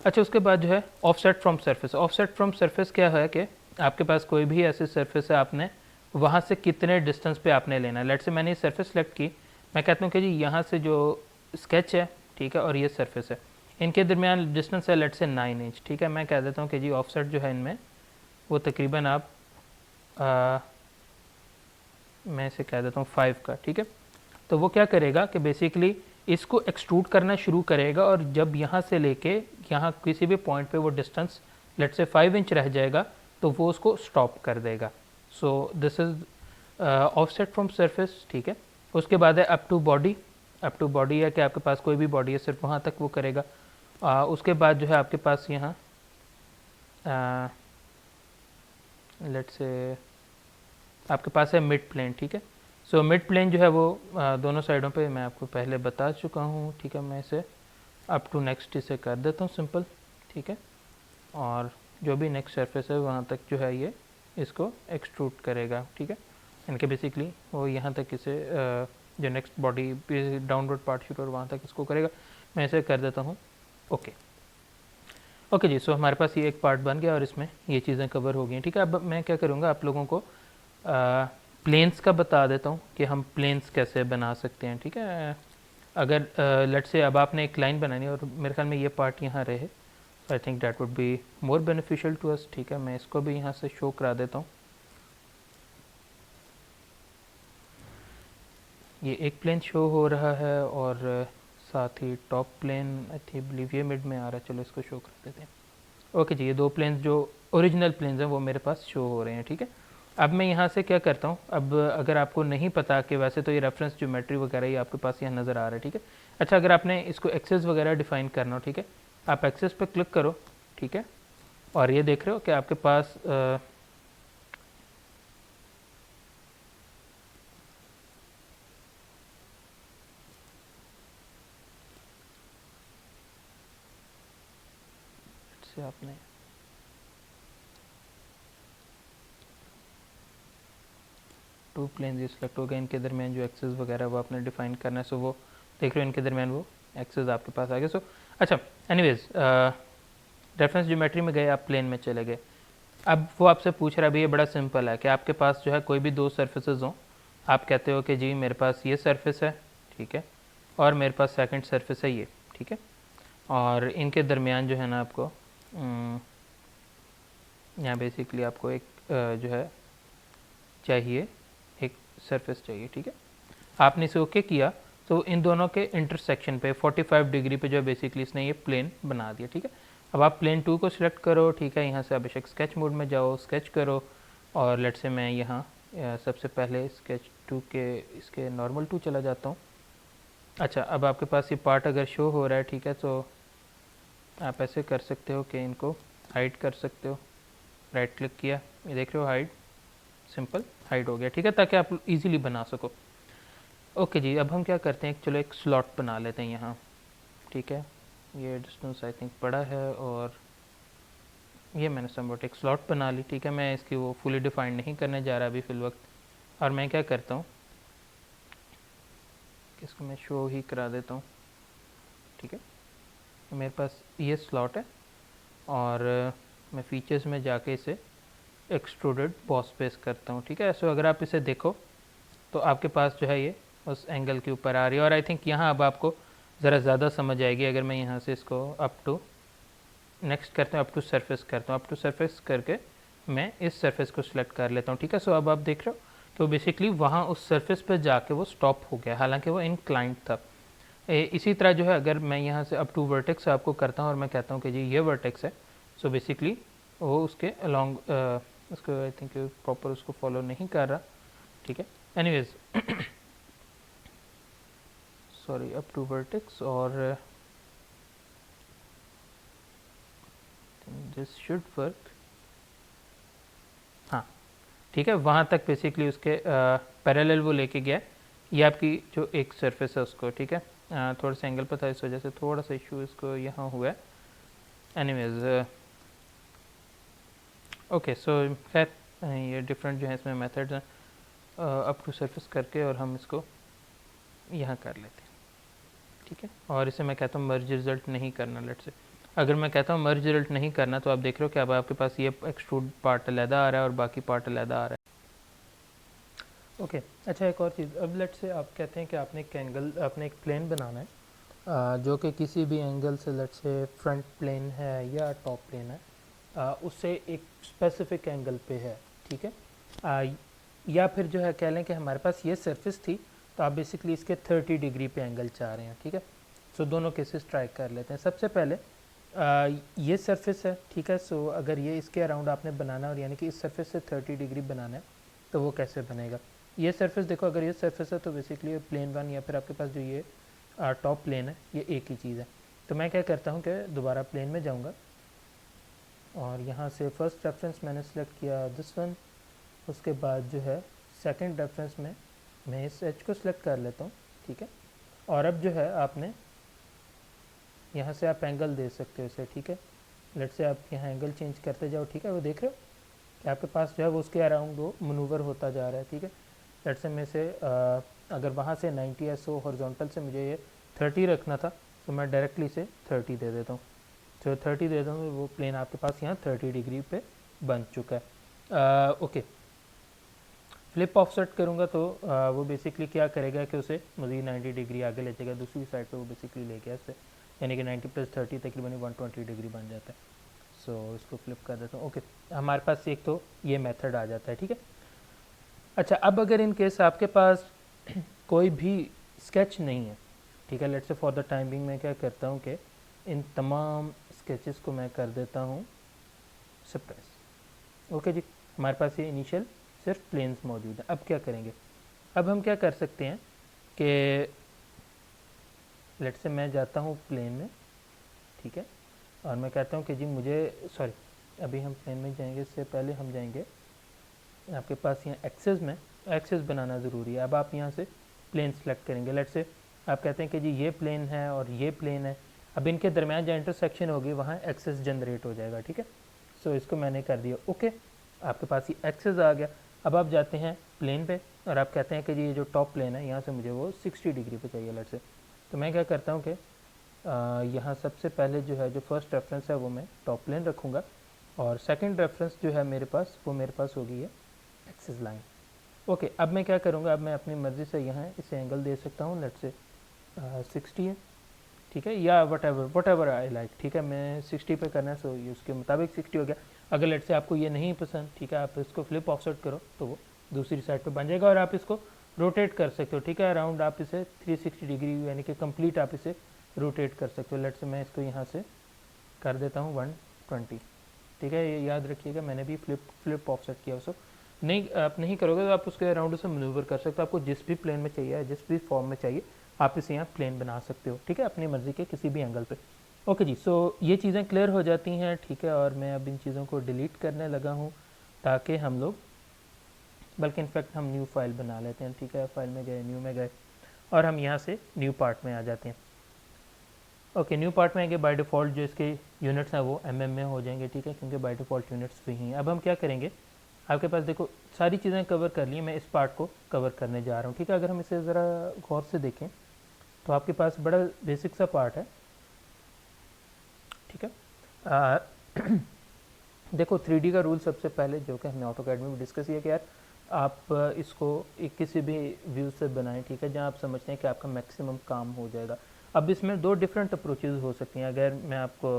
अच्छा उसके बाद जो है offset from surface. Offset from surface क्या है कि आपके पास कोई भी ऐसी सरफेस है, आपने वहाँ से कितने डिस्टेंस पे आपने लेना है। लेट से मैंने ये सरफेस सेलेक्ट की, मैं कहता हूँ कि जी यहाँ से जो स्केच है, ठीक है, और ये सरफेस है, इनके दरमियान डिस्टेंस है लेट से 9 इंच, ठीक है। मैं कह देता हूँ कि जी ऑफसेट जो है इनमें वो तकरीबन आप मैं इसे कह देता हूँ 5 का, ठीक है। तो वो क्या करेगा कि बेसिकली इसको एक्सट्रूड करना शुरू करेगा और जब यहाँ से लेके यहाँ किसी भी पॉइंट पे वो डिस्टेंस लेट से 5 इंच रह जाएगा तो वो उसको स्टॉप कर देगा। So this is offset from surface, ठीक है। उसके बाद है up to body. Up to body है कि आपके पास कोई भी बॉडी है, सिर्फ वहाँ तक वो करेगा। उसके बाद जो है आपके पास यहाँ लेट से आपके पास है मिड प्लेन, ठीक है। सो मिड प्लेन जो है वो दोनों साइडों पे मैं आपको पहले बता चुका हूँ, ठीक है। मैं इसे अप टू नेक्स्ट इसे कर देता हूँ सिंपल, ठीक है। और जो भी नेक्स्ट सरफेस है वहाँ तक जो है ये इसको एक्सट्रूड करेगा, ठीक है। इनके बेसिकली वो यहाँ तक इसे जो next body downward part shoot और वहाँ तक इसको करेगा। मैं इसे कर देता हूँ ओके। ओके जी, सो हमारे पास ये एक पार्ट बन गया और इसमें ये चीज़ें कवर हो गई, ठीक है। अब मैं क्या करूँगा, आप लोगों को प्लेन्स का बता देता हूँ कि हम प्लेन्स कैसे बना सकते हैं, ठीक है। अगर लेट से अब आपने एक लाइन बनानी है और मेरे ख्याल में ये पार्ट यहाँ रहे, I think that would be more beneficial to us, ठीक है। मैं इसको भी यहाँ से शो करा देता हूँ। ये एक प्लेन शो हो रहा है और साथ ही top plane I think believe ये मिड में आ रहा है, चलो इसको शो कर देते हैं। ओके जी, ये दो प्लेन्स जो ओरिजिनल प्लेन्स हैं वो मेरे पास शो हो रहे हैं, ठीक है। अब मैं यहाँ से क्या करता हूँ, अब अगर आपको नहीं पता कि वैसे तो ये रेफरेंस ज्योमेट्री वगैरह ये आपके पास यहाँ नज़र आ रहा है, ठीक है। अच्छा अगर आपने इसको एक्सेस वगैरह डिफाइन करना हो, ठीक है, आप एक्सेस पे क्लिक करो, ठीक है। और ये देख रहे हो कि आपके पास से आपने टू प्लेन ये सिलेक्ट हो गए, इनके दरमियान जो एक्सेस वगैरह वो आपने डिफाइन करना है। सो वो देख रहे हो इनके दरमियान वो एक्सेस आपके पास आ गए। सो अच्छा एनीवेज रेफरेंस ज्योमेट्री में गए, आप प्लेन में चले गए। अब वो आपसे पूछ रहा है, अभी ये बड़ा सिंपल है कि आपके पास जो है कोई भी दो सर्फेसेज हों, आप कहते हो कि जी मेरे पास ये सरफेस है, ठीक है, और मेरे पास सेकंड सरफेस है ये, ठीक है। और इनके दरमियान जो है ना आपको यहाँ बेसिकली आपको एक जो है चाहिए, एक सरफेस चाहिए, ठीक है। आपने इसे ओके किया तो इन दोनों के इंटरसेक्शन पे 45 डिग्री पे जो है बेसिकली इसने ये प्लेन बना दिया, ठीक है। अब आप प्लेन 2 को सिलेक्ट करो, ठीक है। यहाँ से आप बेशक स्केच मोड में जाओ, स्केच करो, और लेट से मैं यहाँ सबसे पहले स्केच 2 के इसके नॉर्मल 2 चला जाता हूँ। अच्छा अब आपके पास ये पार्ट अगर शो हो रहा है, ठीक है, तो आप ऐसे कर सकते हो कि इनको हाइड कर सकते हो। राइट क्लिक किया, ये देख रहे हो हाइड, सिंपल हाइड हो गया, ठीक है, ताकि आप इजीली बना सको। ओके जी, अब हम क्या करते हैं, चलो एक स्लॉट बना लेते हैं यहाँ, ठीक है। ये डिस्टेंस आई थिंक बड़ा है और ये मैंने समवट एक स्लॉट बना ली, ठीक है। मैं इसकी वो फुली डिफाइंड नहीं करने जा रहा अभी फिल वक्त। और मैं क्या करता हूँ, इसको मैं शो ही करा देता हूँ, ठीक है। मेरे पास ये स्लॉट है और मैं फीचर्स में जाके इसे एक्सट्रूडेड बॉस बेस करता हूँ, ठीक है। सो अगर आप इसे देखो तो आपके पास जो है ये उस एंगल के ऊपर आ रही है। और आई थिंक यहाँ अब आपको ज़रा ज़्यादा समझ आएगी अगर मैं यहाँ से इसको अप टू नेक्स्ट करता हूँ, अप टू सरफेस करता हूँ। अप टू सरफेस करके मैं इस सरफेस को सिलेक्ट कर लेता हूँ, ठीक है। सो अब आप देख रहे हो कि वो बेसिकली वहाँ उस सरफेस पर जाके वो स्टॉप हो गया, हालांकि वो इनक्लाइंट था। इसी तरह जो है अगर मैं यहाँ से अप टू वर्टेक्स आपको करता हूँ और मैं कहता हूँ कि जी ये वर्टेक्स है, सो बेसिकली वो उसके अलॉन्ग उसको आई थिंक प्रॉपर उसको फॉलो नहीं कर रहा, ठीक है। Anyways sorry up to vertex, और दिस शुड वर्क। हाँ ठीक है, वहाँ तक बेसिकली उसके पैरेलल वो लेके गया। ये आपकी जो एक सरफेस है उसको, ठीक है, थोड़ा सा एंगल पर था इस वजह से थोड़ा सा इशू इसको यहाँ हुआ है। एनीवेज ओके, सो खैर ये डिफरेंट जो है इसमें मेथड्स हैं अप टू सरफेस करके, और हम इसको यहाँ कर लेते हैं, ठीक है। और इसे मैं कहता हूँ मर्ज रिजल्ट नहीं करना। लेट से अगर मैं कहता हूँ मर्ज रिजल्ट नहीं करना, तो आप देख रहे हो कि अब आपके पास ये एक्सट्रूड पार्ट अलहदा आ रहा है और बाकी पार्ट अलहदा आ रहा है। ओके अच्छा, एक और चीज़, अब लेट से आप कहते हैं कि आपने एक प्लेन बनाना है जो कि किसी भी एंगल से, लेट से फ्रंट प्लेन है या टॉप प्लेन है, उससे एक स्पेसिफिक एंगल पे है, ठीक है। या फिर जो है कह लें कि हमारे पास ये सरफेस थी, तो आप बेसिकली इसके 30 डिग्री पे एंगल चाह रहे हैं, ठीक है। सो दोनों केसेस ट्राई कर लेते हैं। सबसे पहले ये सरफेस है, ठीक है। सो अगर ये इसके अराउंड आपने बनाना है, और यानी कि इस सरफेस से 30 डिग्री बनाना है, तो वो कैसे बनेगा। ये सरफेस देखो, अगर ये सरफेस है तो बेसिकली प्लेन वन, या फिर आपके पास जो ये टॉप प्लेन है, ये एक ही चीज़ है। तो मैं क्या करता हूँ कि दोबारा प्लेन में जाऊँगा, और यहाँ से फर्स्ट रेफरेंस मैंने सेलेक्ट किया दिस वन, उसके बाद जो है सेकंड रेफरेंस में मैं इस एच को सिलेक्ट कर लेता हूँ, ठीक है। और अब जो है आपने यहाँ से आप एंगल दे सकते हो इसे, ठीक है। लेट से आप यहाँ एंगल चेंज करते जाओ, ठीक है। वो देख रहे हो कि आपके पास जो है वो उसके अराउंड वो मनूवर होता जा रहा है, ठीक है। लेट से मैं से अगर वहाँ से 90 या 100 हॉरिजॉन्टल से मुझे ये 30 रखना था, तो मैं डायरेक्टली से 30 दे देता हूँ। तो 30 दे दूँ, वो प्लेन आपके पास यहाँ 30 डिग्री पे बन चुका है। ओके, फ्लिप ऑफसेट करूँगा तो वो बेसिकली क्या करेगा कि उसे मज़ीद 90 डिग्री आगे ले जाएगा, दूसरी साइड पे वो बेसिकली ले गया इससे, यानी कि 90 + 30 तकरीबन 120 डिग्री बन जाता है। सो इसको फ्लिप कर देता हूँ। ओके, हमारे पास एक तो ये मेथड आ जाता है, ठीक है। अच्छा, अब अगर इन केस आपके पास कोई भी स्केच नहीं है, ठीक है, let's say for the time being मैं क्या करता हूँ कि इन तमाम स्केचेस को मैं कर देता हूँ सप्रेस। ओके जी, हमारे पास ये इनिशियल सिर्फ प्लेन्स मौजूद है। अब क्या करेंगे, अब हम क्या कर सकते हैं कि लेट से मैं जाता हूँ प्लेन में, ठीक है, और मैं कहता हूँ कि जी मुझे, सॉरी अभी हम प्लेन में जाएंगे, इससे पहले हम जाएंगे आपके पास यहाँ एक्सेस में, एक्सेस बनाना ज़रूरी है। अब आप यहाँ से प्लेन सेलेक्ट करेंगे। लेट से आप कहते हैं कि जी ये प्लेन है और ये प्लेन है, अब इनके दरमियान जो इंटरसेक्शन होगी वहाँ एक्सेस जनरेट हो जाएगा, ठीक है। सो इसको मैंने कर दिया ओके, आपके पास ये एक्सेस आ गया। अब आप जाते हैं प्लेन पे, और आप कहते हैं कि जी ये जो टॉप प्लेन है यहाँ से मुझे वो 60 डिग्री पे चाहिए लेट से। तो मैं क्या करता हूँ कि यहाँ सबसे पहले जो है जो फर्स्ट रेफरेंस है वो मैं टॉप प्लेन रखूँगा, और सेकंड रेफरेंस जो है मेरे पास वो मेरे पास होगी है एक्सिस लाइन। ओके, अब मैं क्या करूँगा, अब मैं अपनी मर्ज़ी से यहाँ इसे एंगल दे सकता हूँ, लेट से 60 है, ठीक है, या वट एवर आई लाइक, ठीक है। मैं 60 पे करना है, सो ये उसके मुताबिक 60 हो गया। अगर लेट से आपको ये नहीं पसंद, ठीक है, आप इसको फ्लिप ऑफसेट करो तो वो दूसरी साइड पे बन जाएगा, और आप इसको रोटेट कर सकते हो, ठीक है, अराउंड आप इसे 360 डिग्री यानी कि कंप्लीट आप इसे रोटेट कर सकते हो। लेट से मैं इसको यहाँ से कर देता हूँ 120, ठीक है। ये याद रखिएगा, मैंने भी फ्लिप ऑफसेट किया उसको। नहीं, आप नहीं करोगे तो आप उसके अराउंड उसे मनूवर कर सकते हो। आपको जिस भी प्लेन में चाहिए, जिस भी फॉर्म में चाहिए, आप इसे यहाँ प्लेन बना सकते हो, ठीक है, अपनी मर्ज़ी के किसी भी एंगल पे। ओके जी, सो ये चीज़ें क्लियर हो जाती हैं, ठीक है। और मैं अब इन चीज़ों को डिलीट करने लगा हूँ ताकि हम लोग, बल्कि इनफैक्ट हम न्यू फाइल बना लेते हैं, ठीक है। फाइल में गए, न्यू में गए, और हम यहाँ से न्यू पार्ट में आ जाते हैं। ओके, न्यू पार्ट में आएंगे, बाय डिफ़ॉल्ट जो इसके यूनिट्स हैं वो mm में हो जाएंगे, ठीक है, क्योंकि बाय डिफ़ॉल्ट यूनिट्स वही हैं। अब हम क्या करेंगे, आपके पास देखो सारी चीज़ें कवर कर ली, मैं इस पार्ट को कवर करने जा रहा हूँ, ठीक है। अगर हम इसे ज़रा गौर से देखें तो आपके पास बड़ा बेसिक सा पार्ट है, ठीक है। देखो 3D का रूल सबसे पहले जो कि हमने ऑटोकैड में भी डिस्कस किया कि यार आप इसको एक किसी भी व्यू से बनाएं, ठीक है, जहां आप समझते हैं कि आपका मैक्सिमम काम हो जाएगा। अब इसमें दो डिफरेंट अप्रोचेज हो सकती हैं। अगर मैं आपको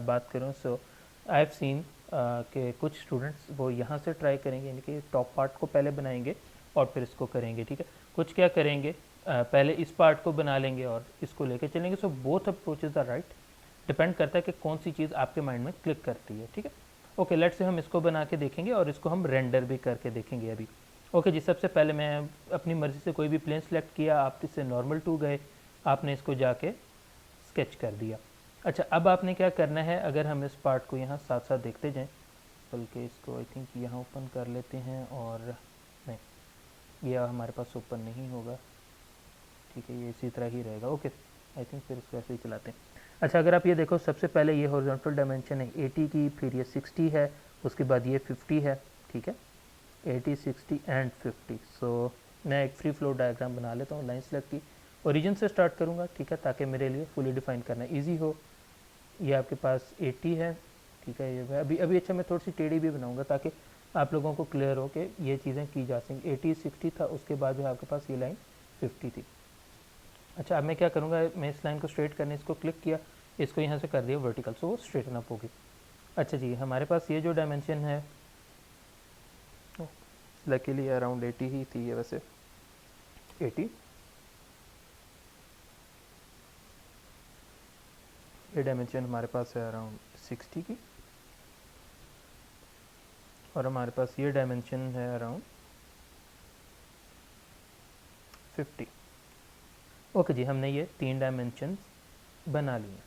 बात करूं, सो आई हैव सीन कि कुछ स्टूडेंट्स वो यहाँ से ट्राई करेंगे, यानी कि टॉप पार्ट को पहले बनाएंगे और फिर इसको करेंगे, ठीक है। कुछ क्या करेंगे, पहले इस पार्ट को बना लेंगे और इसको लेके चलेंगे। So both approaches are right, depend करता है कि कौन सी चीज़ आपके माइंड में क्लिक करती है, ठीक है। ओके, लेट्स से हम इसको बना के देखेंगे और इसको हम रेंडर भी करके देखेंगे अभी। ओके जी, सबसे पहले मैं अपनी मर्ज़ी से कोई भी प्लेन सेलेक्ट किया, आप इससे नॉर्मल टू गए, आपने इसको जाके स्केच कर दिया। अच्छा, अब आपने क्या करना है, अगर हम इस पार्ट को यहाँ साथ साथ देखते जाएं, बल्कि इसको आई थिंक यहाँ ओपन कर लेते हैं, और नहीं, ये हमारे पास ओपन नहीं होगा, ठीक है, ये इसी तरह ही रहेगा। ओके, आई थिंक फिर इसको ऐसे ही चलाते हैं। अच्छा, अगर आप ये देखो, सबसे पहले ये हॉरिजॉन्टल डायमेंशन है 80 की, फिर ये 60 है, उसके बाद ये 50 है, ठीक है, 80, 60 एंड 50। सो मैं एक फ्री फ्लो डायग्राम बना लेता हूँ लाइन सेलेक्ट की, ओरिजिन से स्टार्ट करूँगा, ठीक है, ताकि मेरे लिए फुली डिफाइन करना ईजी हो। ये आपके पास 80 है, ठीक है, ये अभी अभी अच्छा मैं थोड़ी सी टेढ़ी भी बनाऊंगा ताकि आप लोगों को क्लियर हो कि ये चीज़ें की जा सकें। 80 60 था, उसके बाद जो है आपके पास ये लाइन 50 थी। अच्छा, अब मैं क्या करूँगा, मैं इस लाइन को स्ट्रेट करने, इसको क्लिक किया, इसको यहाँ से कर दिया वर्टिकल, सो वो स्ट्रेटन अप होगी। अच्छा जी, हमारे पास ये जो डायमेंशन है, लकीली अराउंड 80 ही थी ये, वैसे 80, ये डायमेंशन हमारे पास है अराउंड 60 की, और हमारे पास ये डायमेंशन है अराउंड 50। ओके जी, हमने ये 3 डायमेंशन बना लिए,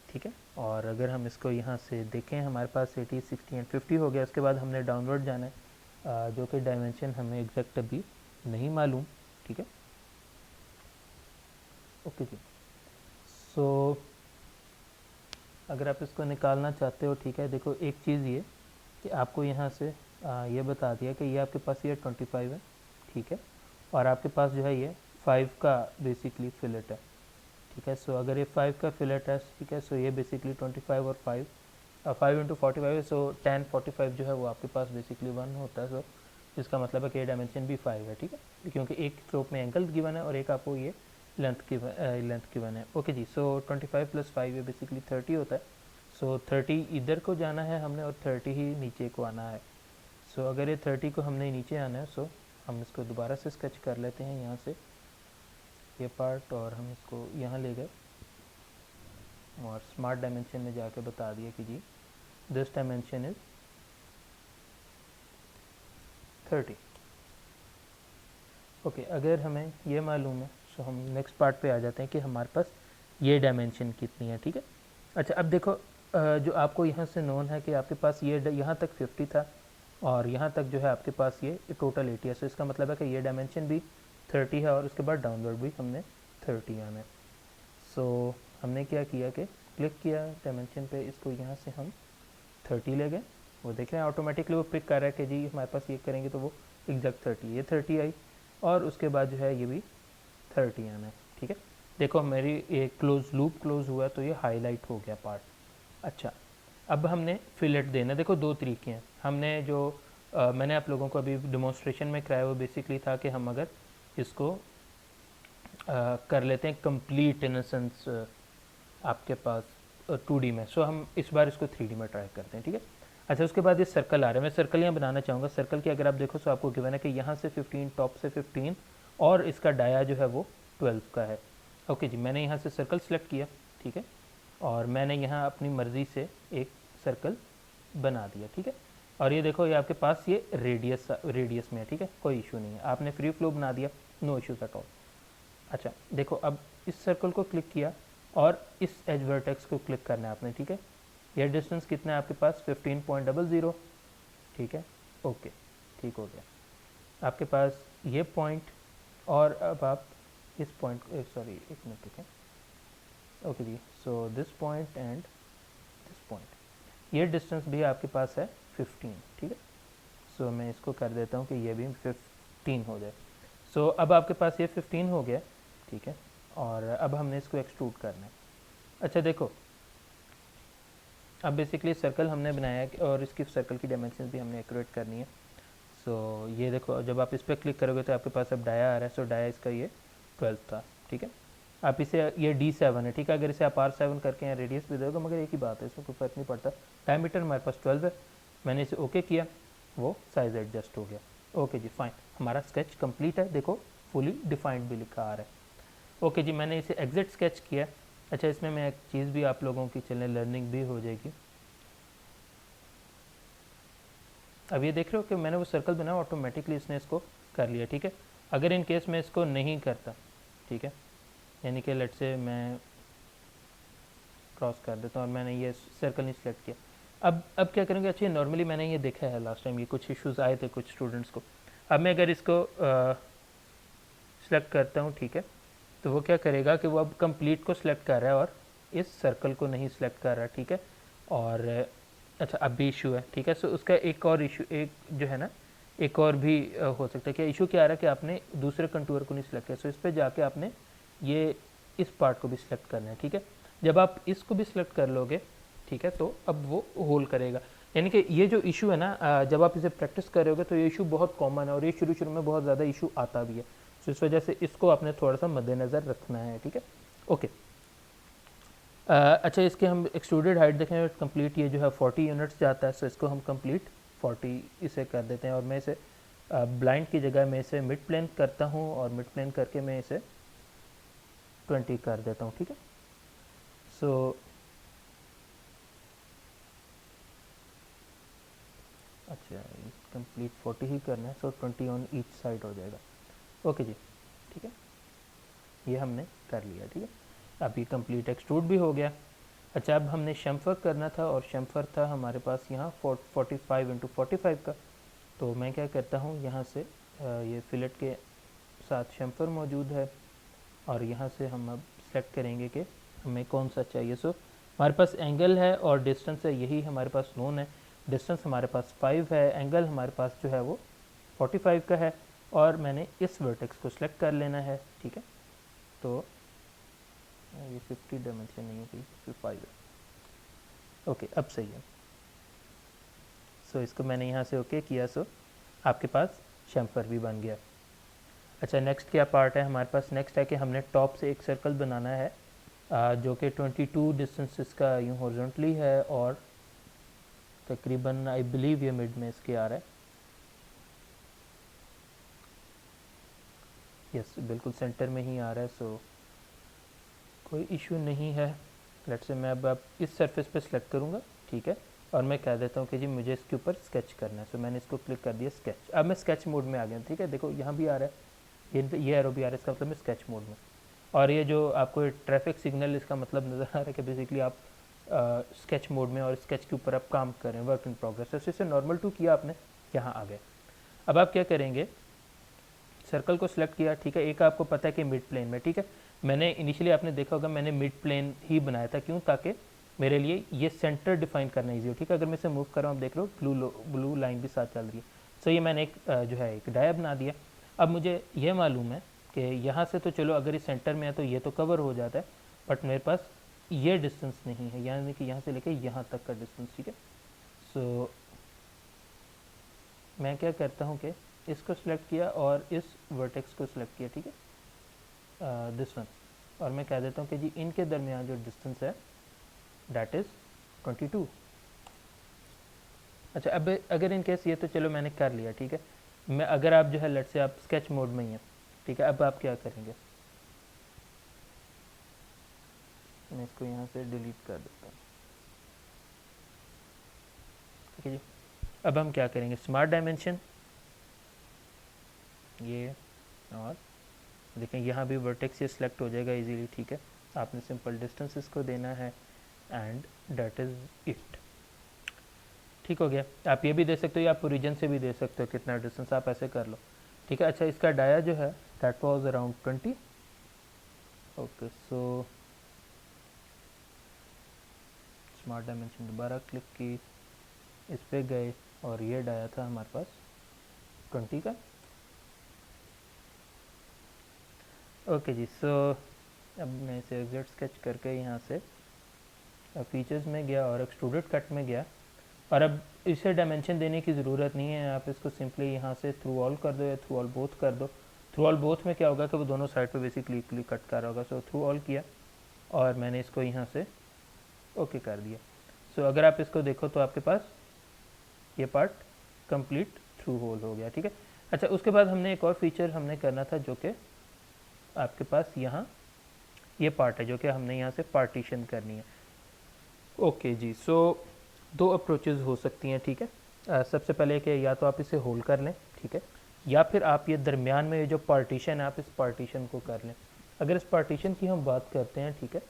ठीक है। और अगर हम इसको यहाँ से देखें, हमारे पास 80, 60 एंड 50 हो गया। उसके बाद हमने डाउनवर्ड जाना है, जो कि डायमेंशन हमें एग्जैक्ट अभी नहीं मालूम, ठीक है। ओके जी, सो अगर आप इसको निकालना चाहते हो, ठीक है, देखो एक चीज़ ये कि आपको यहाँ से ये बता दिया कि ये आपके पास ये 25 है, ठीक है, और आपके पास जो है ये 5 का बेसिकली फिलेट है, ठीक है। सो अगर ये 5 का फिलेट है, ठीक है, सो ये बेसिकली 25 और 5 5 इंटू 45 है, सो 10 45 जो है वो आपके पास बेसिकली 1 होता है। सो इसका मतलब है कि ये डायमेंशन भी 5 है, ठीक है, क्योंकि एक स्लोप में एंगल गिवन है और एक आपको ये लेंथ गिवन है। ओके जी, सो 25 प्लस 5 ये बेसिकली 30 होता है। सो 30 इधर को जाना है हमने और 30 ही नीचे को आना है। सो अगर ये 30 को हमने नीचे आना है, सो हम इसको दोबारा से स्केच कर लेते हैं यहाँ से ये पार्ट, और हम इसको यहाँ ले गए और स्मार्ट डायमेंशन में जाके बता दिया कि जी दिस डायमेंशन इज 30। ओके, अगर हमें ये मालूम है, सो हम नेक्स्ट पार्ट पे आ जाते हैं कि हमारे पास ये डायमेंशन कितनी है, ठीक है। अच्छा, अब देखो, जो आपको यहाँ से नोन है कि आपके पास ये यहाँ तक 50 था और यहाँ तक जो है आपके पास ये टोटल 80 है। सो इसका मतलब है कि ये डायमेंशन भी 30 है और उसके बाद डाउनवर्ड भी हमने 30 आना है। सो हमने क्या किया कि क्लिक किया डायमेंशन पे, इसको यहाँ से हम 30 ले गए, वो देख रहे हैं ऑटोमेटिकली वो पिक कर रहा है कि जी हमारे पास ये करेंगे तो वो एग्जैक्ट 30, ये 30 आई, और उसके बाद जो है ये भी 30 आना है, ठीक है। देखो मेरी ये क्लोज लूप क्लोज हुआ तो ये हाईलाइट हो गया पार्ट। अच्छा, अब हमने फिलेट देना, देखो दो तरीके हैं। हमने जो मैंने आप लोगों को अभी डिमॉन्स्ट्रेशन में कराया वो बेसिकली था कि हम अगर इसको कर लेते हैं कंप्लीट इन सेंस आपके पास 2D में, सो हम इस बार इसको 3D में ट्राई करते हैं, ठीक है। अच्छा, उसके बाद ये सर्कल आ रहा है, मैं सर्कल यहाँ बनाना चाहूँगा। सर्कल की अगर आप देखो तो आपको गिवन है कि यहाँ से 15, टॉप से 15, और इसका डाया जो है वो 12 का है। ओके जी, मैंने यहाँ से सर्कल सेलेक्ट किया, ठीक है, और मैंने यहाँ अपनी मर्ज़ी से एक सर्कल बना दिया, ठीक है। और ये देखो ये आपके पास ये रेडियस में है, ठीक है, कोई इशू नहीं है, आपने फ्री फ्लो बना दिया, नो इश्यूज एट ऑल। अच्छा देखो, अब इस सर्कल को क्लिक किया और इस एज वर्टेक्स को क्लिक करना है आपने, ठीक है। यह डिस्टेंस कितना है आपके पास 15.00, ठीक है, ओके, ठीक हो गया आपके पास ये पॉइंट। और अब आप इस पॉइंट, सॉरी एक मिनट, ठीक है, ओके जी, so this point and this point, ये डिस्टेंस भी आपके पास है 15, ठीक है। सो मैं इसको कर देता हूँ कि ये भी 15 हो जाए। सो अब आपके पास ये 15 हो गया, ठीक है, और अब हमने इसको एक्सट्रूड करना है। अच्छा देखो, अब बेसिकली सर्कल हमने बनाया है और इसकी सर्कल की डायमेंशन भी हमने एक्यूरेट करनी है। सो ये देखो, जब आप इस पर क्लिक करोगे तो आपके पास अब डाया आ रहा है। सो डाया इसका ये 12 था, ठीक है। आप इसे, ये D7 है, ठीक है, अगर इसे आप R7 करके यहाँ रेडियस भी दोगे, मगर एक ही बात है, इसमें कोई फर्क नहीं पड़ता। डायमीटर हमारे पास 12 है, मैंने इसे ओके किया, वो साइज एडजस्ट हो गया। ओके जी, फाइन, हमारा स्केच कंप्लीट है, देखो फुली डिफाइंड भी लिखा आ रहा है। ओके जी, मैंने इसे एग्जिट स्केच किया। अच्छा, इसमें मैं एक चीज़ भी आप लोगों की चलने लर्निंग भी हो जाएगी। अब ये देख रहे हो कि मैंने वो सर्कल बनाया, ऑटोमेटिकली इसने इसको कर लिया, ठीक है। अगर इन केस में इसको नहीं करता, ठीक है, यानी कि लेट से मैं क्रॉस कर देता हूँ और मैंने ये सर्कल नहीं सिलेक्ट किया। अब क्या करेंगे, अच्छा नॉर्मली मैंने ये देखा है लास्ट टाइम, ये कुछ इश्यूज आए थे कुछ स्टूडेंट्स को। अब मैं अगर इसको सिलेक्ट करता हूँ, ठीक है, तो वो क्या करेगा कि वो अब कंप्लीट को सिलेक्ट कर रहा है और इस सर्कल को नहीं सिलेक्ट कर रहा, ठीक है। और अच्छा अब भी इशू है, ठीक है। सो उसका एक और इशू, एक जो है ना, एक और भी हो सकता है। क्या इशू क्या आ रहा है कि आपने दूसरे कंटूर को नहीं सिलेक्ट किया। सो इस पर जाके आपने ये इस पार्ट को भी सिलेक्ट करना है, ठीक है। जब आप इसको भी सिलेक्ट कर लोगे, ठीक है, तो अब वो होल्ड करेगा। यानी कि ये जो इशू है ना, जब आप इसे प्रैक्टिस करोगे तो ये इशू बहुत कॉमन है और ये शुरू शुरू में बहुत ज़्यादा इशू आता भी है। तो इस वजह से इसको आपने थोड़ा सा मद्देनज़र रखना है, ठीक है। ओके, अच्छा इसके हम एक्सट्रूडेड हाइट देखें, कंप्लीट ये जो है 40 यूनिट्स जाता है। सो इसको हम कंप्लीट 40 इसे कर देते हैं और मैं इसे ब्लाइंड की जगह मैं इसे मिड प्लेन करता हूँ और मिड प्लेन करके मैं इसे 20 कर देता हूँ, ठीक है। सो अच्छा कंप्लीट 40 ही करना है, सो 20 ऑन ईच साइड हो जाएगा। ओके जी, ठीक है, ये हमने कर लिया, ठीक है। अभी कंप्लीट एक्सट्रूड भी हो गया। अच्छा अब हमने शम्फर करना था और शम्फर था हमारे पास यहाँ 45 इंटू 45 का। तो मैं क्या करता हूँ, यहाँ से ये फिलेट के साथ शम्फर मौजूद है और यहाँ से हम अब सेलेक्ट करेंगे कि हमें कौन सा चाहिए। सो हमारे पास एंगल है और डिस्टेंस है, यही हमारे पास नोन है। डिस्टेंस हमारे पास 5 है, एंगल हमारे पास जो है वो 45 का है और मैंने इस वर्टेक्स को सिलेक्ट कर लेना है, ठीक है। तो ये 50 डायमेंशन नहीं है, 55 है। ओके अब सही है। सो इसको मैंने यहाँ से ओके किया, सो आपके पास शैम्फर भी बन गया। अच्छा नेक्स्ट क्या पार्ट है हमारे पास, नेक्स्ट है कि हमने टॉप से एक सर्कल बनाना है जो कि 22 डिस्टेंस इसका यूँ हॉरिजॉन्टली है और तकरीबन आई बिलीव ये मिड में इसके आ रहा है। यस बिल्कुल सेंटर में ही आ रहा है। सो कोई इशू नहीं है। लेट्स से मैं अब इस सरफेस पे सिलेक्ट करूँगा, ठीक है, और मैं कह देता हूँ कि जी मुझे इसके ऊपर स्केच करना है। सो मैंने इसको क्लिक कर दिया स्केच। अब मैं स्केच मोड में आ गया, ठीक है। देखो यहाँ भी आ रहा है, ये एरो भी आ रहा है, इसका मतलब मैं स्केच मोड में। और ये जो आपको ट्रैफिक सिग्नल इसका मतलब नज़र आ रहा है कि बेसिकली आप स्केच मोड में और स्केच के ऊपर आप काम कर रहे हैं, वर्क इन प्रोग्रेस। तो इसे नॉर्मल टू किया आपने, यहाँ आ गए। अब आप क्या करेंगे, सर्कल को सिलेक्ट किया, ठीक है। एक आपको पता है कि मिड प्लेन में, ठीक है। मैंने इनिशियली आपने देखा होगा मैंने मिड प्लेन ही बनाया था, क्यों, ताकि मेरे लिए ये सेंटर डिफाइन करना ईजी हो, ठीक है। अगर मैं इसे मूव कर रहा हूँ, आप देख रहे हो ब्लू लाइन भी साथ चल रही है। सो ये मैंने एक जो है एक डाया बना दिया। अब मुझे ये मालूम है कि यहाँ से तो चलो अगर इस सेंटर में है तो ये तो कवर हो जाता है, बट मेरे पास ये डिस्टेंस नहीं है, यानी कि यहाँ से लेके यहाँ तक का डिस्टेंस, ठीक है। सो मैं क्या करता हूँ कि इसको सिलेक्ट किया और इस वर्टेक्स को सिलेक्ट किया, ठीक है, दिस वन, और मैं कह देता हूँ कि जी इनके दरमियान जो डिस्टेंस है दैट इज़ 22। अच्छा अब अगर इन केस ये तो चलो मैंने कर लिया, ठीक है। मैं अगर आप जो है लेट से आप स्केच मोड में ही हैं, ठीक है, अब आप क्या करेंगे, मैं इसको यहाँ से डिलीट कर देता हूँ, ठीक है जी। अब हम क्या करेंगे, स्मार्ट डायमेंशन ये, और देखें यहाँ भी वर्टेक्स ये सिलेक्ट हो जाएगा इजीली, ठीक है। आपने सिंपल डिस्टेंस इसको देना है एंड दैट इज़ इट, ठीक हो गया। आप ये भी दे सकते हो या आप ओरिजिन से भी दे सकते हो कितना डिस्टेंस, आप ऐसे कर लो, ठीक है। अच्छा इसका डाया जो है that was around 20। Okay so smart dimension दोबारा क्लिक की, इस पे गए और ये डाया था हमारे पास 20 का। ओके जी, सो अब मैं इसे एग्जिट स्केच करके यहाँ से फीचर्स में गया और एक्सट्रूडेड कट में गया, और अब इसे डायमेंशन देने की ज़रूरत नहीं है, आप इसको सिंपली यहाँ से थ्रू ऑल कर दो या थ्रू ऑल बोथ कर दो। थ्रू ऑल बोथ में क्या होगा कि वो दोनों साइड पे बेसिकली कट कर रहा होगा। सो थ्रू ऑल किया और मैंने इसको यहाँ से ओके कर दिया। सो अगर आप इसको देखो तो आपके पास ये पार्ट कंप्लीट थ्रू होल हो गया, ठीक है। अच्छा उसके बाद हमने एक और फीचर हमने करना था जो कि आपके पास यहाँ ये पार्ट है जो कि हमने यहाँ से पार्टीशन करनी है। ओके जी, सो दो अप्रोचेज़ हो सकती हैं, ठीक है। सबसे पहले कि या तो आप इसे होल्ड कर लें, ठीक है, या फिर आप ये दरमियान में जो पार्टीशन है आप इस पार्टीशन को कर लें। अगर इस पार्टीशन की हम बात करते हैं, ठीक है,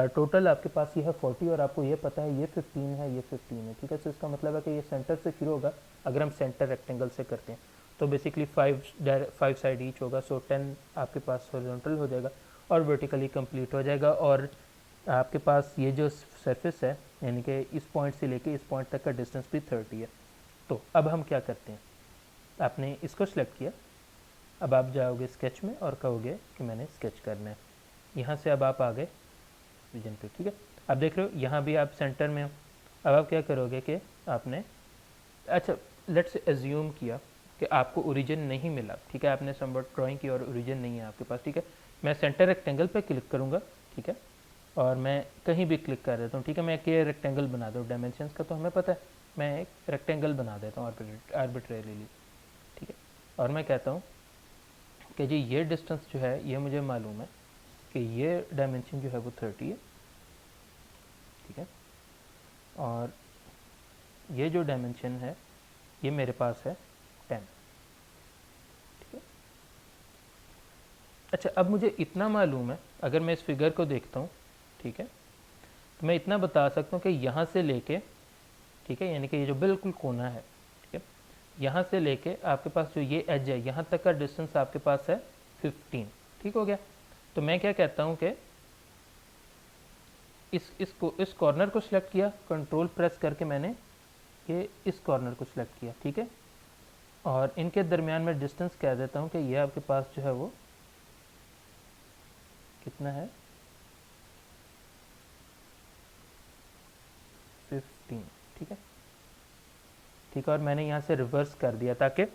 टोटल आपके पास ये है 40 और आपको ये पता है ये 15 है, ये 15 है, ठीक है। तो इसका मतलब है कि ये सेंटर से शुरू होगा। अगर हम सेंटर रेक्टेंगल से करते हैं तो बेसिकली 5 साइड ईच होगा, सो 10 आपके पास हॉरिजॉन्टल हो जाएगा और वर्टिकली कंप्लीट हो जाएगा। और आपके पास ये जो सरफेस है, यानी कि इस पॉइंट से लेके इस पॉइंट तक का डिस्टेंस भी 30 है। तो अब हम क्या करते हैं, आपने इसको सिलेक्ट किया, अब आप जाओगे स्केच में और कहोगे कि मैंने स्केच करना है। यहाँ से अब आप आ गए रीजन पे, ठीक है। अब देख रहे हो यहाँ भी आप सेंटर में हो। अब आप क्या करोगे कि आपने, अच्छा लेट्स एज्यूम किया कि आपको ओरिजिन नहीं मिला, ठीक है, आपने समवट ड्राइंग की और ओरिजिन नहीं है आपके पास, ठीक है। मैं सेंटर रेक्टेंगल पे क्लिक करूँगा, ठीक है, और मैं कहीं भी क्लिक कर देता हूँ, ठीक है। मैं एक रेक्टेंगल बना दूँ, डायमेंशंस का तो हमें पता है, मैं एक रेक्टेंगल बना देता हूँ आर्बिट्रेरीली, ठीक है। और मैं कहता हूँ कि जी ये डिस्टेंस जो है ये मुझे मालूम है कि ये डायमेंशन जो है वो 30 है, ठीक है, और ये जो डायमेंशन है ये मेरे पास है 10, ठीक है। अच्छा अब मुझे इतना मालूम है, अगर मैं इस फिगर को देखता हूँ, ठीक है, तो मैं इतना बता सकता हूँ कि यहाँ से लेके, ठीक है, यानी कि ये जो बिल्कुल कोना है, ठीक है, यहाँ से लेके आपके पास जो ये एज है यहाँ तक का डिस्टेंस आपके पास है 15, ठीक हो गया। तो मैं क्या कहता हूँ कि इस कॉर्नर को सिलेक्ट किया, कंट्रोल प्रेस करके मैंने ये इस कॉर्नर को सिलेक्ट किया, ठीक है, और इनके दरमियान में डिस्टेंस कह देता हूँ कि ये आपके पास जो है वो कितना है 15, ठीक है, ठीक है। और मैंने यहाँ से रिवर्स कर दिया ताकि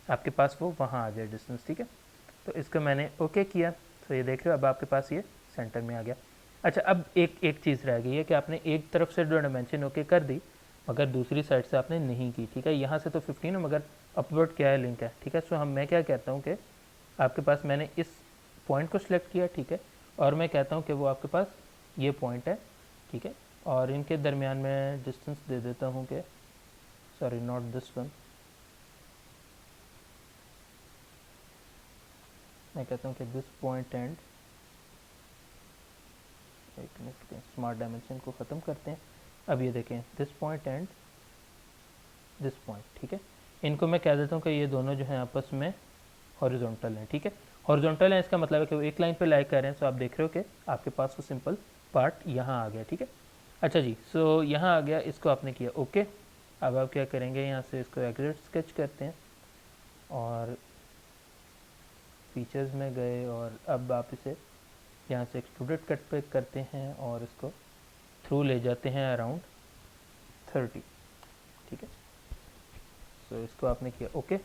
आपके पास वो वहाँ आ जाए डिस्टेंस, ठीक है। तो इसको मैंने ओके किया, तो ये देख रहे हो अब आपके पास ये सेंटर में आ गया। अच्छा अब एक चीज़ रह गई है कि आपने एक तरफ से जो डायमेंशन ओके कर दी मगर दूसरी साइड से आपने नहीं की, ठीक है। यहाँ से तो 15 है मगर अपवर्ड क्या है, लिंक है, ठीक है। सो मैं क्या कहता हूँ कि आपके पास मैंने इस पॉइंट को सिलेक्ट किया, ठीक है, और मैं कहता हूँ कि वो आपके पास ये पॉइंट है, ठीक है, और इनके दरमियान में डिस्टेंस दे देता हूँ कि सॉरी नॉट दिस वन, मैं कहता हूँ कि दिस पॉइंट एंड, एक मिनट स्मार्ट डायमेंशन को ख़त्म करते हैं। अब ये देखें this point and this point, ठीक है, इनको मैं कह देता हूँ कि ये दोनों जो हैं आपस में हॉरिजॉन्टल हैं, ठीक है। हॉरिजॉन्टल है इसका मतलब है कि वो एक लाइन पे लाई कर रहे हैं। सो आप देख रहे हो कि आपके पास वो सिंपल पार्ट यहाँ आ गया, ठीक है। अच्छा जी, सो यहाँ आ गया, इसको आपने किया ओके। अब आप क्या करेंगे, यहाँ से इसको एग्जैक्ट स्केच करते हैं और फीचर्स में गए और अब आप इसे यहाँ से एक्सट्रूडेड कट पे करते हैं और इसको थ्रू ले जाते हैं अराउंड 30, ठीक है। सो इसको आपने किया ओके,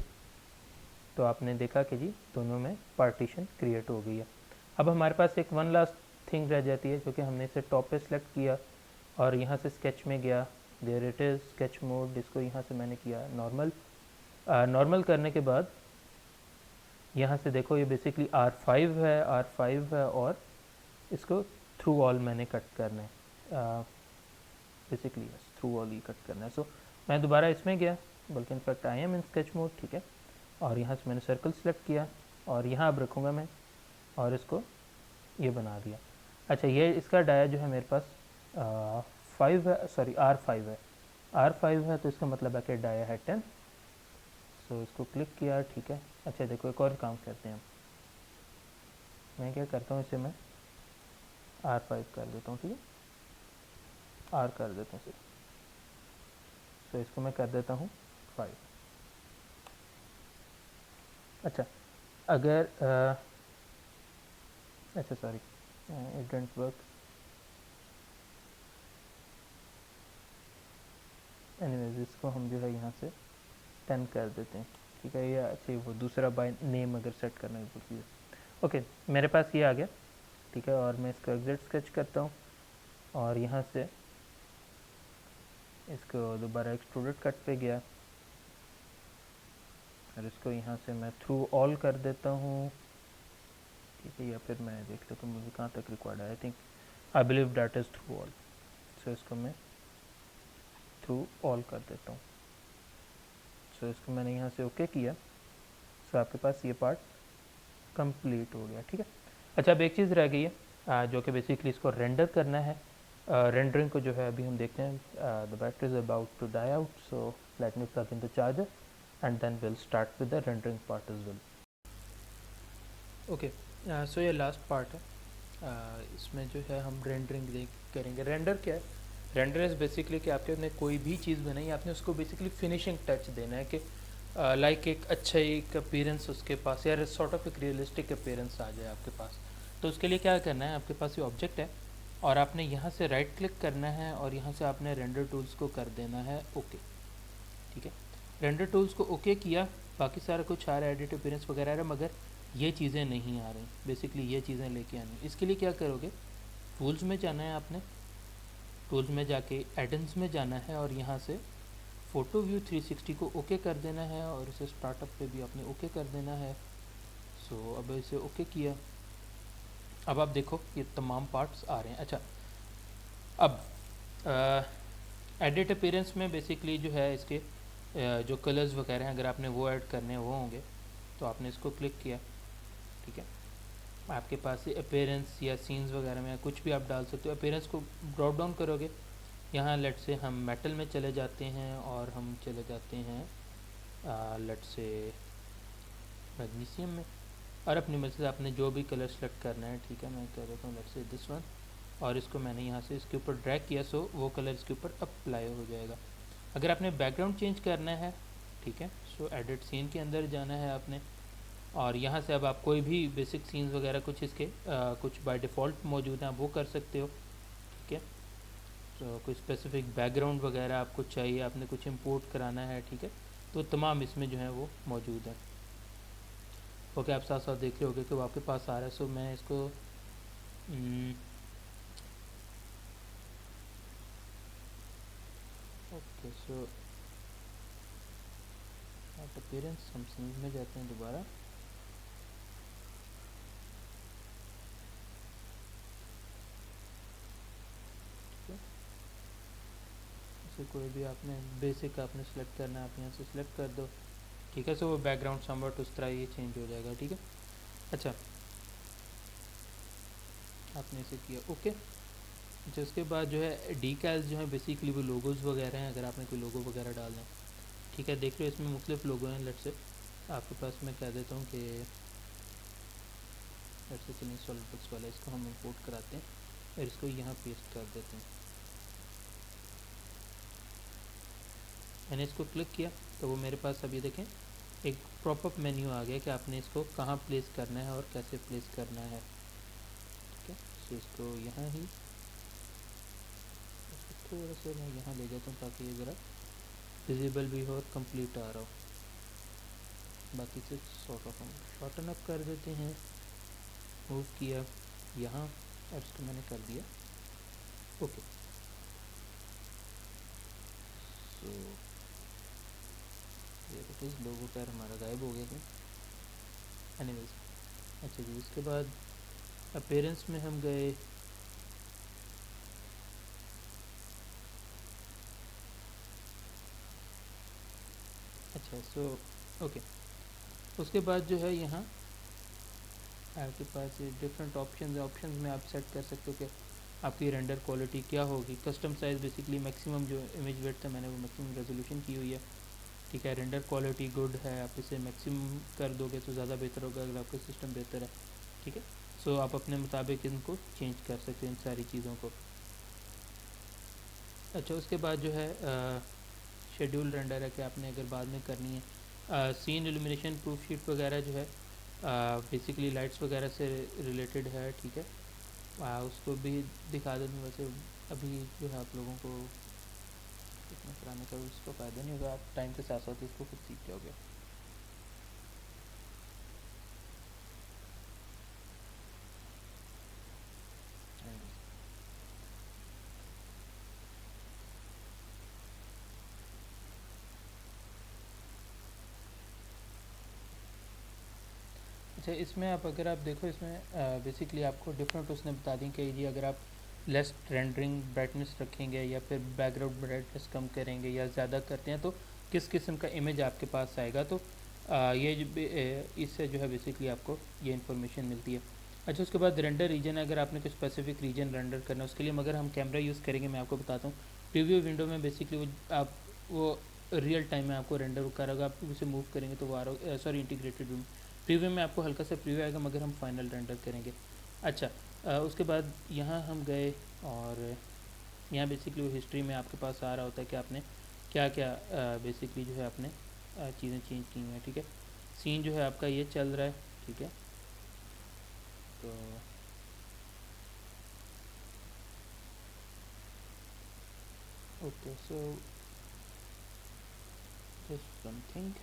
तो आपने देखा कि जी दोनों में पार्टीशन क्रिएट हो गई है। अब हमारे पास एक वन लास्ट थिंग रह जाती है जो कि हमने इसे टॉप पे सेलेक्ट किया और यहाँ से स्केच में गया, there it is sketch mode, इसको यहाँ से मैंने किया नॉर्मल। नॉर्मल करने के बाद यहाँ से देखो ये बेसिकली R5 है और इसको थ्रू ऑल मैंने कट करना है, basically through all he cut करना है। सो मैं दोबारा इसमें गया, बल्कि in fact I am in sketch mode, ठीक है, और यहाँ से मैंने सर्कल सेलेक्ट किया और यहाँ अब रखूँगा मैं और इसको ये बना दिया। अच्छा ये इसका डाया जो है मेरे पास 5 है, सॉरी R5 है, R5 है, तो इसका मतलब है कि डाया है 10। सो इसको क्लिक किया, ठीक है। अच्छा देखो एक और काम करते हैं, मैं क्या करता हूँ इसे मैं R5 कर देता हूँ, ठीक है, R कर देता हूँ सिर्फ। सो इसको मैं कर देता हूँ 5। अच्छा अगर अच्छा sorry it didn't work, anyways इसको हम जो है यहाँ से 10 कर देते हैं, ठीक है। ये अच्छा वो दूसरा बाय नेम अगर सेट करना है तो ओके, मेरे पास ये आ गया, ठीक है, और मैं इसको एग्जैक्ट स्केच करता हूँ और यहाँ से इसको दोबारा एक्सट्रूडेड कट पे गया और इसको यहाँ से मैं थ्रू ऑल कर देता हूँ, ठीक है, या फिर मैं देख लेता हूँ मुझे कहाँ तक रिक्वायर्ड है। I think I believe that is through all. So इसको मैं थ्रू ऑल कर देता हूँ। सो इसको मैंने यहाँ से ओके किया। सो आपके पास ये पार्ट कंप्लीट हो गया, ठीक है। अच्छा, अब एक चीज़ रह गई है जो कि बेसिकली इसको रेंडर करना है। रेंडरिंग को जो है अभी हम देखते हैं। The battery is about to die out, so let me plug in the charger and then will start with the rendering part is well. Okay, so ये लास्ट पार्ट है। इसमें जो है हम रेंडरिंग करेंगे। रेंडर क्या है? रेंडर इज़ बेसिकली कि आपने कोई भी चीज़ बनाई, आपने उसको बेसिकली फिनिशिंग टच देना है कि लाइक एक अच्छा एक अपीयरेंस उसके पास, या सॉर्ट ऑफ एक रियलिस्टिक अपीयरेंस आ जाए आपके पास। तो उसके लिए क्या करना है, आपके पास ये ऑब्जेक्ट है और आपने यहाँ से राइट क्लिक करना है और यहाँ से आपने रेंडर टूल्स को कर देना है ओके। ठीक है, रेंडर टूल्स को ओके किया, बाकी सारा कुछ आ रहा है, एडिट अपीयरेंस वगैरह आ रहा है, मगर ये चीज़ें नहीं आ रही। बेसिकली ये चीज़ें लेके आनी। इसके लिए क्या करोगे, टूल्स में जाना है आपने, टूल्स में जाके एडन्स में जाना है और यहाँ से फ़ोटो व्यू 360 को ओके कर देना है और इसे स्टार्टअप पे भी आपने ओके कर देना है। सो अब इसे ओके किया, अब आप देखो ये तमाम पार्ट्स आ रहे हैं। अच्छा, अब एडिट अपीयरेंस में बेसिकली जो है इसके जो कलर्स वगैरह हैं, अगर आपने वो ऐड करने वो होंगे तो आपने इसको क्लिक किया। ठीक है, आपके पास अपीयरेंस या सीन्स वगैरह में कुछ भी आप डाल सकते हो। अपीयरेंस को ड्रॉप डाउन करोगे, यहाँ लेट से हम मेटल में चले जाते हैं और हम चले जाते हैं लेट से मैग्नीशियम में, और अपनी मर्ज़ी से आपने जो भी कलर सेलेक्ट करना है। ठीक है, मैं कर देता हूँ लेट से दिस वन, और इसको मैंने यहाँ से इसके ऊपर ड्रैग किया, सो वो कलर इसके ऊपर अप्लाई हो जाएगा। अगर आपने बैकग्राउंड चेंज करना है, ठीक है, सो एडिट सीन के अंदर जाना है आपने, और यहाँ से अब आप कोई भी बेसिक सीन्स वगैरह कुछ इसके कुछ बाय डिफ़ॉल्ट मौजूद हैं, आप वो कर सकते हो। ठीक है, तो कोई स्पेसिफिक बैकग्राउंड वगैरह आपको चाहिए, आपने कुछ इंपोर्ट कराना है, ठीक है, तो तमाम इसमें जो है वो मौजूद है। ओके, आप साथ साथ देख रहे होगे कि वो आपके पास आ रहा है। सो मैं इसको ओके, सो अपीयरेंस हम सीन्स में जाते हैं दोबारा। इसे कोई भी आपने बेसिक आपने सेलेक्ट करना है, आप यहाँ से सिलेक्ट कर दो। ठीक है, सो वो बैकग्राउंड समवट उस तरह ये चेंज हो जाएगा। ठीक है, अच्छा, आपने इसे किया ओके। अच्छा, उसके बाद जो है डी कैल्स जो है बेसिकली वो लोगोज वगैरह हैं, अगर आपने कोई लोगो वगैरह डालना है। ठीक है, देख लो इसमें मुख्तलिफ लोगो हैं। लेट से आपके पास मैं कह देता हूँ कि लेट से चलिए सॉलिड वर्क्स वाला, इसको हम इंपोर्ट कराते हैं और इसको यहाँ पेस्ट कर देते हैं। मैंने इसको क्लिक किया तो वो मेरे पास अब ये देखें एक प्रॉपअप मेन्यू आ गया कि आपने इसको कहाँ प्लेस करना है और कैसे प्लेस करना है। ठीक है, सो इसको यहाँ ही थोड़ा सा मैं यहाँ ले जाता हूँ ताकि ये ज़रा विजिबल भी हो और कंप्लीट आ रहा हो। बाकी से सॉर्ट ऑफ हम शॉर्टन अप कर देते हैं, मूव किया यहाँ और इसको मैंने कर दिया ओके। सो ये लोगो पैर हमारा गायब हो गया था। एनीवेज, अच्छा जी, इसके बाद अपीयरेंस में हम गए। अच्छा, सो ओके, उसके बाद जो है यहाँ आपके पास डिफरेंट ऑप्शन में आप सेट कर सकते हो कि आपकी रेंडर क्वालिटी क्या होगी। कस्टम साइज़ बेसिकली मैक्सिमम जो इमेज वेट था मैंने वो मैक्सिमम रेजोल्यूशन की हुई है। ठीक है, रेंडर क्वालिटी गुड है, आप इसे मैक्सिमम कर दोगे तो ज़्यादा बेहतर होगा अगर आपका सिस्टम बेहतर है। ठीक है, सो आप अपने मुताबिक इनको चेंज कर सकते हैं इन सारी चीज़ों को। अच्छा, उसके बाद जो है शेड्यूल रेंडर है कि आपने अगर बाद में करनी है। सीन इल्यूमिनेशन प्रूफ शीट वगैरह जो है बेसिकली लाइट्स वगैरह से रिलेटेड है। ठीक है, उसको भी दिखा दें। वैसे अभी जो है आप लोगों को इतना कराने का उसको फ़ायदा नहीं होगा, आप टाइम के साथ साथ इसको खुद सीख जाओगे। अच्छा, इसमें आप अगर आप देखो इसमें बेसिकली आपको डिफरेंट उसने बता दी कि जी अगर आप लेस रेंडरिंग ब्राइटनेस रखेंगे या फिर बैकग्राउंड ब्राइटनेस कम करेंगे या ज़्यादा करते हैं तो किस किस्म का इमेज आपके पास आएगा। तो ये जो इससे जो है बेसिकली आपको ये इन्फॉर्मेशन मिलती है। अच्छा, उसके बाद रेंडर रीजन, अगर आपने कोई स्पेसिफिक रीजन रेंडर करना है उसके लिए मगर हम कैमरा यूज़ करेंगे, मैं आपको बताता हूँ। प्रीव्यू विंडो में बेसिकली वो रियल टाइम में आपको रेंडर करेगा, आप उसे मूव करेंगे तो वो सॉरी इंटीग्रेटेड व्यू, प्रीव्यू में आपको हल्का सा प्रीव्यू आएगा मगर हम फाइनल रेंडर करेंगे। अच्छा, उसके बाद यहाँ हम गए और यहाँ बेसिकली वो हिस्ट्री में आपके पास आ रहा होता है कि आपने क्या क्या बेसिकली जो है आपने चीज़ें चेंज की हैं, ठीक है। सीन जो है आपका ये चल रहा है, ठीक है। तो ओके, सो जस्ट समथिंग,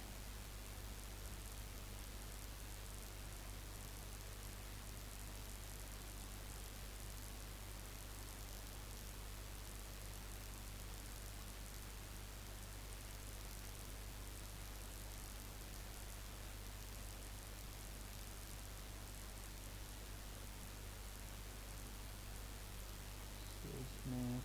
इसमें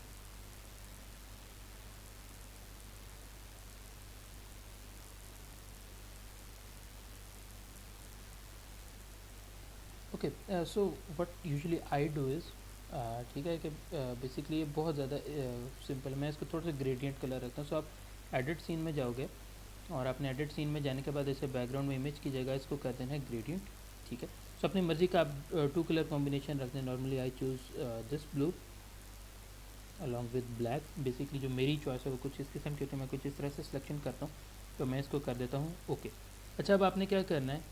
okay. So what usually I do is, ठीक है कि बेसिकली ये बहुत ज़्यादा सिंपल है, मैं इसको थोड़ा सा ग्रेडियंट कलर रखता हूँ। सो आप एडिट सीन में जाओगे और आपने एडिट सीन में जाने के बाद इसे बैकग्राउंड में इमेज की जगह इसको कर देना है ग्रेडियंट, ठीक है। सो अपनी मर्ज़ी का आप टू कलर कॉम्बिनेशन रख दें। Normally I choose this blue along with black, basically जो मेरी चॉइस है वो कुछ इस किस्म की होती है, मैं कुछ इस तरह से सिलेक्शन करता हूँ, तो मैं इसको कर देता हूँ ओके। अच्छा, अब आपने क्या करना है,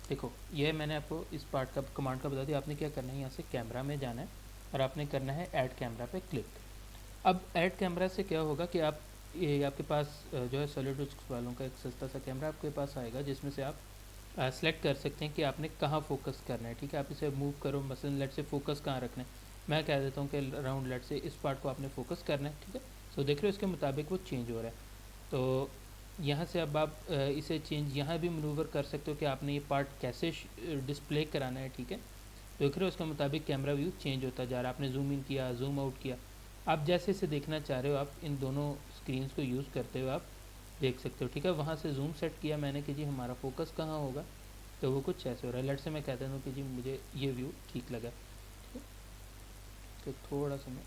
देखो ये मैंने आपको इस पार्ट का कमांड का बता दिया। आपने क्या करना है, यहाँ से कैमरा में जाना है और आपने करना है ऐड कैमरा पे क्लिक। अब ऐड कैमरा से क्या होगा कि आप ये आपके पास जो है सॉलिडवर्क्स वालों का एक सस्ता सा कैमरा आपके पास आएगा जिसमें से आप सेलेक्ट कर सकते हैं कि आपने कहाँ फोकस करना है, ठीक है। आप इसे मूव करो, मसलन लेट से फोकस कहाँ रखना है, मैं कह देता हूँ कि राउंड लेट से इस पार्ट को आपने फोकस करना है, ठीक है। सो देख रहे हो इसके मुताबिक वो चेंज हो रहा है। तो यहाँ से अब आप इसे चेंज यहाँ भी मनूवर कर सकते हो कि आपने ये पार्ट कैसे डिस्प्ले कराना है, ठीक है। तो देख रहे हो उसके मुताबिक कैमरा व्यू चेंज होता जा रहा है। आपने जूम इन किया, जूम आउट किया, आप जैसे इसे देखना चाह रहे हो आप इन दोनों स्क्रीन्स को यूज़ करते हुए आप देख सकते हो, ठीक है। वहाँ से जूम सेट किया मैंने कि जी हमारा फोकस कहाँ होगा, तो वो कुछ ऐसे हो रहा है। लेट से मैं कहता हूँ कि जी मुझे ये व्यू ठीक लगा, ठीक है। तो थोड़ा सा मैं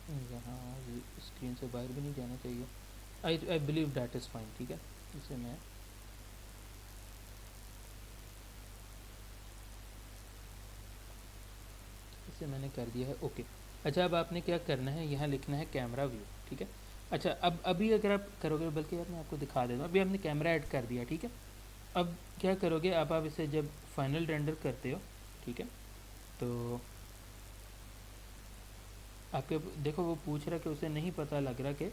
यहाँ स्क्रीन से बाहर भी नहीं जाना चाहिए, आई बिलीव डैट इज़ फाइन, ठीक है। इसे मैं इसे मैंने कर दिया है ओके। अच्छा, अब आपने क्या करना है, यहाँ लिखना है कैमरा व्यू, ठीक है। अच्छा, अब अभी अगर आप करोगे, बल्कि यार मैं आपको दिखा देता हूँ, अभी आपने कैमरा ऐड कर दिया, ठीक है। अब क्या करोगे, अब आप इसे जब फाइनल रेंडर करते हो, ठीक है, तो आपके देखो वो पूछ रहा है कि उसे नहीं पता लग रहा कि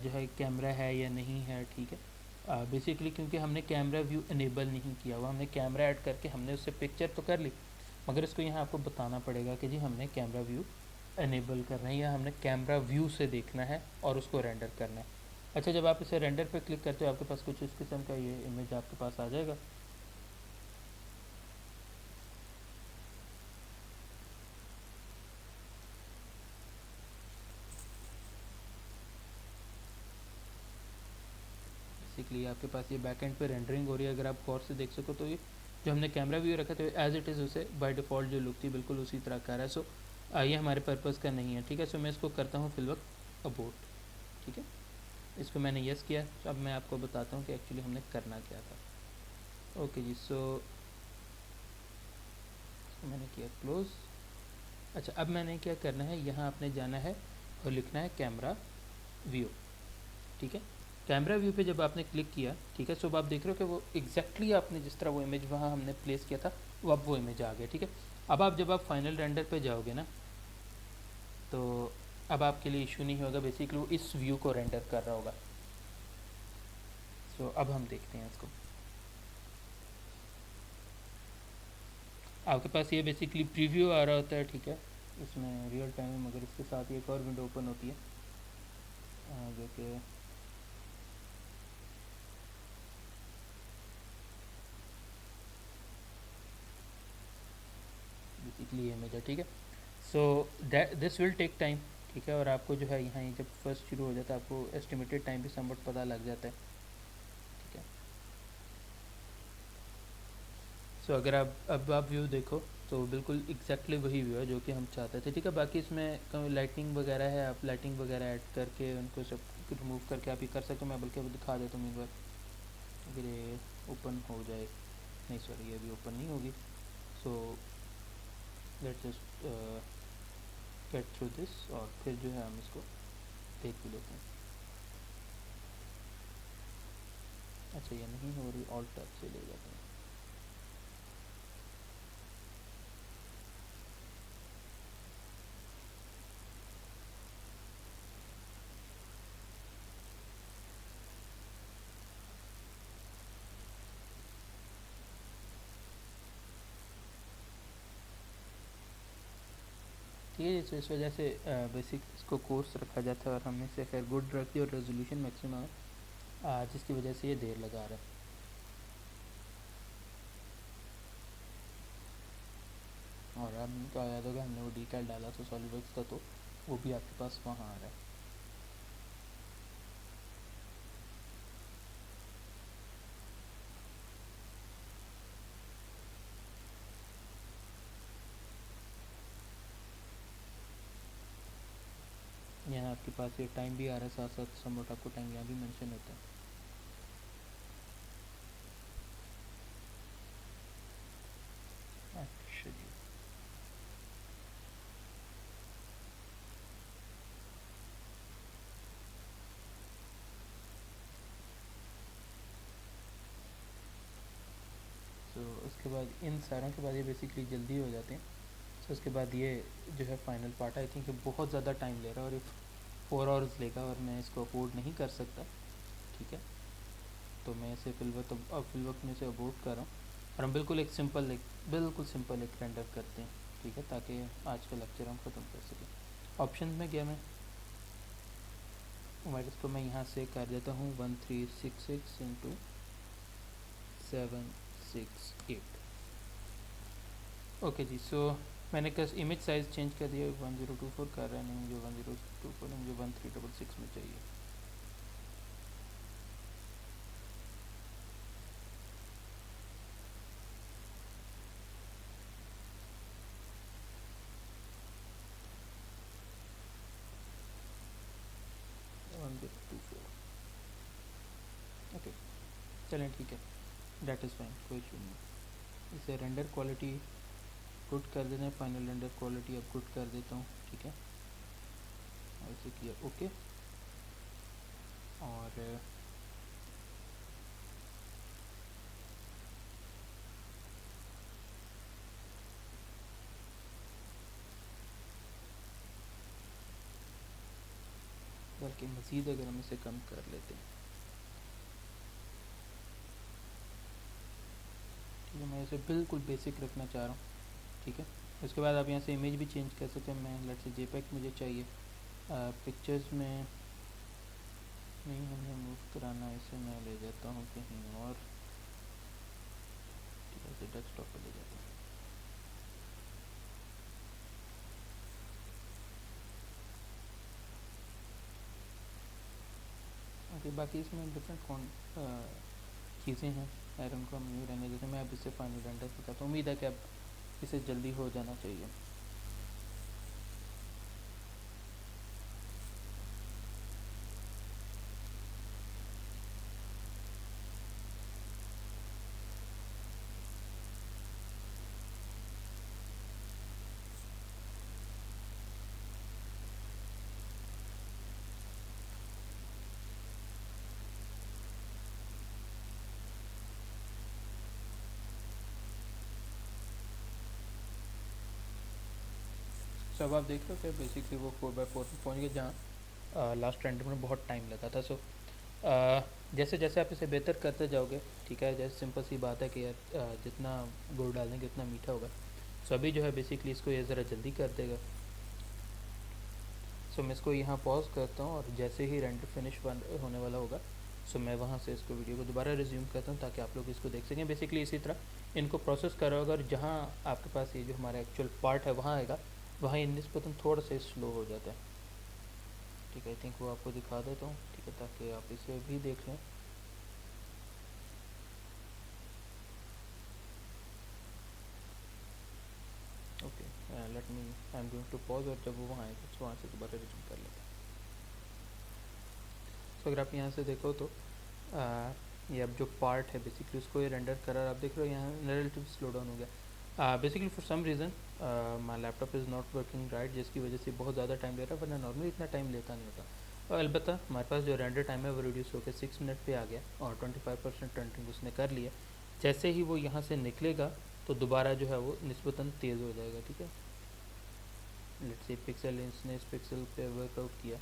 जो है कैमरा है या नहीं है, ठीक है। बेसिकली क्योंकि हमने कैमरा व्यू इनेबल नहीं किया हुआ, हमने कैमरा ऐड करके हमने उससे पिक्चर तो कर ली, मगर इसको यहाँ आपको बताना पड़ेगा कि जी हमने कैमरा व्यू इनेबल करना है या हमने कैमरा व्यू से देखना है और उसको रेंडर करना है। अच्छा, जब आप इसे रेंडर पर क्लिक करते हो आपके पास कुछ इस किस्म का ये इमेज आपके पास आ जाएगा। बेसिकली आपके पास ये बैक एंड पे रेंडरिंग हो रही है, अगर आप गौर से देख सको तो ये जो हमने कैमरा व्यू रखा था एज इट इज़ उसे बाय डिफ़ॉल्ट जो लुक थी बिल्कुल उसी तरह का रहा है। सो ये हमारे पर्पज़ का नहीं है, ठीक है। सो मैं इसको करता हूँ फिल वक्त अबोट, ठीक है। इसको मैंने येस किया, तो अब मैं आपको बताता हूँ कि एक्चुअली हमने करना क्या था। ओके जी, सो मैंने किया क्लोज़। अच्छा, अब मैंने क्या करना है, यहाँ आपने जाना है और लिखना है कैमरा व्यू, ठीक है। कैमरा व्यू पे जब आपने क्लिक किया, ठीक है, सो अब आप देख रहे हो कि वो एग्जैक्टली आपने जिस तरह वो इमेज वहाँ हमने प्लेस किया था वो अब वो इमेज आ गया, ठीक है। अब आप जब आप फाइनल रेंडर पे जाओगे ना, तो अब आपके लिए इशू नहीं होगा, बेसिकली वो इस व्यू को रेंडर कर रहा होगा। सो अब हम देखते हैं इसको। आपके पास ये बेसिकली प्रीव्यू आ रहा होता है, ठीक है, इसमें रियल टाइम है, मगर इसके साथ ही एक और विंडो ओपन होती है जो कि बेसिकली ये इमेज है, ठीक है। So this will take time, ठीक है। और आपको जो है यहाँ जब फर्स्ट शुरू हो जाता है आपको एस्टिमेटेड टाइम भी समवट पता लग जाता है, ठीक है। सो अगर आप अब आप व्यू देखो तो बिल्कुल एग्जैक्टली वही व्यू है जो कि हम चाहते थे, ठीक है। बाकी इसमें कहीं लाइटिंग वगैरह है, आप लाइटिंग वगैरह ऐड करके उनको सब रिमूव करके आप ये कर सकते हो। मैं बल्कि अभी दिखा देता हूँ एक बार, अगर ये ओपन हो जाए, नहीं सॉरी ये अभी ओपन नहीं होगी। So let's just get through this, और फिर जो है हम इसको देख भी लेते हैं। अच्छा ये नहीं हो रही, ऑल्ट टैब से ले जाते हैं। ठीक है, जैसे इस वजह से बेसिक इसको कोर्स रखा जाता है और हमने इसे खैर गुड रख दिया और रेजोल्यूशन मैक्सिमम है, जिसकी वजह से ये देर लगा रहा है। और आपको याद होगा हमने वो डीटैल डाला था सॉलिडवर्क्स का, तो वो भी आपके पास वहाँ आ रहा है। यहाँ आपके पास ये टाइम भी आ रहा है, साथ साथ समोट आपको टाइम यहाँ भी मेंशन होता है। अच्छा जी, तो उसके बाद इन सारों के बाद ये बेसिकली जल्दी हो जाते हैं। तो उसके बाद ये जो है फाइनल पार्ट, आई थिंक बहुत ज़्यादा टाइम ले रहा है और ये 4 आवर्स लेगा और मैं इसको अफोर्ड नहीं कर सकता, ठीक है। तो मैं इसे फिल वक्त में से अबोर्ड कर रहा हूँ और हम बिल्कुल एक सिंपल एक रेंडर करते हैं, ठीक है, ताकि आज का लेक्चर हम ख़त्म कर सकें। ऑप्शन में गया मैं, वाइट को मैं यहाँ से कर देता हूँ 1366 इंटू 768। ओके जी, सो मैंने कस इमेज साइज़ चेंज कर दिया, 1024 कर रहा है, नहीं मुझे 1024, मुझे 1366 में चाहिए। ओके चलें ठीक है, डेट इज़ फाइन, कोई इशू नहीं। इसे रेंडर क्वालिटी गुड कर देते हैं, फाइनल रेंडर क्वालिटी अब गुड कर देता हूँ, ठीक है। और इसे किया ओके, और बल्कि मज़ीद अगर हम इसे कम कर लेते हैं, ठीक है। मैं इसे बिल्कुल बेसिक रखना चाह रहा हूँ, ठीक है। उसके बाद आप यहाँ से इमेज भी चेंज कर सकते हैं। मैं लेट्स से जेपैक मुझे चाहिए, पिक्चर्स में नहीं हमें मूव कराना, इसे मैं ले जाता हूँ कहीं और, ठीक है, इसे डेस्कटॉप पर ले जाता हूँ। ओके, बाकी इसमें डिफरेंट चीज़ें हैं, खैर उनको हम यूँ रहने देते हैं। मैं अब इससे फाइनल रेंडर दिखाता हूँ, उम्मीद है कि अब इसे जल्दी हो जाना चाहिए। सो अब आप देख रहे हो कि बेसिकली वो 4x4 में पहुँच गए, जहाँ लास्ट रेंडर में बहुत टाइम लगा था। सो जैसे जैसे आप इसे बेहतर करते जाओगे, ठीक है, जैसे सिंपल सी बात है कि यार जितना गुड़ डालेंगे उतना मीठा होगा। सो अभी जो है बेसिकली इसको ये ज़रा जल्दी कर देगा। सो मैं इसको यहाँ पॉज करता हूँ और जैसे ही रेंडर फिनिश होने वाला होगा, सो मैं वहाँ से इसको वीडियो को दोबारा रिज्यूम करता हूँ ताकि आप लोग इसको देख सकें। बेसिकली इसी तरह इनको प्रोसेस करो, अगर जहाँ आपके पास ये जो हमारा एक्चुअल पार्ट है वहाँ आएगा, वहाँ निस्बतन थोड़ा सा स्लो हो जाता है, ठीक है। आई थिंक वो आपको दिखा देता हूँ, ठीक है, ताकि आप इसे भी देख लें। Let me I am going to pause, और जब वो वहाँ आएगा तो वहाँ से दोबारा रिज्यूम कर लेते हैं। तो अगर आप यहाँ से देखो तो ये अब जो पार्ट है बेसिकली उसको ये रेंडर करा, आप देख रहे हो यहाँ रिलेटिव स्लो डाउन हो गया। Basically for some reason my laptop is not working right, जिसकी वजह से बहुत ज़्यादा टाइम ले रहा है, वरना नॉर्मली इतना टाइम लेता नहीं होता। और अलबत्ता हमारे पास जो रेंडर टाइम है वो रिड्यूस होकर 6 मिनट पे आ गया, और 25% रेंडरिंग उसने कर लिया। जैसे ही वो यहाँ से निकलेगा तो दोबारा जो है वो निस्बतन तेज़ हो जाएगा, ठीक है। लेट्स से पिक्सल इसने इस पिक्सल पे वर्कआउट किया,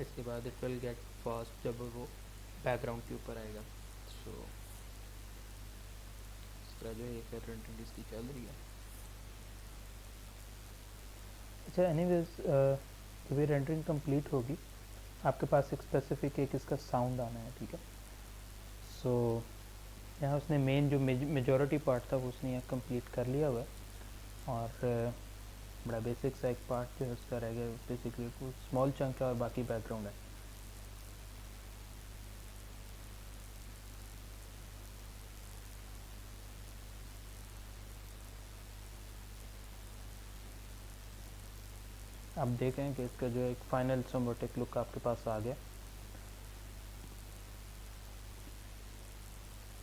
इसके बाद इट विल गेट फास्ट जब वो बैकग्राउंड के ऊपर आएगा। सो इस तरह जो है एक रेंडरिंग इसकी चल रही है। अच्छा, एनीवेज जब ये रेंडरिंग कंप्लीट होगी आपके पास एक स्पेसिफिक एक इसका साउंड आना है, ठीक है। सो यहाँ उसने मेन जो मेजॉरिटी पार्ट था वो उसने यहाँ कंप्लीट कर लिया हुआ है, और बड़ा बेसिक सा एक पार्ट जो है उसका रह गया, बेसिकली कुछ स्मॉल चंक है और बाकी बैकग्राउंड है। आप देख रहे हैं कि इसका जो एक फाइनल समोटिक लुक आपके पास आ गया।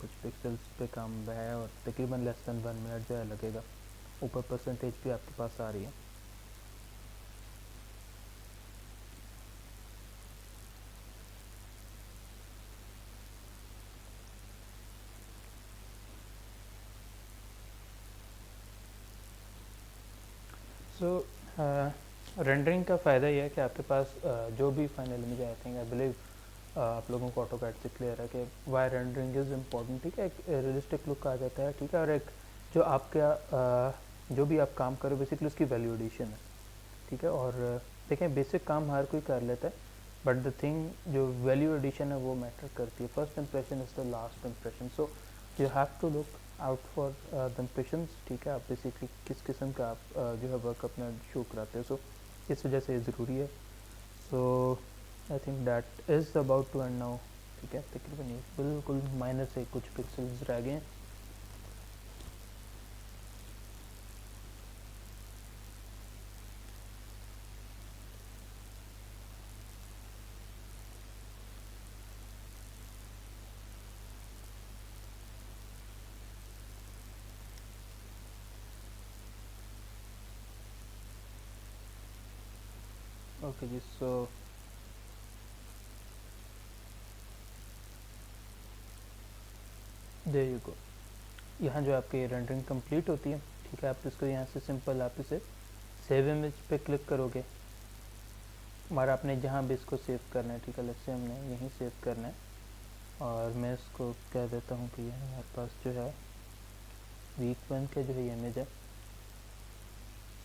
कुछ पिक्सल्स पे काम है और तकरीबन लेस दैन 1 मिनट जो है लगेगा। ऊपर परसेंटेज भी आपके पास आ रही है। सो रेंडरिंग का फ़ायदा यह है कि आपके पास जो भी final image I think I believe आप लोगों को ऑटोकैड से क्लियर है कि वाई रेंडरिंग इज़ इम्पॉर्टेंट, ठीक है। एक रियलिस्टिक लुक आ जाता है, ठीक है, और एक जो आपका जो भी आप काम करो बेसिकली उसकी वैल्यू एडिशन है, ठीक है। और देखें बेसिक काम हर कोई कर लेता है, बट द थिंग जो वैल्यू एडिशन है वो मैटर करती है। First impression is the last impression, so you have to look out for the impressions, ठीक है। आप बेसिकली किस किस्म का आप जो है वर्क अपना शो कराते हो, सो इस वजह से ये ज़रूरी है। So I think that is about to end now, ठीक है। तकरीबन ये बिल्कुल माइनर से कुछ पिक्सल्स रह गए हैं। ओके जी, सो देयर यू गो। यहाँ जो आपकी रेंडरिंग कंप्लीट होती है, ठीक है, आप इसको यहाँ से सिंपल आप इसे सेव इमेज पे क्लिक करोगे, हमारा आपने जहाँ भी इसको सेव करना है, ठीक है। लेट्स से हमने यहीं सेव करना है, और मैं इसको कह देता हूँ कि यह हमारे पास जो है वीक 1 का जो है इमेज है।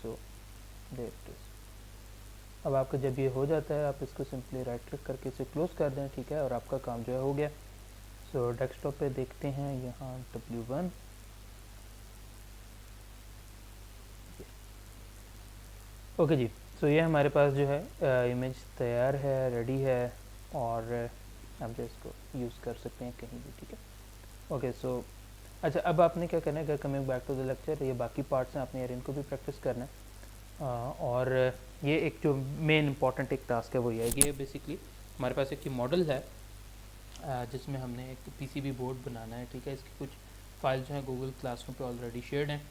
So there it is. अब आपका जब ये हो जाता है आप इसको सिंपली राइट क्लिक करके इसे क्लोज कर दें, ठीक है, और आपका काम जो है हो गया। सो डेस्कटॉप पे देखते हैं यहाँ W1, ओके जी। सो ये हमारे पास जो है इमेज तैयार है, रेडी है, और आप जो इसको यूज़ कर सकते हैं कहीं भी, ठीक है। ओके, सो अच्छा, अब आपने क्या करना है, अगर coming back to the lecture, ये बाकी पार्ट्स हैं, आपने यार इनको भी प्रैक्टिस करना है। और ये एक जो मेन इंपॉर्टेंट एक टास्क है वो ये है कि ये बेसिकली हमारे पास एक मॉडल है जिसमें हमने एक पीसीबी बोर्ड बनाना है, ठीक है। इसकी कुछ फाइल जो हैं गूगल क्लासरूम पे ऑलरेडी शेयर्ड हैं।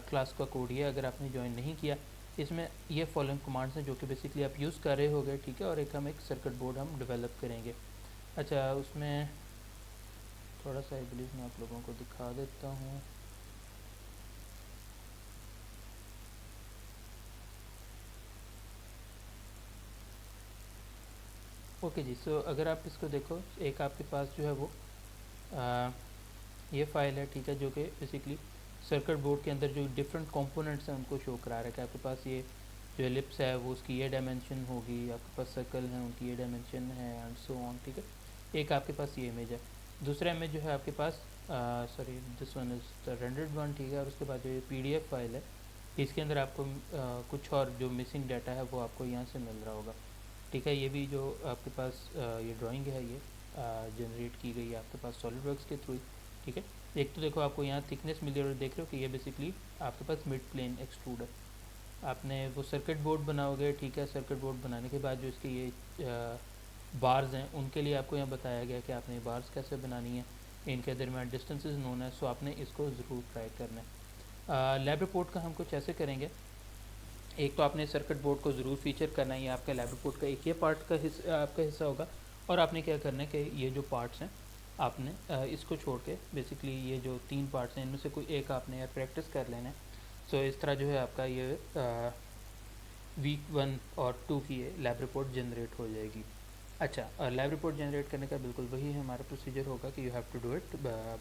क्लास का कोड ये, अगर आपने ज्वाइन नहीं किया, इसमें ये फॉलोइंग कमांड्स हैं जो कि बेसिकली आप यूज़ कर रहे होगे, ठीक है। और एक हम एक सर्किट बोर्ड हम डेवलप करेंगे। अच्छा, उसमें थोड़ा सा आई बिलीव मैं आप लोगों को दिखा देता हूँ। ओके जी, सो अगर आप इसको देखो, एक आपके पास जो है वो ये फाइल है, ठीक है, जो कि बेसिकली सर्किट बोर्ड के अंदर जो डिफरेंट कंपोनेंट्स हैं उनको शो करा रहा है कि आपके पास ये जो एलिप्स है वो उसकी ये डायमेंशन होगी, आपके पास सर्कल है उनकी ये डायमेंशन है, एंड सो ऑन, ठीक है। एक आपके पास ये इमेज है, दूसरा इमेज जो है आपके पास sorry this one is the rendered one, ठीक है। और उसके बाद जो ये पीडीएफ फाइल है, इसके अंदर आपको कुछ और जो मिसिंग डाटा है वो आपको यहाँ से मिल रहा होगा, ठीक है। ये भी जो आपके पास ये ड्राइंग है ये जनरेट की गई है आपके पास सॉलिड वर्क्स के थ्रू, ठीक है। एक तो देखो आपको यहाँ थिकनेस मिली और देख रहे हो कि ये बेसिकली आपके पास मिड प्लेन एक्सट्रूड है। आपने वो सर्किट बोर्ड बनाओगे, ठीक है। सर्किट बोर्ड बनाने के बाद जो इसके ये बार्स हैं उनके लिए आपको यहाँ बताया गया कि आपने बार्स कैसे बनानी है, इनके दरमियान डिस्टेंसेस नोन है, सो आपने इसको ज़रूर ट्राई करना है। लैब रिपोर्ट का हम कुछ ऐसे करेंगे, एक तो आपने सर्किट बोर्ड को ज़रूर फीचर करना है, ये आपका लैब रिपोर्ट का एक ये पार्ट का आपका हिस्सा होगा। और आपने क्या करना है कि ये जो पार्ट्स हैं आपने इसको छोड़ के बेसिकली ये जो 3 पार्ट्स हैं इनमें से कोई एक आपने यार प्रैक्टिस कर लेना है। सो इस तरह जो है आपका ये वीक 1 और 2 की ये लैब रिपोर्ट जनरेट हो जाएगी। अच्छा, लैब रिपोर्ट जनरेट करने का बिल्कुल वही हमारा प्रोसीजर होगा कि you have to do it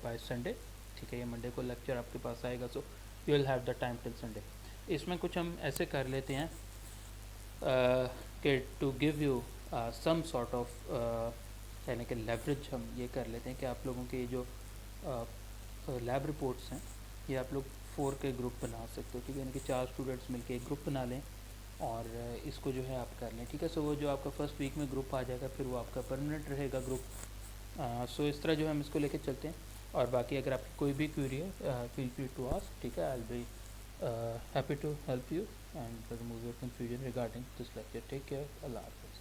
by Sunday, ठीक है। ये मंडे को लेक्चर आपके पास आएगा, so you will have the time till Sunday. इसमें कुछ हम ऐसे कर लेते हैं कि to give you some sort of यानी कि लेवरेज हम ये कर लेते हैं कि आप लोगों के जो लैब रिपोर्ट्स हैं ये आप लोग 4 के ग्रुप बना सकते हो, ठीक है। यानी कि 4 स्टूडेंट्स मिलके एक ग्रुप बना लें और इसको जो है आप कर लें, ठीक है। सो वो जो आपका फर्स्ट वीक में ग्रुप आ जाएगा फिर वो आपका परमानेंट रहेगा ग्रुप। सो इस तरह जो है हम इसको लेके चलते हैं। और बाकी अगर आपकी कोई भी क्वेरी है फील फ्री टू आस्क, ठीक है। I will be happy to help you and remove your confusion regarding this lecture. Take care. Allah Hafiz.